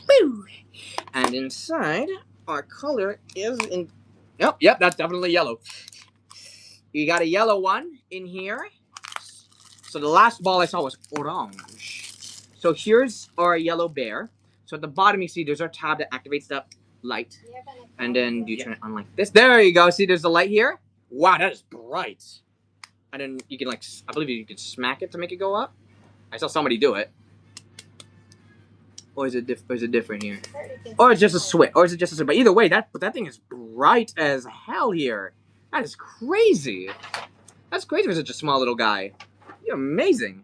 A: Woo! And inside, our color is in. Yep, that's definitely yellow. You got a yellow one in here. So the last ball I saw was orange. So here's our yellow bear. So at the bottom you see there's our tab that activates the light. And then you turn it on like this. There you go. See, there's the light here. Wow, that is bright. And then you can I believe you can smack it to make it go up. I saw somebody do it. Or is it different here? Or it's just a switch. But either way, that thing is bright as hell here. That is crazy. That's crazy for such a small little guy. You're amazing.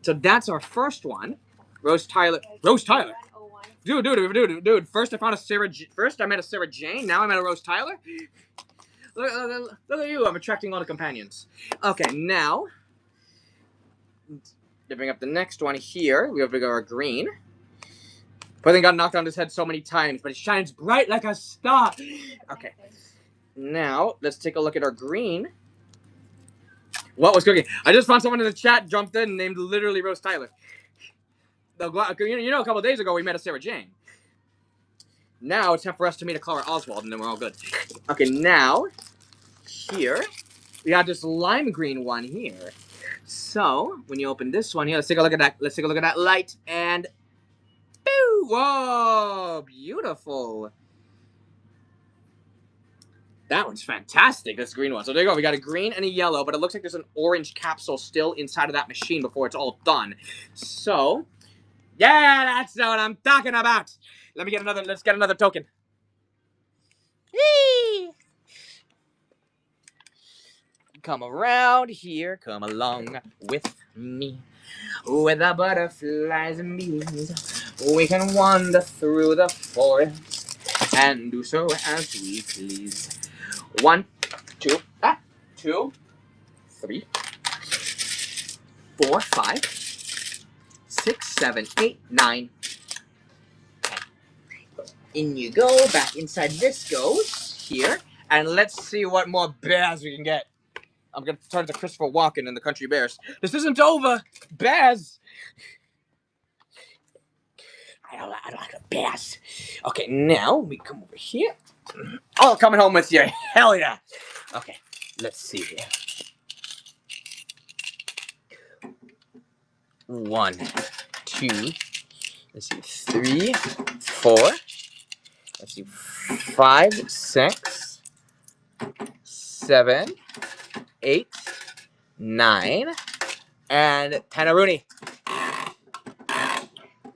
A: So that's our first one. Rose Tyler. Dude. First I met a Sarah Jane. Now I met a Rose Tyler. Look at you. I'm attracting all the companions. Okay, now Dipping up the next one here. We have to go our green. Poor thing got knocked on his head so many times, but it shines bright like a star. Okay. Now, let's take a look at our green. What was cooking? I just found someone in the chat jumped in named literally Rose Tyler. You know, a couple days ago we met a Sarah Jane. Now it's time for us to meet a Clara Oswald, and then we're all good. Okay, now, here, we got this lime green one here. So, when you open this one here, let's take a look at that. Let's take a look at that light, and... Boo! Whoa! Beautiful. That one's fantastic, this green one. So there you go, we got a green and a yellow, but it looks like there's an orange capsule still inside of that machine before it's all done. So, yeah, that's what I'm talking about. Let's get another token. Whee! Come around here, come along with me. With the butterflies and bees, we can wander through the forest and do so as we please. 1, 2, 3, 4, 5, 6, 7, 8, 9. In you go, back inside this goes, here, and let's see what more bears we can get. I'm gonna turn to Christopher Walken in the Country Bears. This isn't over, bears! I don't like the bears. Okay, now we come over here. Oh, coming home with you, hell yeah! Okay, let's see here. 1, 2, let's see, 3, 4, let's see, 5, 6, 7, 8, 9, and Tanaruni.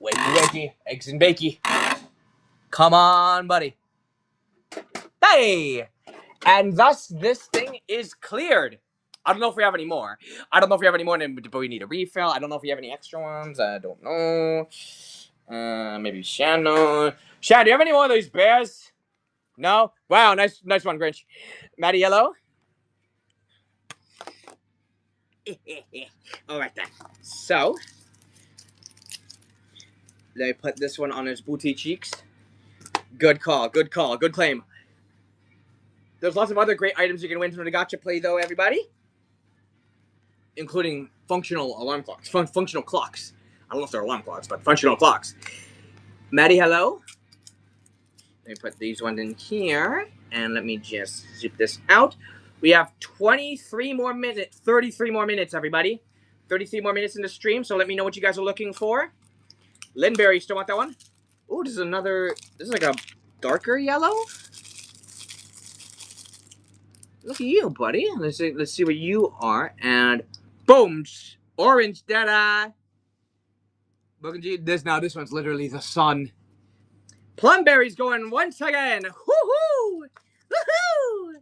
A: Wakey, eggs and bakey. Come on, buddy. Hey! And thus, this thing is cleared. I don't know if we have any more. But we need a refill. I don't know if we have any extra ones. I don't know. Maybe Shannon. Shannon, do you have any more of these bears? No? Wow, nice one, Grinch. Matty Yellow? Alright then. So, let me put this one on his booty cheeks. Good call, good claim. There's lots of other great items you can win from the Gotcha play, though, everybody. Including functional alarm clocks. Functional clocks. I don't know if they're alarm clocks, but functional clocks. Maddie, hello. Let me put these ones in here. And let me just zip this out. We have 33 more minutes. 33 more minutes, everybody. 33 more minutes in the stream, so let me know what you guys are looking for. Linberry, you still want that one? Ooh, this is another... This is like a darker yellow? Look at you, buddy. Let's see what you are. And boom! Orange, da-da! This one's literally the sun. Plumberry's going once again. Woohoo! Woohoo!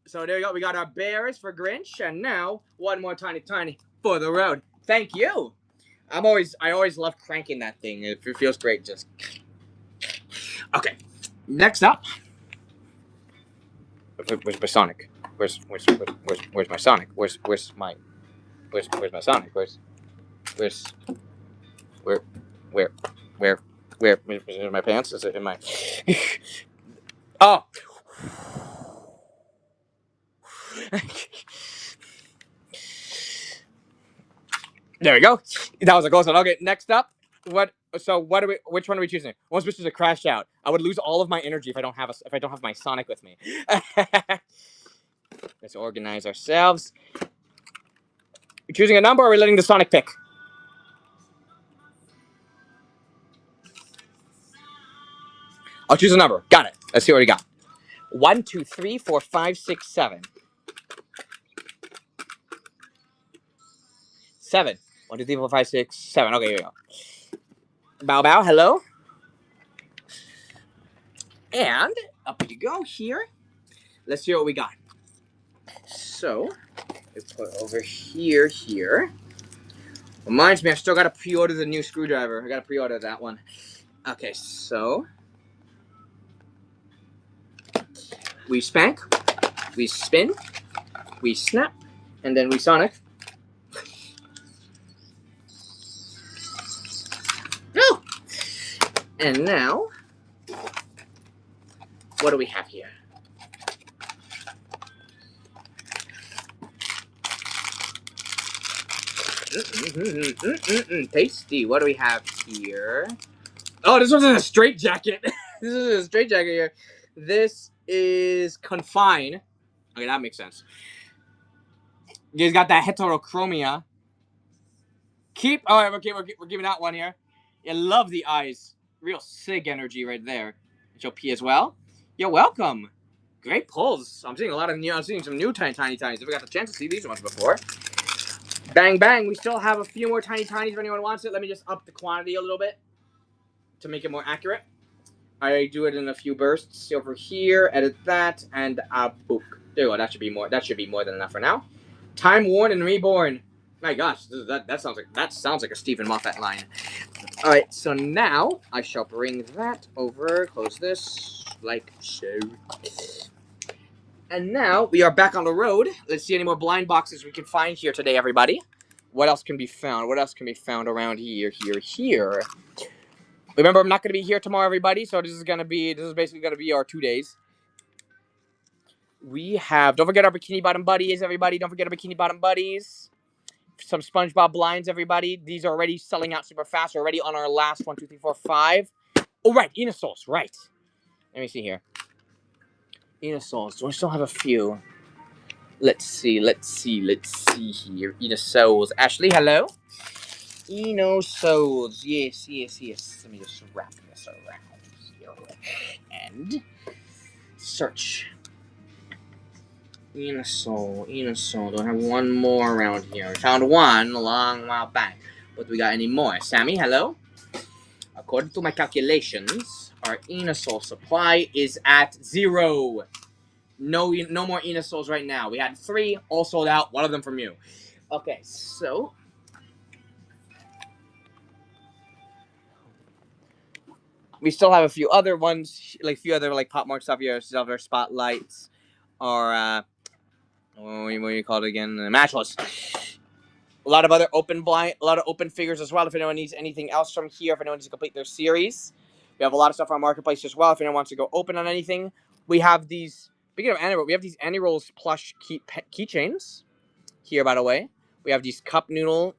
A: So there you go. We got our bears for Grinch, and now one more tiny for the road. Thank you. I always love cranking that thing. It feels great. Just okay. Next up. Where's my Sonic? Where's my Sonic? Where's my Sonic? Where's my pants? Is it in my Oh. There we go. That was a close one. Okay, next up. Which one are we choosing? One which is a crash out. I would lose all of my energy if I don't have my Sonic with me. Let's organize ourselves. We're choosing a number, or are we letting the Sonic pick? I'll choose a number. Got it. Let's see what we got. 1, 2, 3, 4, 5, 6, 7. 7. 1, 2, 3, 4, 5, 6, 7. Okay, here we go. Bow, hello. And up you go here. Let's see what we got. So, we put over here. Reminds me, I still got to pre-order the new screwdriver. I got to pre-order that one. Okay, so we spank, we spin, we snap, and then we Sonic. And now, what do we have here? Tasty. What do we have here? Oh, this one's in a straight jacket. This is a straight jacket here. This is Confine. Okay, that makes sense. You guys got that heterochromia. Alright, okay, we're giving that one here. I love the eyes. Real sig energy right there. HOP as well. You're welcome. Great pulls. I'm seeing some new tiny tinies. Never got the chance to see these ones before. Bang bang. We still have a few more tiny tinies if anyone wants it. Let me just up the quantity a little bit to make it more accurate. I do it in a few bursts over here. Edit that and book. There you go. That should be more. That should be more than enough for now. Time worn and reborn. My gosh, that sounds like a Stephen Moffat line. All right, so now I shall bring that over. Close this like so. And now we are back on the road. Let's see any more blind boxes we can find here today, everybody. What else can be found? What else can be found around here? Remember, I'm not going to be here tomorrow, everybody. So this is basically going to be our 2 days. We have. Don't forget our Bikini Bottom buddies, everybody. Don't forget our Bikini Bottom buddies. Some SpongeBob blinds, everybody. These are already selling out super fast. We're already on our last 1, 2, 3, 4, 5. Oh, right. Inasols. Right. Let me see here. Inasols. We still have a few. Let's see here. Inasols. Ashley, hello. Inasols. Yes. Let me just wrap this around here. And search. Inasol. Do I have one more around here? I found one a long while back. But we got any more? Sammy, hello? According to my calculations, our Inasol supply is at 0. No more Inasols right now. We had 3, all sold out. One of them from you. Okay, so we still have a few other ones, like Pop Mart stuff here, Silver Spotlights, or what do you call it again? Matchless. A lot of other open figures as well. If anyone needs anything else from here, if anyone needs to complete their series, we have a lot of stuff on our marketplace as well. If anyone wants to go open on anything, we have these. Speaking of Annie, we have these Annie Rolls plush keychains here. By the way, we have these cup noodle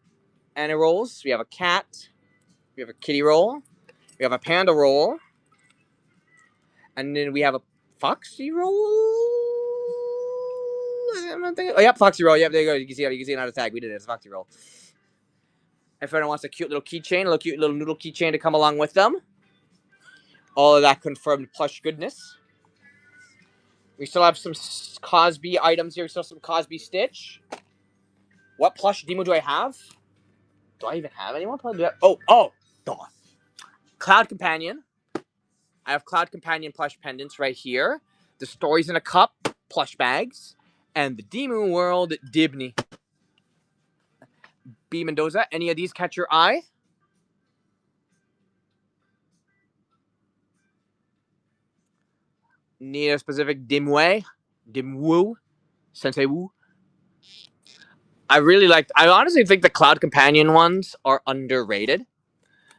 A: Annie Rolls. We have a cat. We have a kitty roll. We have a panda roll, and then we have a foxy roll. Oh, yep, foxy roll. Yep, there you go. You can see another tag. We did it. It's a foxy roll. If anyone wants a cute little keychain, cute little noodle keychain to come along with them. All of that confirmed plush goodness. We still have some Cosby items here. We still have some Cosby Stitch. What plush demo do I have? Do I even have anyone? Oh, Cloud Companion. I have Cloud Companion plush pendants right here. The Stories in a Cup plush bags. And the Demu World Dibney. B. Mendoza, any of these catch your eye? Need a specific Dimwoo, Sensei Wu. I honestly think the Cloud Companion ones are underrated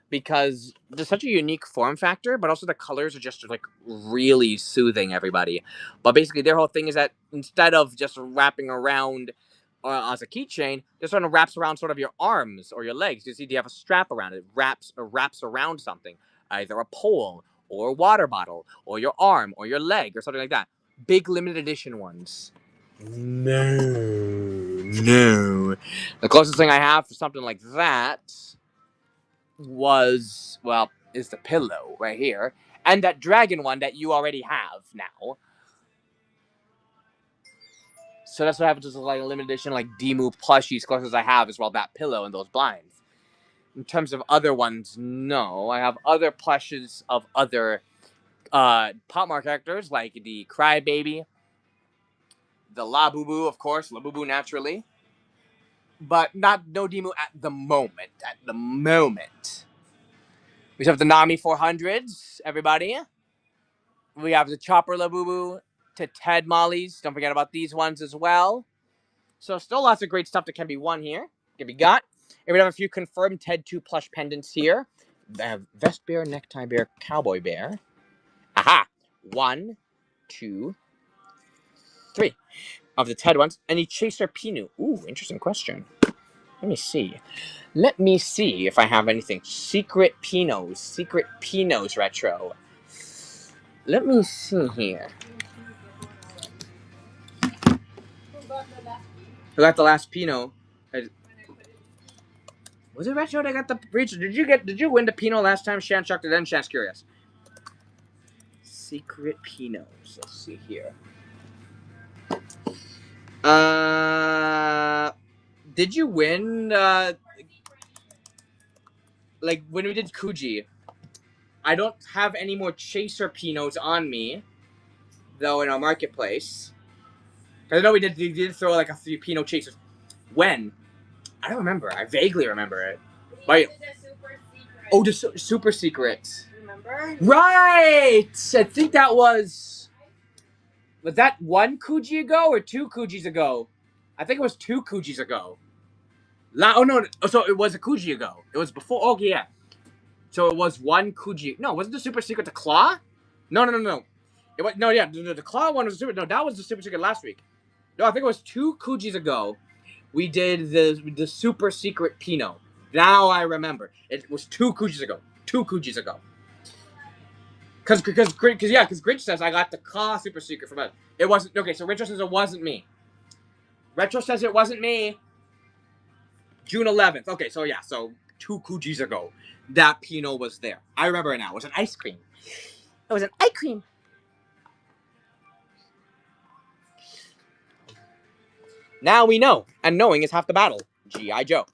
A: because they're such a unique form factor, but also the colors are just like really soothing everybody. But basically, their whole thing is that instead of just wrapping around as a keychain, this sort of wraps around sort of your arms or your legs. You see, you have a strap around it. Wraps around something, either a pole or a water bottle or your arm or your leg or something like that. Big limited edition ones. No. The closest thing I have for something like that is the pillow right here. And that dragon one that you already have now. So that's what happens with like a limited edition, like Demu plushies, closest I have is that pillow and those blinds. In terms of other ones, no. I have other plushes of other Pop Mart characters, like the Crybaby, the Labubu, of course, Labubu naturally. But no Demu at the moment. We have the Nami 400s, everybody. We have the Chopper Labubu to Ted Mollies. Don't forget about these ones as well. So still lots of great stuff that can be won here. Can be got. And we have a few confirmed Ted 2 plush pendants here. I have vest bear, necktie bear, cowboy bear. Aha! 1, 2, 3 of the Ted ones. Any chaser Pinu? Ooh, interesting question. Let me see. Let me see if I have anything. Secret Pinos retro. Let me see here. Who got the last Pinot? Was it retro that got the breach? Did you win the Pinot last time? Shan chucked it in. Shan's curious. Secret Pinots. Let's see here. Did you win? Like when we did Kuji, I don't have any more chaser Pinots on me, though in our marketplace. I know we did throw like a few Pinot chasers. When? I don't remember. I vaguely remember it. But oh, the super secret.
B: Remember?
A: Right. I think that was that 1 Kuji ago or 2 Kujis ago? I think it was 2 Kujis ago. Oh no! So it was a Kuji ago. It was before. Oh yeah. So it was 1 Kuji. No, wasn't the super secret the claw? No. It was no. Yeah, the claw one was super. No, that was the super secret last week. No, I think it was 2 Kujis ago. We did the super secret Pinot. Now I remember. It was 2 Kujis ago. 2 Kujis ago. Because Grinch says I got the claw super secret from it. It wasn't okay. So Retro says it wasn't me. Retro says it wasn't me. June 11th. Okay, so yeah, so 2 Kujis ago, that Pinot was there. I remember it now. It was an ice cream. It was an ice cream. Now we know, and knowing is half the battle. G.I. Joe.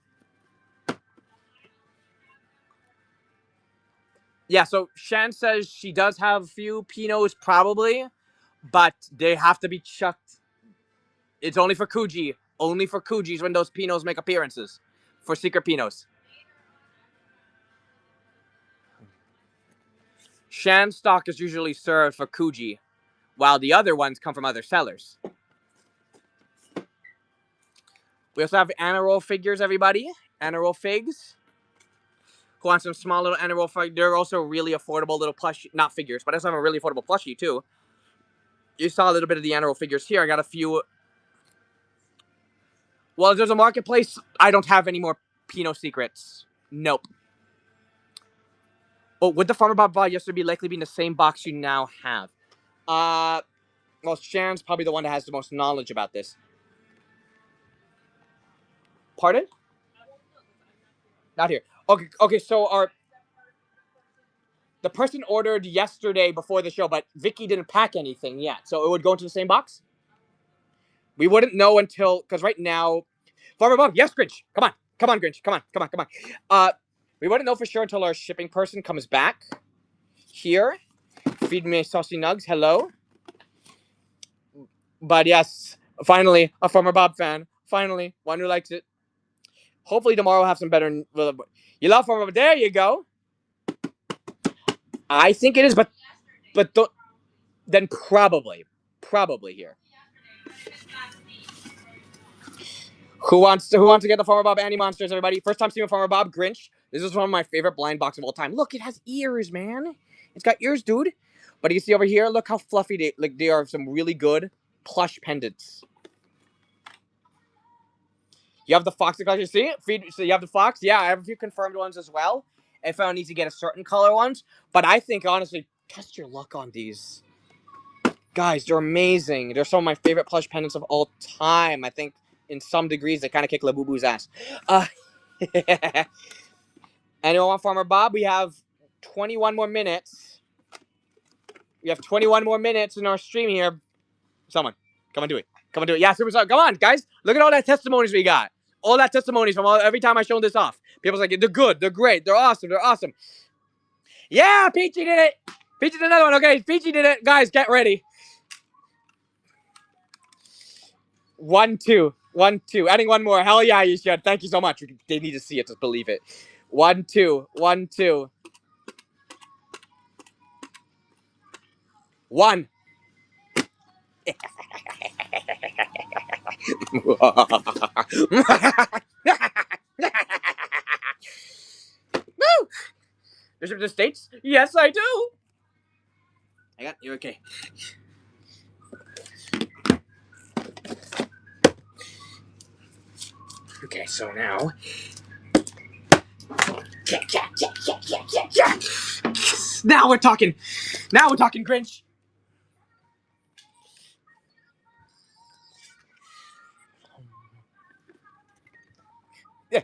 A: Yeah, so Shan says she does have a few Pinots probably, but they have to be chucked. It's only for Kuji. Only for Kujis when those Pinots make appearances. For secret Pinots. Shan stock is usually served for Kuji, while the other ones come from other sellers. We also have Anna Roll figures, everybody. Anna Roll figs. Who wants some small little Anna Roll figures? They're also really affordable little plush, not figures, but I also have a really affordable plushie too. You saw a little bit of the Anna Roll figures here. I got a few. Well, there's a marketplace. I don't have any more Pinot secrets. Nope. Oh, would the Farmer Bob buy yesterday be likely be in the same box you now have? Well, Shan's probably the one that has the most knowledge about this. Pardon? Not here. Okay. So the person ordered yesterday before the show, but Vicky didn't pack anything yet, so it would go into the same box. We wouldn't know until because right now, Farmer Bob, yes, Grinch, come on, Grinch, come on. We wouldn't know for sure until our shipping person comes back here. Feed me saucy nugs. Hello. But yes, finally, a Farmer Bob fan. Finally, one who likes it. Hopefully tomorrow we'll have some better. You love Farmer Bob. There you go. I think it is, but then probably here. Who wants to get the Farmer Bob Andy Monsters, everybody? First time seeing Farmer Bob Grinch. This is one of my favorite blind boxes of all time. Look, it has ears, man. It's got ears, dude. But you see over here, look how fluffy they are. Some really good plush pendants. You have the fox collection. See? So you have the fox. Yeah, I have a few confirmed ones as well. If I need to get a certain color ones. But I think, honestly, test your luck on these. Guys, they're amazing. They're some of my favorite plush pendants of all time. I think in some degrees, they kind of kick Labubu's ass. Anyone want Farmer Bob? We have 21 more minutes. We have 21 more minutes in our stream here. Someone, come on, do it. Come on, do it. Yeah, Superstar. Come on, guys. Look at all that testimonies we got. All that testimonies from every time I show this off. People's like, they're good. They're great. They're awesome. They're awesome. Yeah, Peachy did it. Peachy did another one. Okay, Peachy did it. Guys, get ready. 1, 2. 1, 2. Adding one more. Hell yeah, you should. Thank you so much. They need to see it to believe it. 1, 2. 1, 2. 1. Woo! the States? Yes, I do. I got you. Okay. Okay, so now. Now we're talking. Now we're talking, Grinch. Yeah.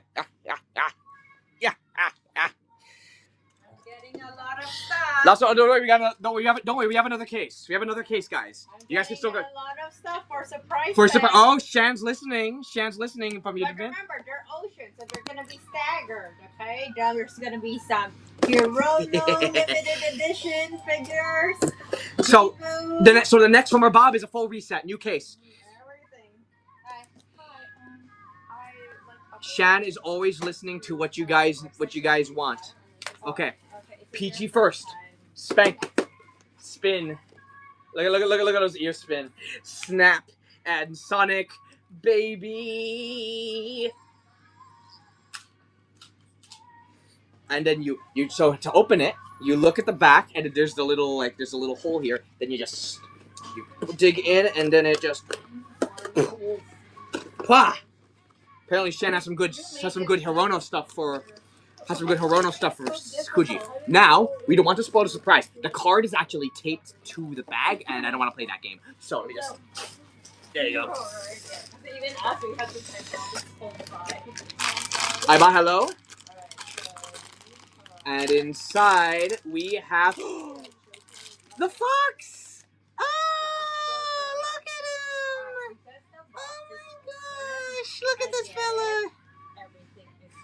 B: Getting a lot of stuff.
A: That's all. Don't worry. Don't worry. We have another case. We have another case, guys. You guys can still go.
B: A lot of stuff for surprise.
A: Oh, Shan's listening. Shan's listening from you.
B: But remember, they're oceans, so they're gonna be staggered. Okay, there's gonna be some Hirono limited edition figures.
A: So the next one, Bob, is a full reset, new case.
B: Everything.
A: Shan is always listening to what you guys want. Okay, Peachy first. Spank, spin. Look at those ears spin. Snap and Sonic, baby. And then you so to open it, you look at the back, and there's a little hole here. Then you dig in, and then it just. Pah! Apparently, Shan has some good Hirono stuff for Kuji. Now, we don't want to spoil the surprise. The card is actually taped to the bag, and I don't want to play that game. So let me just. There you go. I bought hello. And inside we have the fox. Oh, look at him! Oh my gosh! Look at this fella.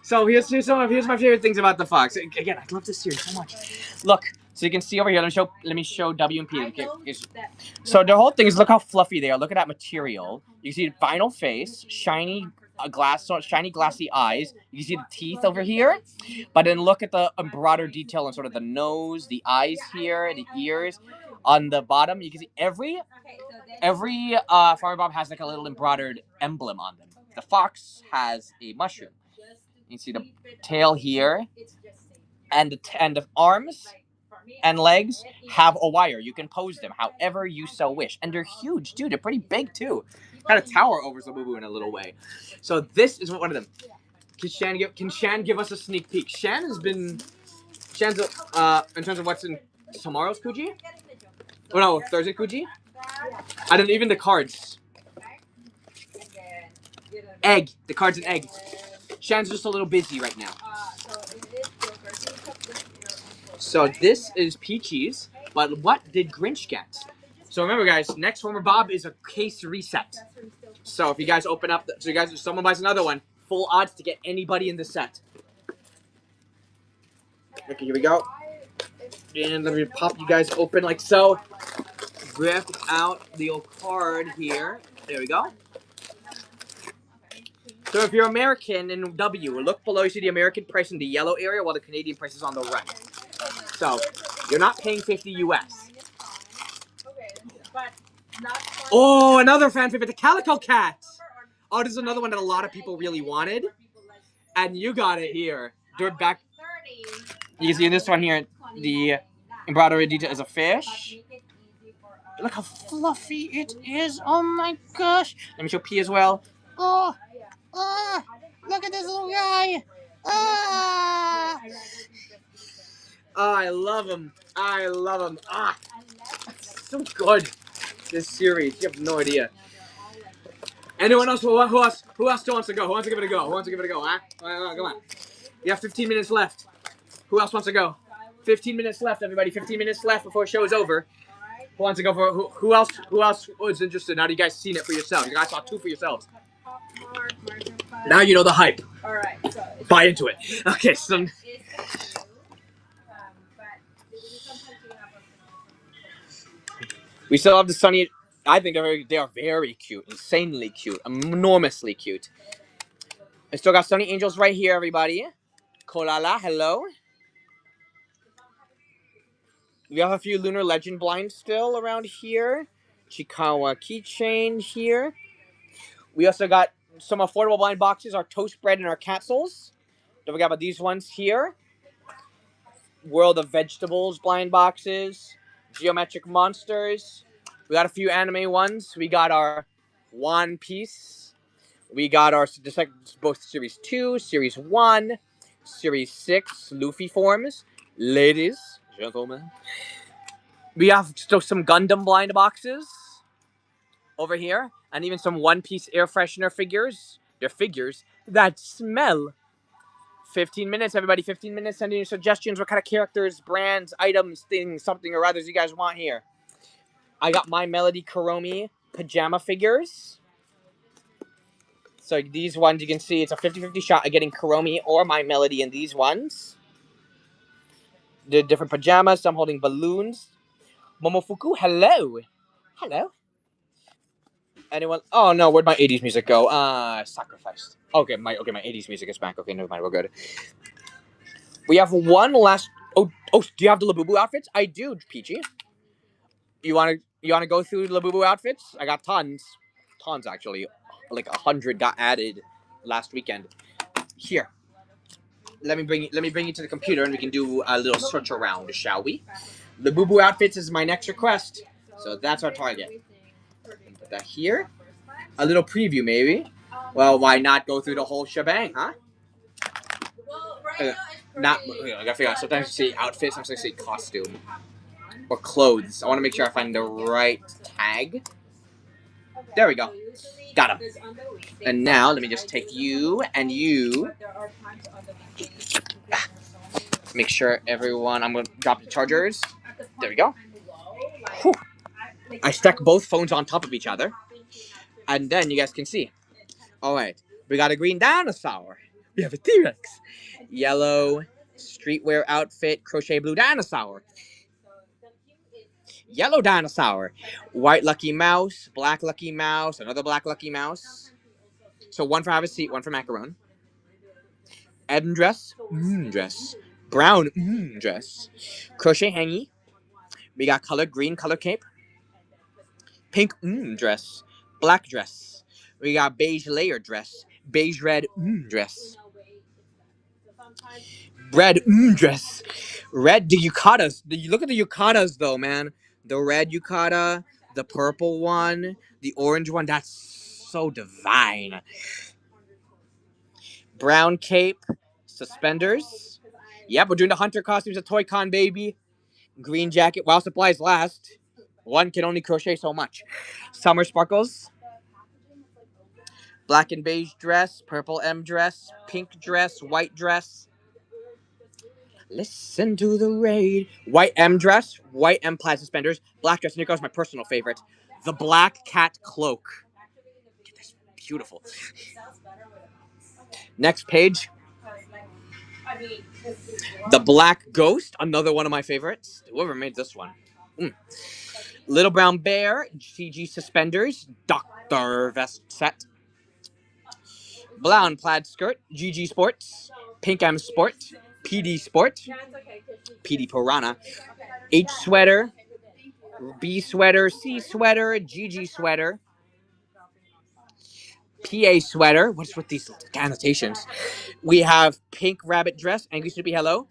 A: So here's my favorite things about the fox. Again, I love this series so much. Look, so you can see over here. Let me show W and P. Okay. So the whole thing is, look how fluffy they are. Look at that material. You can see the vinyl face, shiny glassy eyes. You can see the teeth over here. But then look at the embroidered detail on sort of the nose, the eyes here, the ears. On the bottom, you can see every Farmer Bob has like a little embroidered emblem on them. The fox has a mushroom. You can see the tail here, and the arms and legs have a wire. You can pose them however you so wish, and they're huge too. They're pretty big too. Kind of tower over Labubu in a little way. So this is one of them. Can Shan give us a sneak peek? Shan's in terms of what's in tomorrow's Kuji? Oh no, Thursday Kuji? I don't even the cards. Egg. The card's an egg. Shan's just a little busy right now. So this is Peachy's, but what did Grinch get? So remember, guys, next Farmer Bob is a case reset. So if you guys open up, if someone buys another one, full odds to get anybody in the set. Okay, here we go. And let me pop you guys open like so. Grab out the old card here. There we go. So if you're American in W, look below, you see the American price in the yellow area while the Canadian price is on the right. So you're not paying 50 US. Oh, another fan favorite, the Calico Cat. Oh, this is another one that a lot of people really wanted. And you got it here. Dirt back. You can see in this one here, the embroidery detail is a fish. Look how fluffy it is. Oh my gosh. Let me show P as well. Oh, look at this little guy. Oh, I love him. So good. This series, you have no idea. Anyone else? Who else wants to go? Who wants to give it a go? Huh? Come on. You have 15 minutes left. Who else wants to go? 15 minutes left, everybody. 15 minutes left before the show is over. Who wants to go for who else is interested? Now you guys seen it for yourselves. You guys saw two for yourselves. Now you know the hype.
B: Alright, so
A: buy into it. Okay, so we still have the Sonny. I think they are very cute, insanely cute, enormously cute. I still got Sonny Angels right here, everybody. Kolala, hello. We have a few Lunar Legend blinds still around here. Chikawa keychain here. We also got some affordable blind boxes, our toast bread and our capsules. Don't forget about these ones here. World of Vegetables blind boxes, Geometric Monsters. We got a few anime ones. We got our One Piece. We got our both Series 2, Series 1, Series 6 Luffy forms. Ladies, gentlemen. We have still some Gundam blind boxes over here, and even some One Piece air freshener figures. They're figures that smell. 15 minutes, everybody. 15 minutes. Send in your suggestions. What kind of characters, brands, items, things, something or others you guys want here. I got my Melody Kuromi pajama figures. So these ones, you can see it's a 50-50 shot of getting Kuromi or my Melody in these ones. The different pajamas. Some holding balloons. Momofuku, hello. Hello. Anyone? Oh no, where'd my 80s music go? Sacrificed. Okay, my 80s music is back. Okay, never mind, we're good. We have one last. Oh, do you have the Labubu outfits? I do, Peachy. You wanna go through Labubu outfits? I got tons actually. Like 100 got added last weekend. Here, let me bring you to the computer and we can do a little search around, shall we? Labubu outfits is my next request, so that's our target. Put that here. A little preview, maybe. Well, why not go through the whole shebang, huh? Not. I gotta figure out. Sometimes you say outfit, sometimes you say costume or clothes. I want to make sure I find the right tag. There we go. Got him. And now let me just take you and you. Make sure everyone. I'm gonna drop the chargers. There we go. Whew. I stack both phones on top of each other, and then you guys can see. All right, we got a green dinosaur. We have a T-Rex. Yellow streetwear outfit, crochet blue dinosaur. Yellow dinosaur. White Lucky Mouse, black Lucky Mouse, another black Lucky Mouse. So one for have a seat, one for macaron. M dress, dress. Brown, dress. Crochet hangy. We got color green, color cape. Pink, dress. Black dress. We got beige layer dress. Beige red, dress. Red, dress. Red, the yukatas. Look at the yukatas, though, man. The red yukata, the purple one, the orange one. That's so divine. Brown cape, suspenders. Yep, we're doing the hunter costumes at Toy Con, baby. Green jacket, while supplies last. One can only crochet so much. Summer sparkles. Black and beige dress, purple M dress, pink dress, white dress. Listen to the raid. White M dress, white M plaid suspenders, black dress, and here goes my personal favorite. The black cat cloak. That's beautiful. Next page. The black ghost, another one of my favorites. Whoever made this one. Little brown bear, CG suspenders, Dr. vest set. Brown plaid skirt, GG Sports, Pink M Sport, PD Sport, PD Piranha, H sweater, B sweater, C sweater, GG sweater, PA sweater. What's with these annotations? We have pink rabbit dress, Angry Snoopy Hello,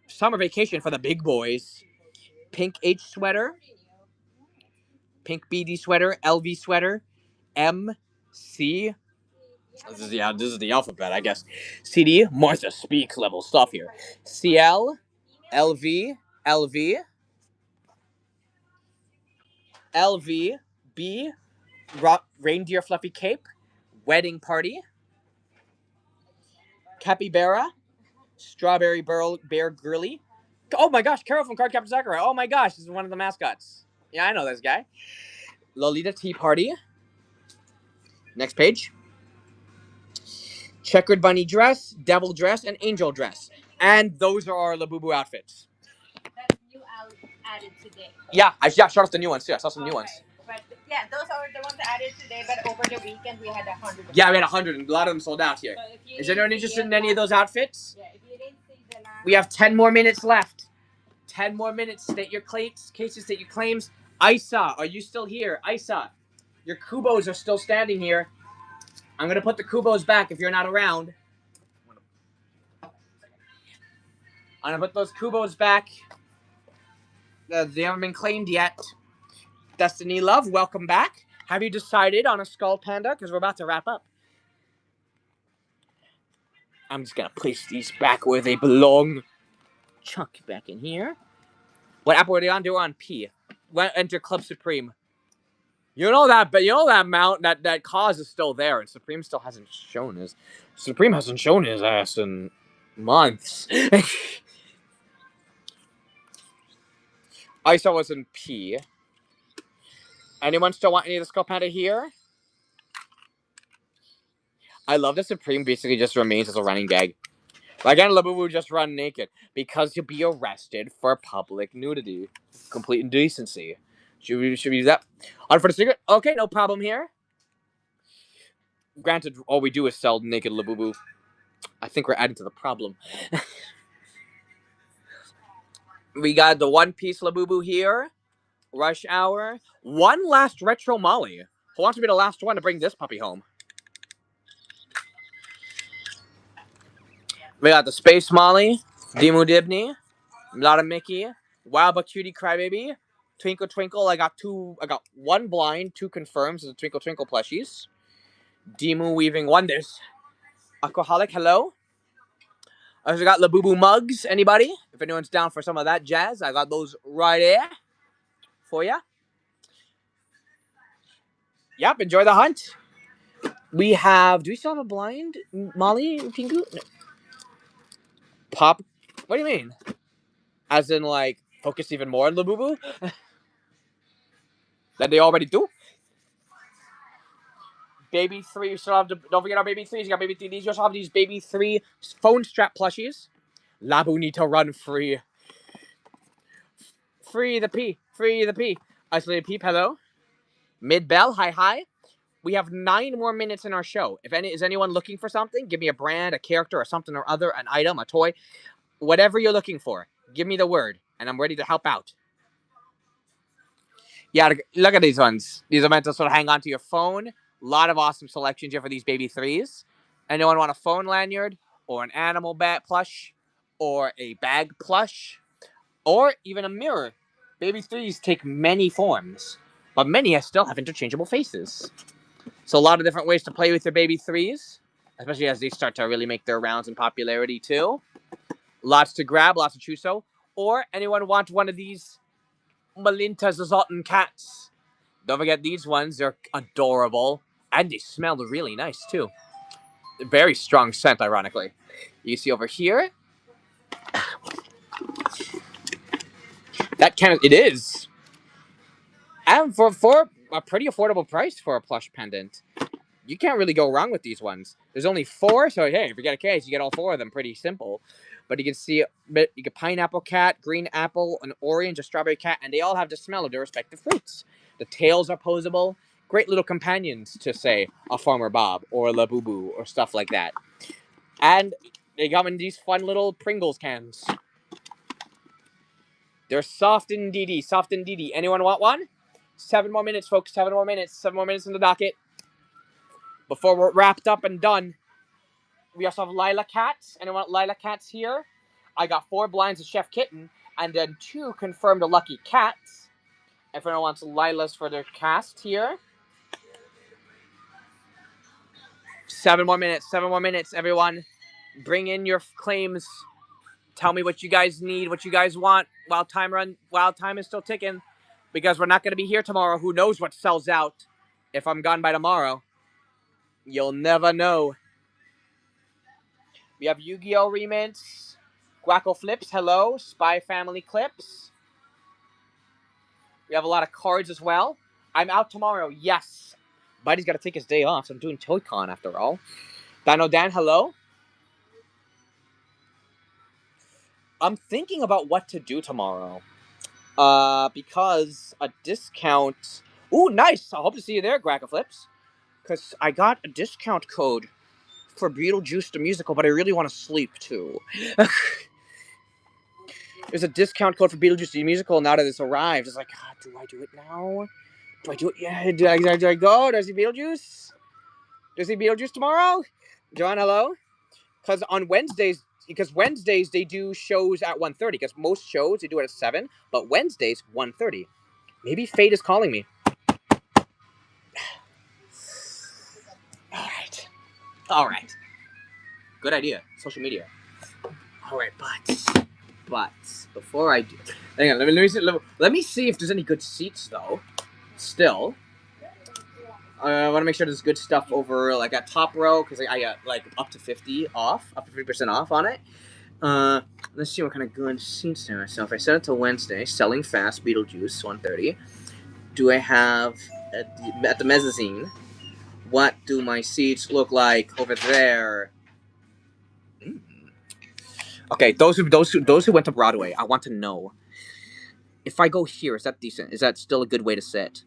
A: summer vacation for the big boys, pink H sweater, pink BD sweater, LV sweater, MC. This is the alphabet, I guess. CD, Martha Speaks level stuff here. CL, LV, LV, LV, B, Reindeer Fluffy Cape, Wedding Party, Capybara, Strawberry Bear Girly. Oh my gosh, Carol from Card Captain Sakura. Oh my gosh, this is one of the mascots. Yeah, I know this guy. Lolita Tea Party. Next page. Checkered bunny dress, devil dress, and angel dress. And those are our Labubu outfits.
B: That's new added today.
A: Yeah, showed off the new ones too. I saw some new ones.
B: But yeah, those are the ones added today, but over the weekend we had 100.
A: Yeah, we had 100, and a lot of them sold out here. So is anyone interested in any of those outfits? Yeah, if you didn't see the last... We have 10 more minutes left. 10 more minutes. State your cases, state your claims. Isa, are you still here? Isa, your Kubos are still standing here. I'm going to put the Kubos back if you're not around. I'm gonna put those Kubos back. They haven't been claimed yet. Destiny Love, welcome back. Have you decided on a Skull Panda? Because we're about to wrap up. I'm just gonna place these back where they belong. Chuck back in here. What apple are they on? They were on P. Enter Club Supreme. You know that, but you know that mount, that cause is still there, and Supreme still hasn't shown his. Supreme hasn't shown his ass in months. ISO was in P. Anyone still want any of the Skull Panda here? I love that Supreme basically just remains as a running gag. Again, Labubu just run naked because you'll be arrested for public nudity, complete indecency. Should we use that? On for the secret? Okay, no problem here. Granted, all we do is sell naked Labubu. I think we're adding to the problem. We got the One Piece Labubu here. Rush Hour. One last Retro Molly. Who wants to be the last one to bring this puppy home? We got the Space Molly. Dimu Dibney. Lotta Mickey. Wild But Cutie Crybaby. Twinkle Twinkle. I got one blind, 2 confirms as the Twinkle Twinkle plushies. Dimu Weaving Wonders. Aquaholic, hello. I also got Labubu mugs. Anybody? If anyone's down for some of that jazz, I got those right there for ya. Yep, enjoy the hunt. We have. Do we still have a blind, Molly Pingu? No. Pop. What do you mean? As in, like, focus even more on Labubu? That they already do? Baby 3, you still have to. Don't forget our Baby 3s. You got Baby 3. These you also have these Baby 3 phone strap plushies. Labu need to run free. Free the P. Free the P. Isolated Peep, hello. Mid Bell, hi. We have 9 more minutes in our show. Is anyone looking for something? Give me a brand, a character, or something or other, an item, a toy. Whatever you're looking for. Give me the word, and I'm ready to help out. Yeah, look at these ones. These are meant to sort of hang onto your phone. A lot of awesome selections here for these Baby 3s. Anyone want a phone lanyard, or an animal bat plush, or a bag plush, or even a mirror? Baby 3s take many forms, but many still have interchangeable faces. So a lot of different ways to play with your Baby 3s, especially as they start to really make their rounds in popularity too. Lots to grab, lots to choose so. Or anyone want one of these Malinta Zoltan cats? Don't forget these ones, they're adorable. And they smell really nice too. Very strong scent, ironically. You see over here. That it is. And for a pretty affordable price for a plush pendant. You can't really go wrong with these ones. There's only 4, so hey, if you get a case, you get all 4 of them. Pretty simple. But you can see, you get pineapple cat, green apple, an orange, a strawberry cat, and they all have the smell of their respective fruits. The tails are posable. Great little companions to, say, a Farmer Bob or a Labubu or stuff like that. And they come in these fun little Pringles cans. They're soft indeedy, soft indeedy. Anyone want one? 7 more minutes, folks. 7 more minutes. 7 more minutes in the docket. Before we're wrapped up and done. We also have Lila Cats. Anyone want Lila Cats here? I got 4 blinds of Chef Kitten, and then 2 confirmed Lucky Cats. If anyone wants Lilas for their cast here. 7 more minutes, 7 more minutes, everyone. Bring in your claims. Tell me what you guys need, what you guys want while time is still ticking. Because we're not going to be here tomorrow. Who knows what sells out if I'm gone by tomorrow. You'll never know. We have Yu-Gi-Oh! Remints. Guaco Flips, hello. Spy Family Clips. We have a lot of cards as well. I'm out tomorrow, yes. Buddy's got to take his day off, so I'm doing Toy-Con after all. Dino Dan, hello. I'm thinking about what to do tomorrow. Because a discount... Ooh, nice. I hope to see you there, Guaco Flips. Because I got a discount code for Beetlejuice the Musical, but I really want to sleep, too. There's a discount code for Beetlejuice the Musical now that it's arrived. It's like, do I do it now? Do I do it? Yeah, do I go? Do I see Beetlejuice? Do I see Beetlejuice tomorrow? John, hello? Because on Wednesdays, because Wednesdays they do shows at 1:30. Because most shows they do it at 7, but Wednesdays 1:30. Maybe fate is calling me. All right. Good idea. Social media. All right, but before I do, hang on. Let me see if there's any good seats though. Still, I want to make sure there's good stuff over like at top row because I got like up to 50% off on it. Let's see what kind of good seats there are. So if I set it to Wednesday, selling fast, Beetlejuice, 1:30. Do I have at the mezzanine? What do my seats look like over there? Okay, those who went to Broadway, I want to know. If I go here, is that decent? Is that still a good way to sit?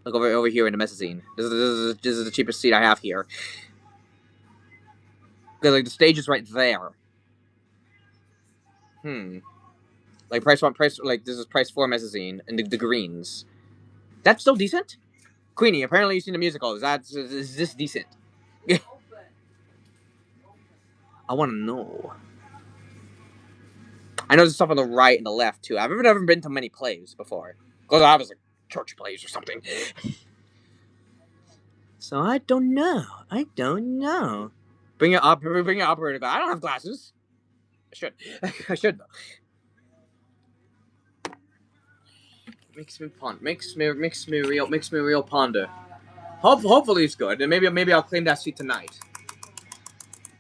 A: Like over here in the mezzanine. This is the cheapest seat I have here. Because like the stage is right there. Like price like this is price 4 mezzanine and the greens. That's still decent? Queenie, apparently you've seen the musical. Is this decent? I want to know. I know there's stuff on the right and the left too. I've never been to many plays before. Because I was like church plays or something. So I don't know. Bring your operator. I don't have glasses. I should. I should though. Makes me real ponder. Hopefully it's good, and maybe I'll claim that seat tonight.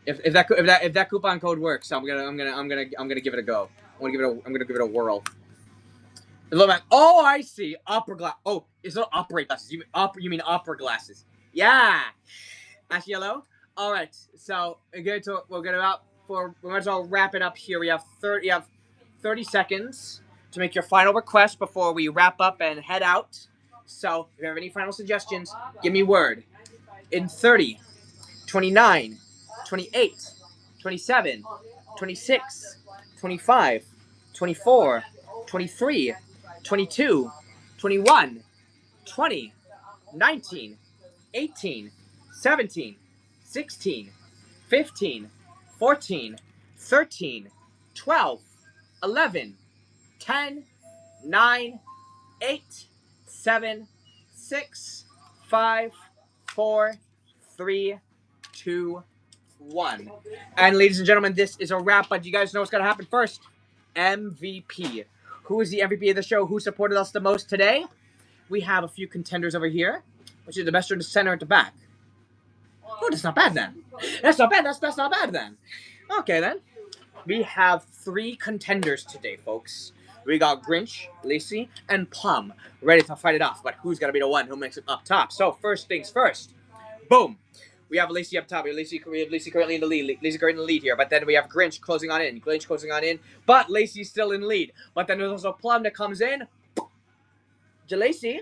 A: If that coupon code works, I'm gonna give it a go. I'm gonna give it a whirl. Oh, I see. Opera glass. Oh, it's not opera glasses. You mean opera glasses? Yeah. Ash yellow. All right. So we might as well wrap it up here. We have 30 seconds to make your final request before we wrap up and head out. So if you have any final suggestions, give me word. In 30, 29, 28, 27, 26, 25, 24, 23, 22, 21, 20, 19, 18, 17, 16, 15, 14, 13, 12, 11, 10, 9, 8, 7, 6, 5, 4, 3, 2, 1. And ladies and gentlemen, this is a wrap, but you guys know what's going to happen first. MVP. Who is the MVP of the show? Who supported us the most today? We have a few contenders over here, which is the best, or the center at the back. Oh, that's not bad then. That's not bad. That's not bad then. Okay then. We have 3 contenders today, folks. We got Grinch, Lacey, and Plum ready to fight it off. But who's gonna be the one who makes it up top? So first things first. Boom. We have Lacey up top. We have Lacey currently in the lead. Lacey currently in the lead here. But then we have Grinch closing on in. But Lacey's still in lead. But then there's also Plum that comes in. Lacey,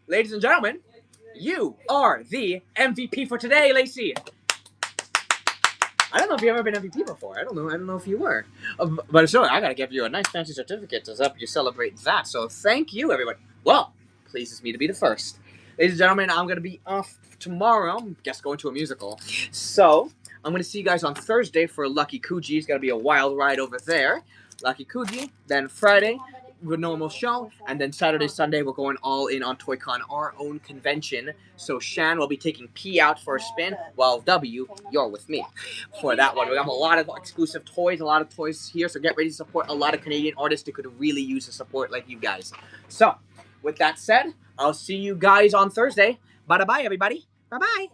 A: ladies and gentlemen, you are the MVP for today, Lacey. I don't know if you've ever been MVP before. I don't know if you were. But sure, I gotta give you a nice fancy certificate to help you celebrate that. So thank you, everybody. Well, pleases me to be the first. Ladies and gentlemen, I'm gonna be off tomorrow. I guess going to a musical. So I'm gonna see you guys on Thursday for Lucky Kuji. It's gonna be a wild ride over there. Lucky Kuji. Then Friday, with normal show, and then Saturday, Sunday, we're going all in on ToyCon, our own convention. So Shan will be taking P out for a spin, while W, you're with me for that one. We have a lot of exclusive toys, here, so get ready to support a lot of Canadian artists that could really use the support like you guys. So, with that said, I'll see you guys on Thursday. Bye-bye, everybody. Bye-bye.